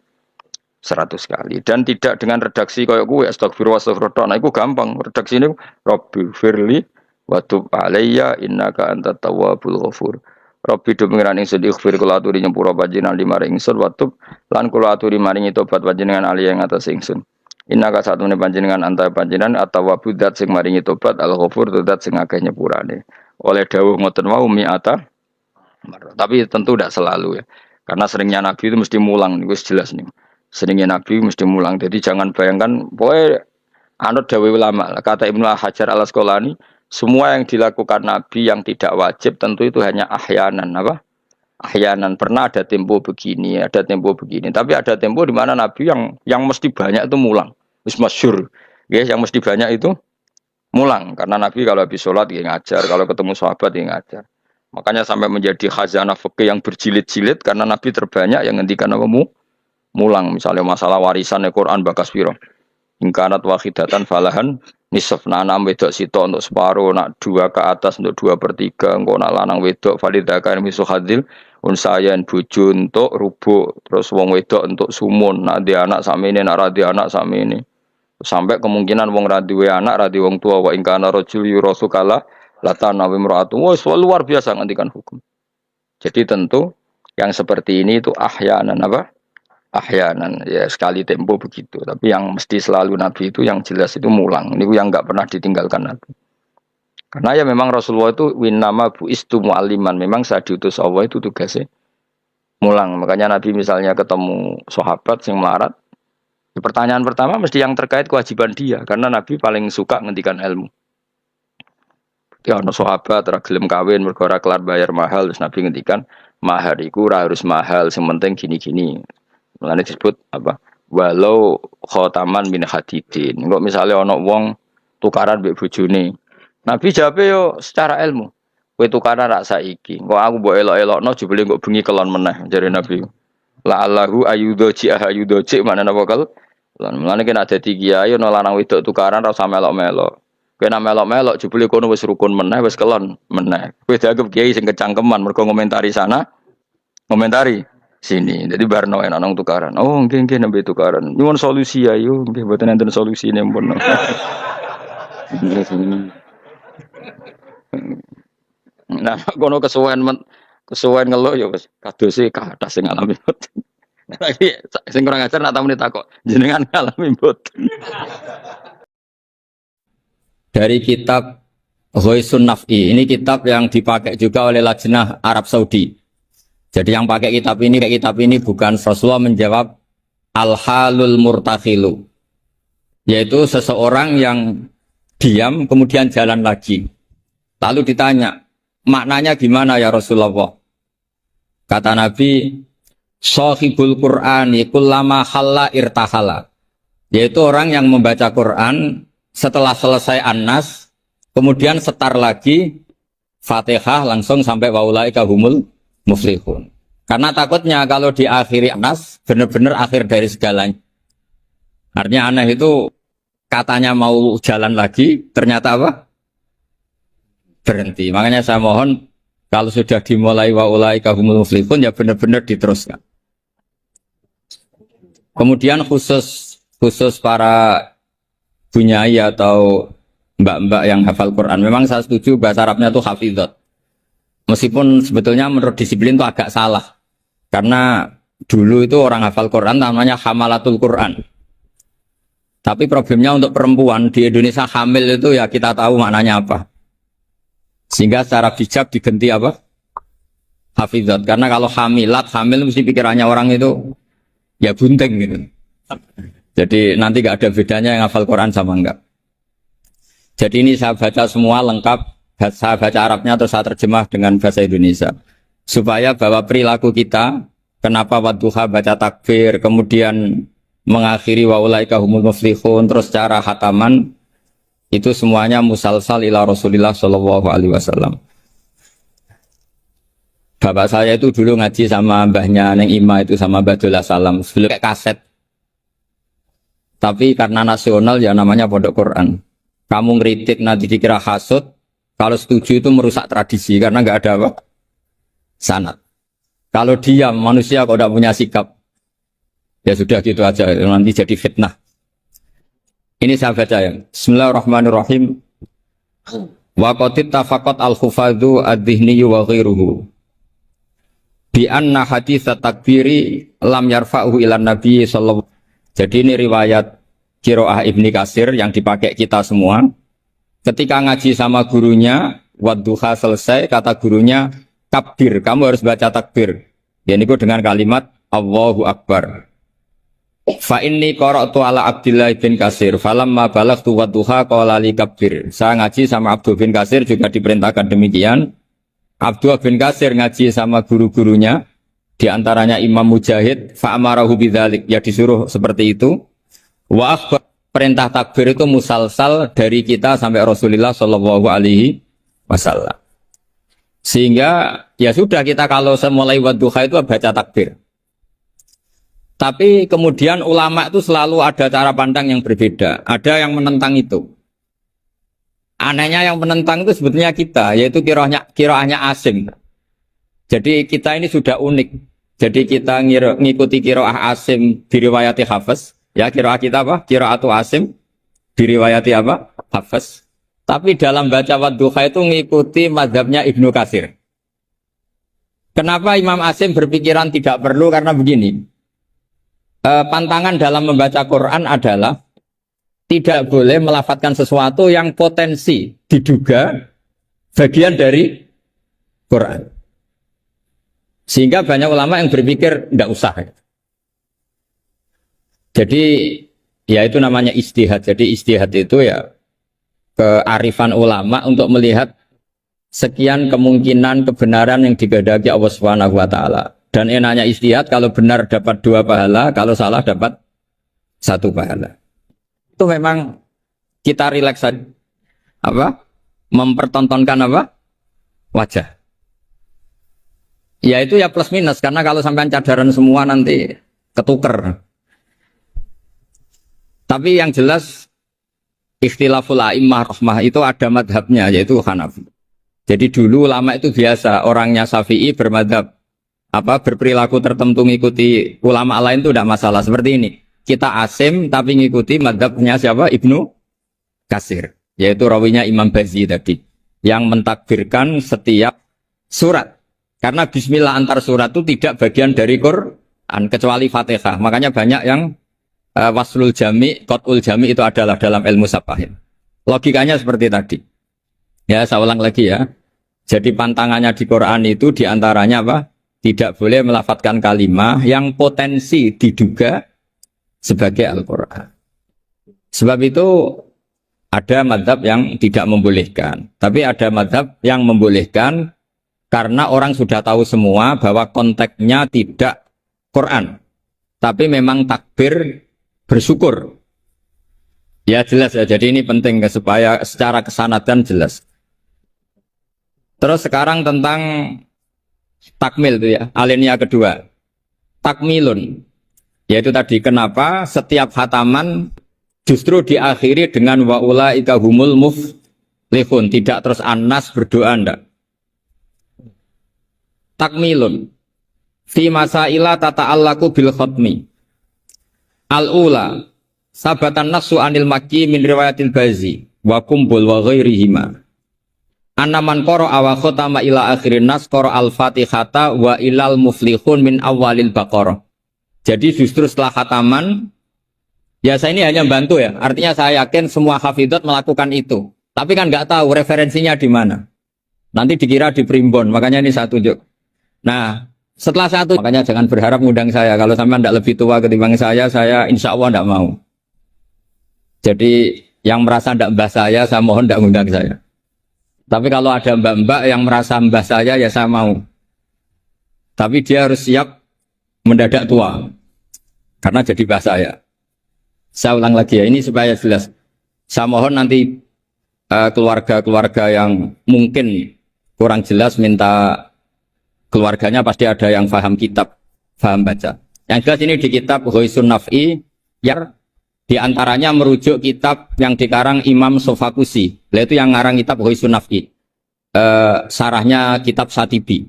100 kali dan tidak dengan redaksi kaya kuwi astagfirullah nah iku gampang redaksine rabbi firli wa tub alayya innaka antat tawwabul ghafur. Rabbi do pengiran ingsun ighfir kula aturi nyepura panjenengan limaring ingsun wa tub lan kula aturi maringi tobat panjenengan ali ing atas ingsun. Innaka satune panjenengan anta panjenengan at-tawwabud dat sing maringi tobat al-ghafur dat sing akeh nyepurane. Oleh dawuh ngoten wau mi'ata. Tapi tentu tidak selalu ya. Karena seringnya Nabi itu mesti mulang niku jelas nih. Seringnya Nabi mesti mulang. Jadi jangan bayangkan pokoke anut dawuh ulama kata Ibnu Hajar Al-Asqalani semua yang dilakukan Nabi yang tidak wajib tentu itu hanya ahyanan apa? Ahyanan pernah ada tempo begini, ada tempo begini. Tapi ada tempo di mana Nabi yang mesti banyak itu mulang. Wis masyhur. Ya, yang mesti banyak itu mulang karena Nabi kalau habis sholat dia ngajar, kalau ketemu sahabat dia ngajar. Makanya sampai menjadi khazanah fikih yang berjilid-jilid karena Nabi terbanyak yang ngendikan apa mulang. Misalnya masalah warisan Al-Qur'an bakas piro. Ingkarat wahidatan falahan nisaf nanam wedok sito untuk separuh nak 2 ke atas untuk 2/3 engko nak lanang wedok falidakan misu hadil unsayan bojo untuk rubuk terus wong wedok untuk sumun nak dia anak samene nak ra dia anak samene sampai kemungkinan wong ra duwe anak ra wong tua wa ingkana rajul yurasukala latana wimraatu wis luar biasa ngendikan hukum. Jadi tentu Yang seperti ini itu ahyanan apa? Ahyanan ya sekali tempo begitu. Tapi yang mesti selalu Nabi itu yang jelas itu mulang. Ini yang nggak pernah ditinggalkan Nabi. Karena ya memang Rasulullah itu winama bu istu mu'aliman. Memang saya diutus Allah itu tugasnya mulang. Makanya Nabi misalnya ketemu sahabat yang melarat, pertanyaan pertama mesti yang terkait kewajiban dia. Karena Nabi paling suka ngendikan ilmu. Ya ono sahabat ora gelem kawin mergo ora kelar bayar mahal, terus Nabi ngendikan mahar iku ora harus mahal, sing penting gini-gini. Mulane disebut apa? Walau khotaman min hadidin. Engko misale ono wong tukaran mbek bojone. Nabi jawabe yo secara ilmu. Kowe tukaran rak saiki. Engko aku mbok elok-elokno jebule engko bengi kelon meneh jare Nabi. La Allahu ayudoji ahayudoji mana napa kal? Mulane kena dadi kiai ono lanang wedok tukaran ora usah melok-melok. Kena melok-melok jebule kono wis rukun meneh wis kelon meneh. Kowe dianggap kiai sing kecangkeman mergo ngomentari sana, ngomentari sini. Jadi barno enak nang tukaran. Oh, nggih nembe tukaran. Nyuwun solusi ayo, nggih mboten enten solusine pun. Nah, kono kesuwen ngeluh ya wis kadose kathah sing ngalami mboten. Lagi sing kurang ajar nak tamu ditakok, jenengan ngalami mboten. Dari kitab Ghoisun Naf'i, ini kitab yang dipakai juga oleh Lajnah Arab Saudi. Jadi yang pakai kitab ini bukan Rasulullah menjawab al-halul murtakhilu, yaitu seseorang yang diam kemudian jalan lagi. Lalu ditanya, maknanya gimana ya Rasulullah? Kata Nabi, Shahibul Qur'ani kullama khalla irtahala, yaitu orang yang membaca Quran setelah selesai An-Nas, kemudian setar lagi Fatihah langsung sampai waulaika humul muflihun. Karena takutnya kalau diakhiri An-Nas, benar-benar akhir dari segalanya. Artinya aneh itu katanya mau jalan lagi, ternyata apa? Berhenti. Makanya saya mohon kalau sudah dimulai waulaika humul muflihun ya benar-benar diteruskan. Kemudian khusus para bunyai atau mbak-mbak yang hafal Quran, memang saya setuju bahasa Arabnya itu hafidhot. Meskipun sebetulnya menurut disiplin itu agak salah. Karena dulu itu orang hafal Quran namanya hamalatul Quran. Tapi problemnya untuk perempuan di Indonesia hamil itu ya kita tahu maknanya apa. Sehingga secara bijak diganti apa? Hafidhot. Karena kalau hamil mesti pikirannya orang itu ya bunting gitu. Jadi nanti gak ada bedanya yang hafal Quran sama enggak. Jadi ini saya baca semua lengkap, saya baca Arabnya terus saya terjemah dengan bahasa Indonesia. Supaya bahwa perilaku kita, kenapa wadduha baca takbir, kemudian mengakhiri waulaika humul muflihun, terus cara hataman, itu semuanya musalsal ila Rasulillah sallallahu alaihi wasallam. Bapak saya itu dulu ngaji sama mbahnya Neng Ima itu sama Badullah Salam, sebelum kayak kaset. Tapi karena nasional ya namanya pondok Quran. Kamu ngeritik nanti dikira hasut, kalau setuju itu merusak tradisi karena nggak ada apa? Sanad. Kalau diam manusia kalau tidak punya sikap, ya sudah gitu aja nanti jadi fitnah. Ini saya baca ya. Bismillahirrahmanirrahim. Wa qatit tafaqat al-hufadhu ad-dhihni wa ghairuhu bi anna hadits takbiri lam yarfa'hu ila nabi sallallahu. Jadi ini riwayat Qiraah Ibni Katsir yang dipakai kita semua. Ketika ngaji sama gurunya, wadduha selesai, kata gurunya, kabir, kamu harus baca takbir. Ya niku dengan kalimat Allahu Akbar. Fa inni qara'tu ala Abdillah bin Katsir, falamma balaghtu wadduha qala li kabir. Saya ngaji sama Abdul bin Katsir juga diperintahkan demikian. Abdul bin Katsir ngaji sama guru-gurunya. Di antaranya Imam Mujahid, fa'amarahu bidzalik, ya disuruh seperti itu. Wa akhbar, perintah takbir itu musalsal dari kita sampai Rasulullah sallallahu alaihi wasallam. Sehingga ya sudah kita kalau mulai wadduha itu baca takbir. Tapi kemudian ulama itu selalu ada cara pandang yang berbeda. Ada yang menentang itu. Anehnya yang menentang itu sebetulnya kita, yaitu qiraahnya Asim. Jadi kita ini sudah unik. Jadi kita ngikuti qiraah Asim diriwayati Hafiz. Ya qiraah kita apa? Qiraatu Asim diriwayati apa? Hafiz. Tapi dalam baca wadduha itu ngikuti mazhabnya Ibnu Katsir. Kenapa Imam Asim berpikiran tidak perlu? Karena begini, pantangan dalam membaca Quran adalah tidak boleh melafadzkan sesuatu yang potensi diduga bagian dari Quran. Sehingga banyak ulama yang berpikir tidak usah. Jadi ya itu namanya ijtihad. Jadi ijtihad itu ya kearifan ulama untuk melihat sekian kemungkinan kebenaran yang dikehendaki Allah Subhanahu wa taala. Dan enaknya ijtihad, kalau benar dapat 2 pahala, kalau salah dapat 1 pahala. Itu memang kita rileks saja. Apa? Mempertontonkan apa? Wajah. Ya itu ya plus minus, karena kalau sampai cadaran semua nanti ketuker. Tapi yang jelas ikhtilaful a'immah rahmah itu ada madhabnya, yaitu Hanafi. Jadi dulu ulama itu biasa, orangnya Syafi'i bermadhab berperilaku tertentu ngikuti ulama lain itu tidak masalah. Seperti ini, kita Asim tapi ngikuti madhabnya siapa? Ibnu Katsir, yaitu rawinya Imam Bazi tadi, yang mentakbirkan setiap surat. Karena bismillah antar surat itu tidak bagian dari Quran kecuali Fatihah. Makanya banyak yang waslul jami, qat'ul jami itu adalah dalam ilmu safahin. Logikanya seperti tadi. Ya, saya ulang lagi ya. Jadi pantangannya di Quran itu diantaranya apa? Tidak boleh melafadzkan kalimat yang potensi diduga sebagai Al-Quran. Sebab itu ada madhab yang tidak membolehkan. Tapi ada madhab yang membolehkan karena orang sudah tahu semua bahwa konteksnya tidak Quran. Tapi memang takbir bersyukur. Ya jelas ya, jadi ini penting supaya secara kesanatan jelas. Terus sekarang tentang takmil itu ya, alinea kedua. Takmilun, yaitu tadi kenapa setiap khataman justru diakhiri dengan wa ulaika humul muflihun, tidak terus Anas berdoa ndak. Takmilun fi masaila tata'allaku bil khatmi. Al-ula sabatan nasu anil makki min riwayatil bazi wa kumbul wa ghairihima. Anaman qara wa khatama ila akhirin nas qara al-fatihata wa ilal muflihun min awalil baqarah. Jadi justru setelah khataman, ya saya ini hanya bantu ya. Artinya saya yakin semua hafidhat melakukan itu. Tapi kan nggak tahu referensinya di mana. Nanti dikira di primbon, makanya ini saya tunjuk. Nah, setelah satu, makanya jangan berharap ngundang saya. Kalau sampai tidak lebih tua ketimbang saya insya Allah tidak mau. Jadi yang merasa tidak mbah saya mohon tidak ngundang saya. Tapi kalau ada mbak-mbak yang merasa mbah saya, ya saya mau. Tapi dia harus siap mendadak tua. Karena jadi mbah saya. Saya ulang lagi ya, ini supaya jelas. Saya mohon nanti keluarga-keluarga yang mungkin kurang jelas minta keluarganya, pasti ada yang paham kitab, paham baca. Yang jelas ini di kitab Ghoisun Naf'i, yang diantaranya merujuk kitab yang dikarang Imam Sofakusi. Itu yang ngarang kitab Ghoisun Naf'i. Sarahnya kitab Satibi.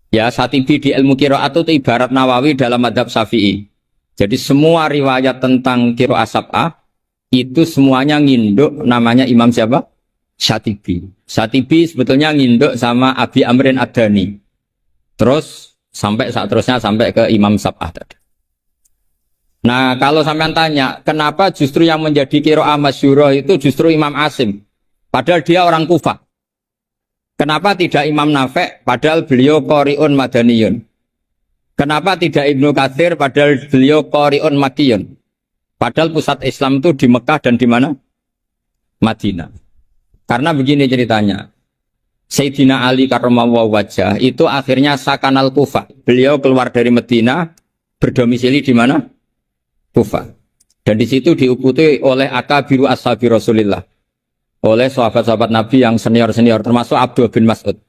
Ya, Satibi di ilmu qiraat itu ibarat Nawawi dalam madhab Syafi'i. Jadi semua riwayat tentang qiraat sab'ah itu semuanya nginduk namanya Imam siapa? Satibi. Satibi sebetulnya nginduk sama Abi Amrin Ad-Dani. Terus sampai saat terusnya sampai ke Imam Sab'ah tadi. Nah, kalau sampean tanya, kenapa justru yang menjadi qiraah masyhurah itu justru Imam Asim? Padahal dia orang Kufah. Kenapa tidak Imam Nafi'? Padahal beliau qari'un madaniyun. Kenapa tidak Ibnu Katsir? Padahal beliau qari'un makkiyun. Padahal pusat Islam itu di Mekah dan di mana? Madinah. Karena begini ceritanya. Sayyidina Ali karramallahu wajhah itu akhirnya sakanal Kufah. Beliau keluar dari Madinah, berdomisili di mana? Kufah. Dan di situ diikuti oleh akabiru ashabi Rasulillah, oleh sahabat-sahabat Nabi yang senior-senior, termasuk Abdullah bin Mas'ud.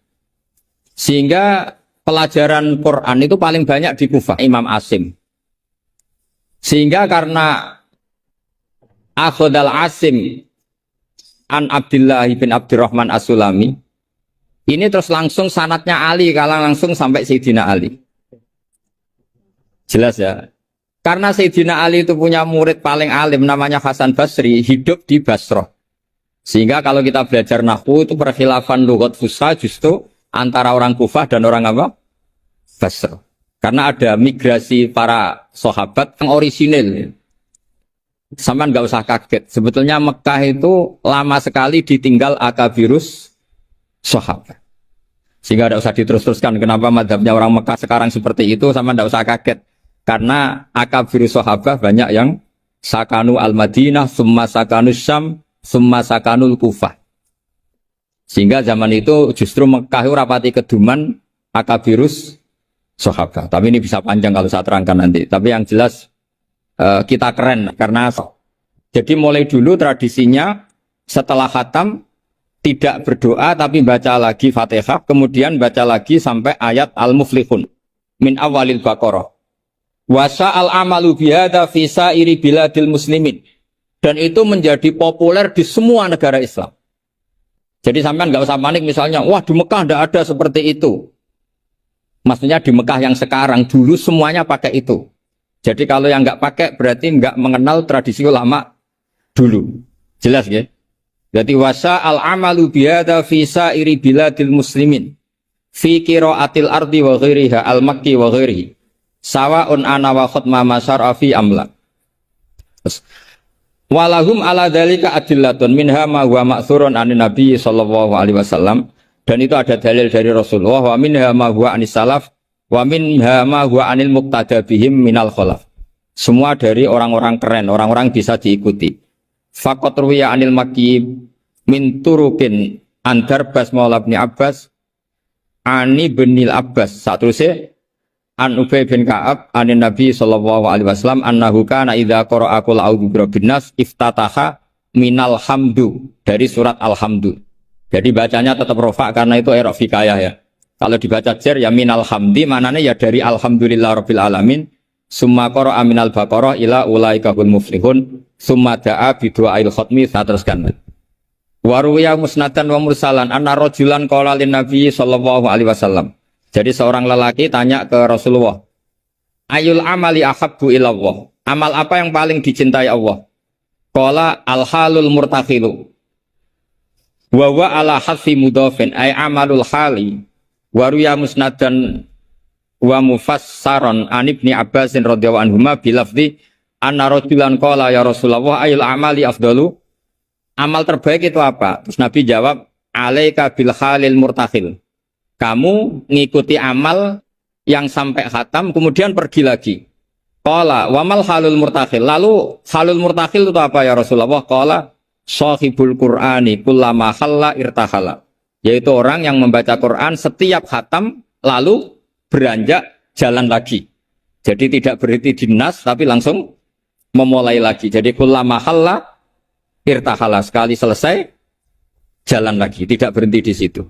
Sehingga pelajaran Quran itu paling banyak di Kufah, Imam Asim. Sehingga karena Akhodal Asim an Abdullah bin Abdurrahman As-Sulami, ini terus langsung sanatnya Ali, kalau langsung sampai Sayyidina Ali. Jelas ya. Karena Sayyidina Ali itu punya murid paling alim namanya Hasan Basri, hidup di Basrah. Sehingga kalau kita belajar nahwu itu perkhilafan lughat fusha justru antara orang Kufah dan orang apa? Basra. Karena ada migrasi para sahabat yang orisinil. Sampean nggak usah kaget. Sebetulnya Mekah itu lama sekali ditinggal akabirus sahabat. Sehingga tidak usah diterus-teruskan kenapa madhabnya orang Mekah sekarang seperti itu, sama tidak usah kaget. Karena akabirus sahabat banyak yang sakanu al-Madinah, summa sakanu Syam, summa sakanul Kufah. Sehingga zaman itu justru Mekah itu rapati keduman akabirus sahabat. Tapi ini bisa panjang kalau saya terangkan nanti. Tapi yang jelas kita keren karena jadi mulai dulu tradisinya setelah khatam tidak berdoa tapi baca lagi Fatihah, kemudian baca lagi sampai ayat Al-Muflihun min awalil Baqarah. Wa sa'al amalu bihadza fi sa'iri biladil muslimin. Dan itu menjadi populer di semua negara Islam. Jadi sampean nggak usah panik misalnya, wah di Mekah tidak ada seperti itu. Maksudnya di Mekah yang sekarang, dulu semuanya pakai itu. Jadi kalau yang nggak pakai berarti nggak mengenal tradisi ulama dulu. Jelas ya? Jadi wasa al-amalu bihadza fi sa'iri biladil muslimin fi qiraatil ardi wa ghairiha al-makki wa ghairihi sawa'un ana wa khatma masyar'a fi amla. Walahum ala dzalika adillatun minha ma huwa ma'thurun anin nabi sallallahu alaihi wasallam, dan itu ada dalil dari Rasulullah, wa minha ma huwa anis salaf wa minha ma huwa anil muqtada bihim minal khalaf. Semua dari orang-orang keren, orang-orang bisa diikuti. Faqat ruwiya anil Makki min turukin antar bas maula bin Abbas ani binil Abbas satruse an Ubay bin Ka'ab anin Nabi sallallahu alaihi wasallam annahu kana idza qara'a qul a'udzu birabbin nas iftataha minal hamdu, dari surat Alhamdu. Jadi bacanya tetap rofa karena itu i'rab fikayah ya. Kalau dibaca jar ya minal hamdi, manane ya dari alhamdulillah rabbil alamin. Summa qara'a minal baqarah ila ulaika hul muflihun summa da'a bi du'ail khatmi, saya teruskan. Wa ruwiya musnadan wa mursalan anna rajulan qala lin nabi sallallahu alaihi wasallam. Jadi seorang lelaki tanya ke Rasulullah, ayul amali ahabbu ilallah, amal apa yang paling dicintai Allah? Qala al-halul murtakhilu wa wa ala hadfi mudhafin ay amalul hali. Wa ruwiya musnadan wa mufassaron an ibni Abbasin radhiyallahu anhuma bilafzi anna rajulan qala ya Rasulullah ayul amali afdalu, amal terbaik itu apa? Terus Nabi jawab, alaika bil halil murtakhil, kamu ngikuti amal yang sampai khatam kemudian pergi lagi. Qala wa mal halul murtakhil, lalu halul murtakhil itu apa ya Rasulullah? Qala sahibul qur'ani kullama khalla irtahala, yaitu orang yang membaca Quran setiap khatam lalu beranjak jalan lagi. Jadi tidak berhenti di nas tapi langsung memulai lagi. Jadi kullama khalla irtahala, sekali selesai jalan lagi, tidak berhenti di situ.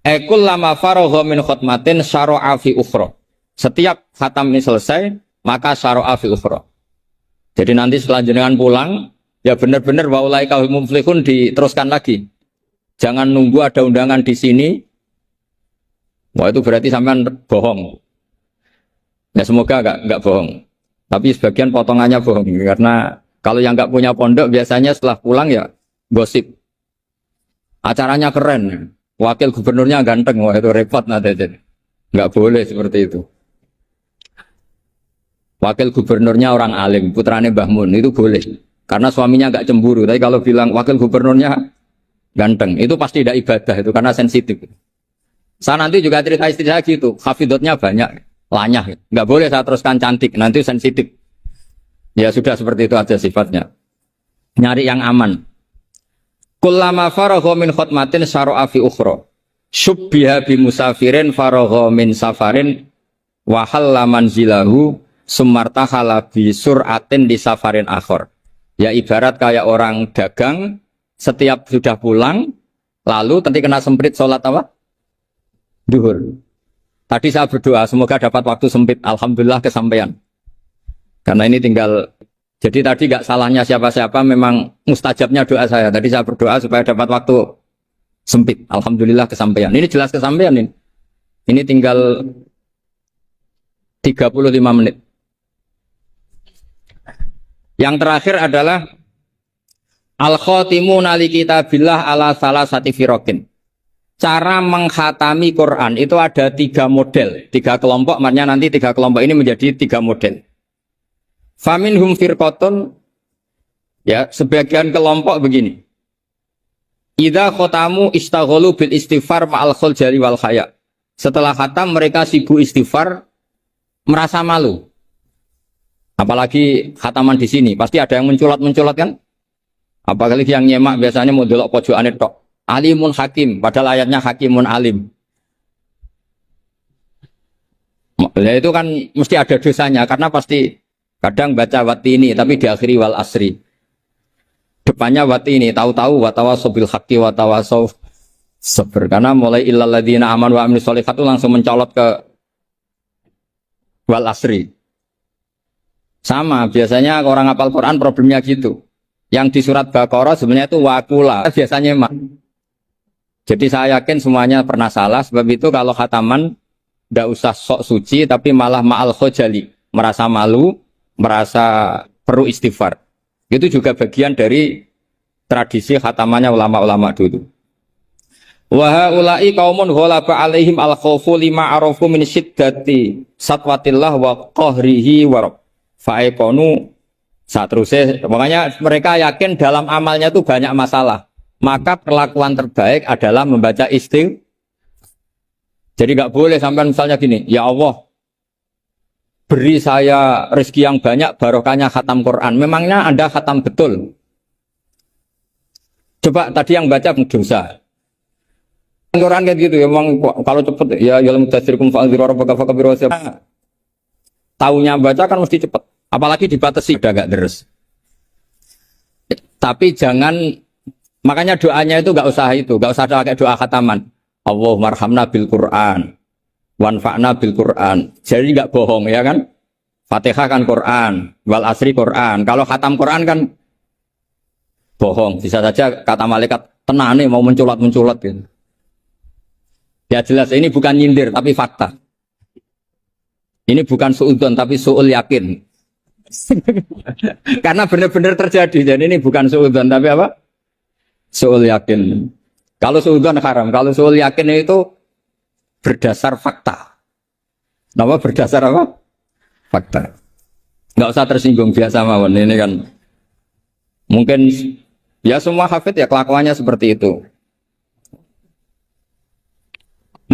Kullama faragha min khatmatin syara'a fi ukhra, setiap khatam ini selesai maka syara'a fi ukhra. Jadi nanti setelah jenengan pulang ya benar-benar wa ulaika hum muflihun diteruskan lagi. Jangan nunggu ada undangan di sini. Wah itu berarti sampean bohong. Ya semoga enggak bohong. Tapi sebagian potongannya bohong karena kalau yang enggak punya pondok biasanya setelah pulang ya gosip. Acaranya keren, wakil gubernurnya ganteng, wah itu repot nanti. Enggak boleh seperti itu. Wakil gubernurnya orang alim, putrane Mbah Mun, itu boleh. Karena suaminya enggak cemburu. Tapi kalau bilang wakil gubernurnya ganteng, itu pasti tidak ibadah itu karena sensitif. Saya nanti juga cerita istri saya gitu, hafidotnya banyak, lanyah. Nggak boleh saya teruskan cantik, nanti sensitif. Ya sudah seperti itu aja sifatnya. Nyari yang aman. Kullama faragha min khatmatin syara'a fi ukhra. Syubbiha bi musafirin faragha min safarin wa halla manzilahu sumartahala bi sur'atin di safarin akhir. Ya ibarat kayak orang dagang setiap sudah pulang lalu nanti kena semprit sholat apa? Duhur. Tadi saya berdoa semoga dapat waktu sempit, alhamdulillah kesampaian. Karena ini tinggal, jadi tadi gak salahnya siapa-siapa, memang mustajabnya doa saya. Tadi saya berdoa supaya dapat waktu sempit, alhamdulillah kesampaian. Ini jelas kesampaian ini. Ini tinggal 35 menit. Yang terakhir adalah al-khatimu nali kitabillah ala salasati firokin. cara mengkhatami Quran itu ada 3 model, 3 kelompok, makanya nanti 3 kelompok ini menjadi 3 model. Faminhum firqatun, ya sebagian kelompok begini. Idza khotamu istaghalu bil istighfar ma'al khuljali wal khaya. Setelah khatam mereka sibuk istighfar, merasa malu. Apalagi khataman di sini, pasti ada yang menculat-menculat kan? Apalagi yang nyemak biasanya mau delok pojokane tok. Alimun hakim, padahal ayatnya hakimun alim. Ya itu kan mesti ada dosanya karena pasti kadang baca wati ini tapi diakhiri wal asri. Depannya wati ini tahu-tahu watawasaw bil haqqi watawasaw sabr. Karena mulai illal ladzina amanu wa amilus sholihat itu langsung mencolot ke wal asri. Sama biasanya orang hafal Quran problemnya gitu. Yang di surat Baqarah sebenarnya itu wakula, biasanya mak. Jadi saya yakin semuanya pernah salah, sebab itu kalau khataman tidak usah sok suci, tapi malah ma'al khojali, merasa malu, merasa perlu istighfar. Itu juga bagian dari tradisi khatamannya ulama-ulama dulu. Wa haula'i qaumun ghalaba 'alaihim al-khaufu lima arafu min syiddati satwatillah wa qahrihi wa rabb. Fa'aiqonu seterusnya, makanya mereka yakin dalam amalnya itu banyak masalah. Maka perlakuan terbaik adalah membaca istighfar. Jadi nggak boleh sampai misalnya gini, ya Allah, beri saya rezeki yang banyak, barokahnya khatam Quran. Memangnya Anda khatam betul? Coba tadi yang baca dosa. Quran kayak gitu ya, memang kalau cepet ya yalam tasirkum fa'adzira rabbaka fakabir wasab. Taunya baca kan mesti cepet. Apalagi dibatasi udah gak terus. Tapi jangan, makanya doanya itu gak usah pakai doa khataman. Allahummarhamna bil Quran, wanfa'na bil Quran. Jadi gak bohong ya kan? Fatihah kan Quran, wal asri Quran. Kalau khatam Quran kan bohong. Bisa saja kata malaikat tenane mau menculat-menculat gitu. Ya jelas ini bukan nyindir tapi fakta. Ini bukan suudzon tapi suul yakin. Karena benar-benar terjadi. Jadi ini bukan suudzon tapi apa? Suul yakin. Kalau suudzon haram, kalau suul yakin itu berdasar fakta. Nama berdasar apa? Fakta. Nggak usah tersinggung biasa mawon. Ini kan mungkin ya semua hafid ya kelakuannya seperti itu.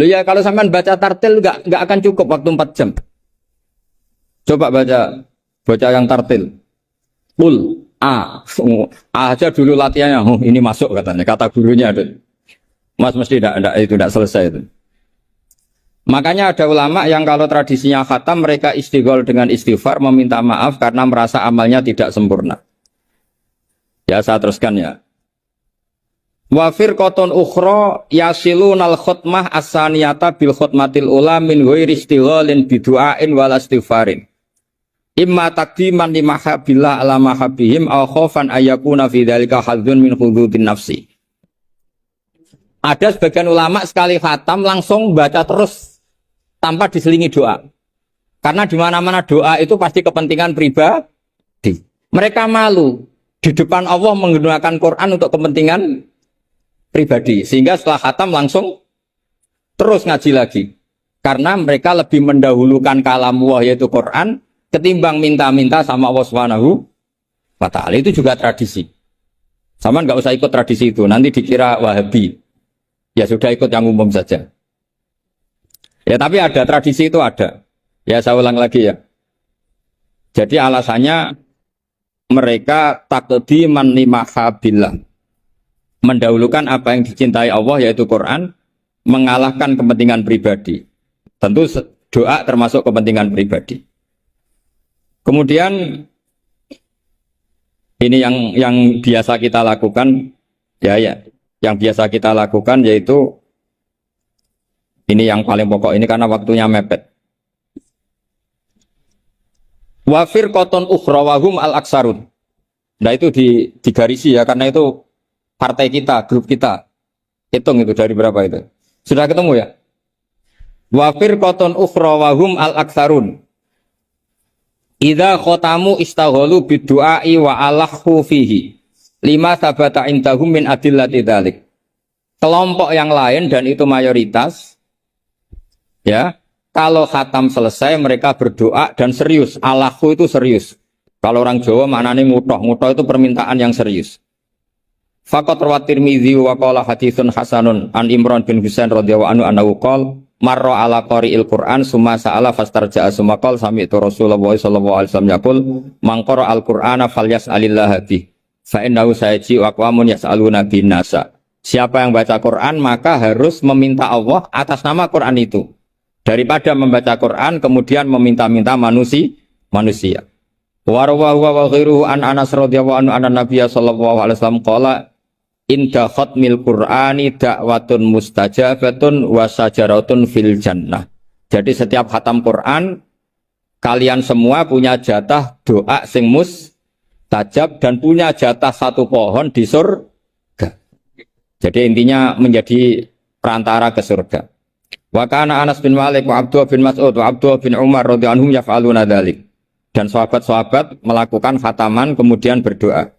Loh ya kalau sampean baca tartil nggak akan cukup waktu 4 jam. Coba baca yang tartil. Qul A aja dulu latihannya. Oh, ini masuk katanya. Kata gurunya ada. Mas mesti tidak selesai itu. Makanya ada ulama yang kalau tradisinya khatam mereka istighol dengan istighfar meminta maaf karena merasa amalnya tidak sempurna. Ya saya teruskan ya. Wa firqatun ukhra yasilunal khutmah as-saniyata bil khutmatil ula min ghairi istighalin bidu'ain wal istighfarin. Imma taqdiman li mahabbillah ala mahabbihim aw khaufan ayyakuna fi dzalika hadzun min hududin nafsi. Ada sebagian ulama sekali khatam langsung baca terus tanpa diselingi doa. Karena di mana-mana doa itu pasti kepentingan pribadi. Mereka malu di depan Allah menggunakan Quran untuk kepentingan pribadi. Sehingga setelah khatam langsung terus ngaji lagi. Karena mereka lebih mendahulukan kalam Allah yaitu Quran ketimbang minta-minta sama Allah Subhanahu wa ta'ala. Itu juga tradisi. Sama nggak usah ikut tradisi itu, nanti dikira Wahabi. Ya sudah ikut yang umum saja. Ya tapi ada tradisi itu ada. Ya saya ulang lagi ya. Jadi alasannya mereka taqdiman li mahabbillah. Mendahulukan apa yang dicintai Allah yaitu Quran, mengalahkan kepentingan pribadi. Tentu doa termasuk kepentingan pribadi. Kemudian ini yang biasa kita lakukan ya yang biasa kita lakukan yaitu ini yang paling pokok ini karena waktunya mepet. Wa firqatun ukhra wa hum al-aksarun. Nah itu digarisi ya karena itu partai kita, grup kita. Hitung itu dari berapa itu. Sudah ketemu ya? Wa firqatun ukhra wa hum al-aksarun. Idza khotamu istaghalu bidu'ai wa alahu fihi lima sabata indahum min adillati dzalik Kelompok yang lain dan itu mayoritas, ya, kalau khatam selesai mereka berdoa dan serius. Allahu itu serius. Kalau orang Jawa maknanya ngutoh. Ngutoh itu permintaan yang serius. Faqat rawat Tirmidzi wa qala haditsun hasanun an Imran bin Husain radhiyallahu anhu annahu qala marra ala qari'il Qur'an summa sa'ala fastarja'a summa qala sami'tu Rasulullah sallallahu alaihi wasallam yaqul man qara al-Qur'ana falyas'alillah bi fa innahu sayaji wa aqwamun yas'aluna bin nasa. Siapa yang baca Quran maka harus meminta Allah atas nama Quran itu daripada membaca Quran kemudian meminta-minta manusia. Wa rawahu wa ghairuhu an Anas radhiyallahu anhu anna Nabiy sallallahu alaihi wasallam qala inda khatmil Qur'ani da'watun mustajabatun wa sajaratun fil jannah. Jadi setiap khatam Quran kalian semua punya jatah doa sing mustajab dan punya jatah satu pohon di surga. Jadi intinya menjadi perantara ke surga. Wa kana Anas bin Malik wa Abdullah bin Mas'ud wa Abdullah bin Umar radhiyallahu anhum yaf'aluna dzalik. Dan sahabat-sahabat melakukan khataman kemudian berdoa.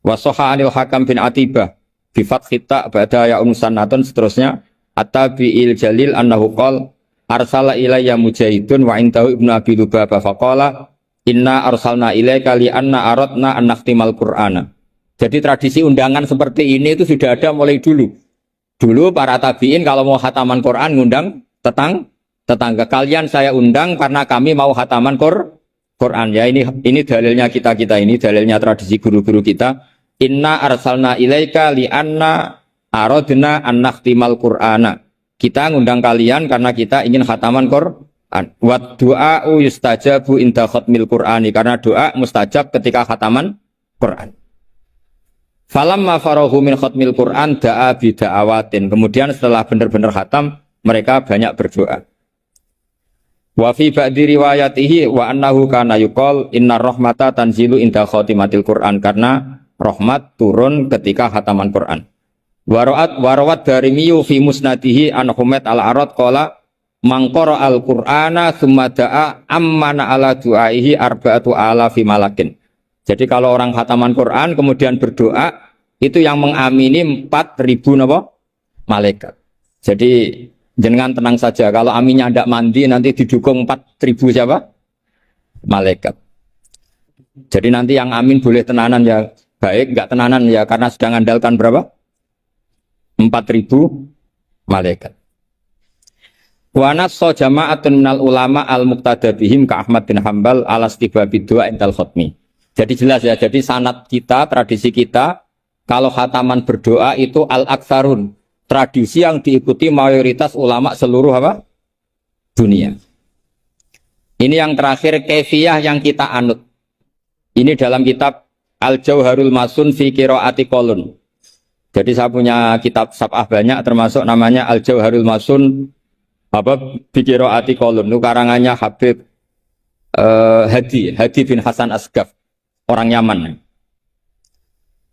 Wa sahha 'anil Hakam bin Atibah bi fathi ta ba'da ya umsanatun seterusnya at-tabi'il jalil annahu qala arsala ilayya mujahidun wa intahu ibnu abi lubabah faqala inna arsalna ilaika li anna aradna an nakhtimal qur'ana. Jadi tradisi undangan seperti ini itu sudah ada mulai dulu. Dulu para tabi'in kalau mau khataman Quran ngundang tetangga kalian saya undang karena kami mau khataman Quran. Ya ini dalilnya kita ini dalilnya tradisi guru-guru kita. Inna arsalna ilaika li anna aradna an nakhtimal qur'ana. Kita ngundang kalian karena kita ingin khataman Quran. Wa du'a'u yustajabu inda khatmil qur'ani. Karena doa mustajab ketika khataman Quran. Falamma farahu min khatmil Qur'an da'a bida'awatin. Kemudian setelah benar-benar khatam, mereka banyak berdoa. Wa fi ba'di riwayatihi wa annahu kana yuqal inna rahmata tanzilu inda khatimatil Qur'an. Karena rahmat turun ketika khataman Qur'an. Warawat darimiyu fi musnadihi an Humaid al-Arad qala man qara al-Qur'ana tsumma da'a ammana ala du'aihi arba'atu alafi malakin. Jadi kalau orang khataman Quran kemudian berdoa itu yang mengamini 4.000 malaikat. Jadi jangan tenang saja kalau aminnya tidak mandi nanti didukung 4.000 siapa? Malaikat. Jadi nanti yang amin boleh tenanan ya baik, enggak tenanan ya karena sedang andalkan berapa? 4.000 malaikat. Wa nassa jama'atun minal ulama al-muqtada bihim ka Ahmad bin Hambal ala istibabi du'a indal khatmi. Jadi jelas ya, jadi sanad kita, tradisi kita, kalau khataman berdoa itu al-aktsarun, tradisi yang diikuti mayoritas ulama seluruh apa? Dunia. Ini yang terakhir kaifiyah yang kita anut. Ini dalam kitab Al-Jauharul Masun fi Qiraati Qolun. Jadi saya punya kitab sab'ah banyak, termasuk namanya Al-Jauharul Masun fi Qiraati Qolun. Itu karangannya Habib Hadi bin Hasan Asgaf. Orang Yaman.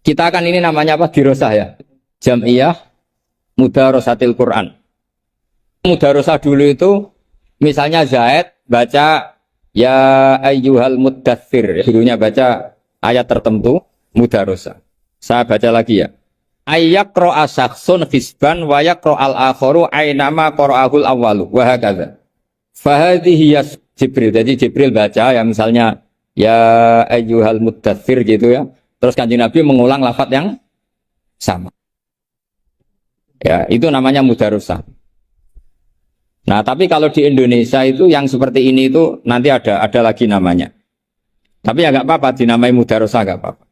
Kita kan ini namanya apa? Dirosah ya. Jam'iyah Mudarosatil Quran. Mudarosah dulu itu misalnya Zaid baca ya ayyuhal muddatsir. Gurunya baca ayat tertentu mudarosah. Saya baca lagi ya. Ayyaqra'a syakhsun hisban wa yaqra'al akharu aynama qara'ahul awwalu wa hakadha. Fahadhihi Jibril. Jadi Jibril baca ya misalnya ya ayyuhal muddatsir gitu ya. Terus Kanjeng Nabi mengulang lafaz yang sama. Ya, itu namanya mudarosah. Nah, tapi kalau di Indonesia itu yang seperti ini itu nanti ada lagi namanya. Tapi ya enggak apa-apa dinamai mudarosah enggak apa-apa.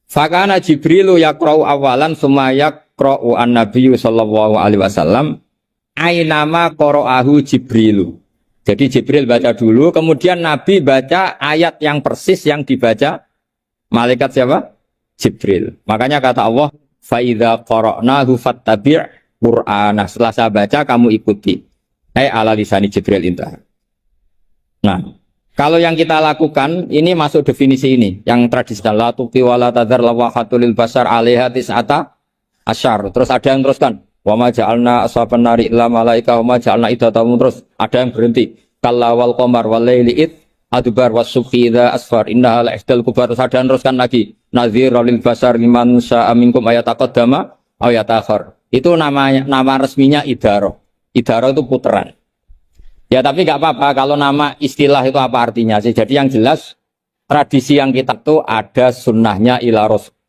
Fakana Jibrilu yaqra'u awalan summa yaqra'u an-nabiyyu sallallahu alaihi wasallam ainama qara'ahu Jibrilu. Jadi Jibril baca dulu, kemudian Nabi baca ayat yang persis yang dibaca malaikat siapa? Jibril. Makanya kata Allah, "Faidza qara'nahu fattabi' Qur'ana." Setelah saya baca, kamu ikuti. Ala lisani Jibril intah. Nah, kalau yang kita lakukan, ini masuk definisi ini. Yang tradisional, la tuqi wa la tadhar lawahatul lil basar alaiha tis'ata asyar. Terus ada yang teruskan. Wa ma ja'alna ashaban nari illa malaika wa ma ja'alna iddatahum, terus ada yang berhenti kalla wal qamar wal laili id adbar was subhi idza asfar innaha la ihdal kubar. Terus ada yang teruskan lagi nadhir lil basar liman sya'a minkum ayataqaddama aw yatakhir Itu nama resminya idaro. Idaro itu puteran. Ya tapi nggak apa-apa kalau nama istilah itu apa artinya sih. Jadi yang jelas tradisi yang kita tuh ada sunnahnya ila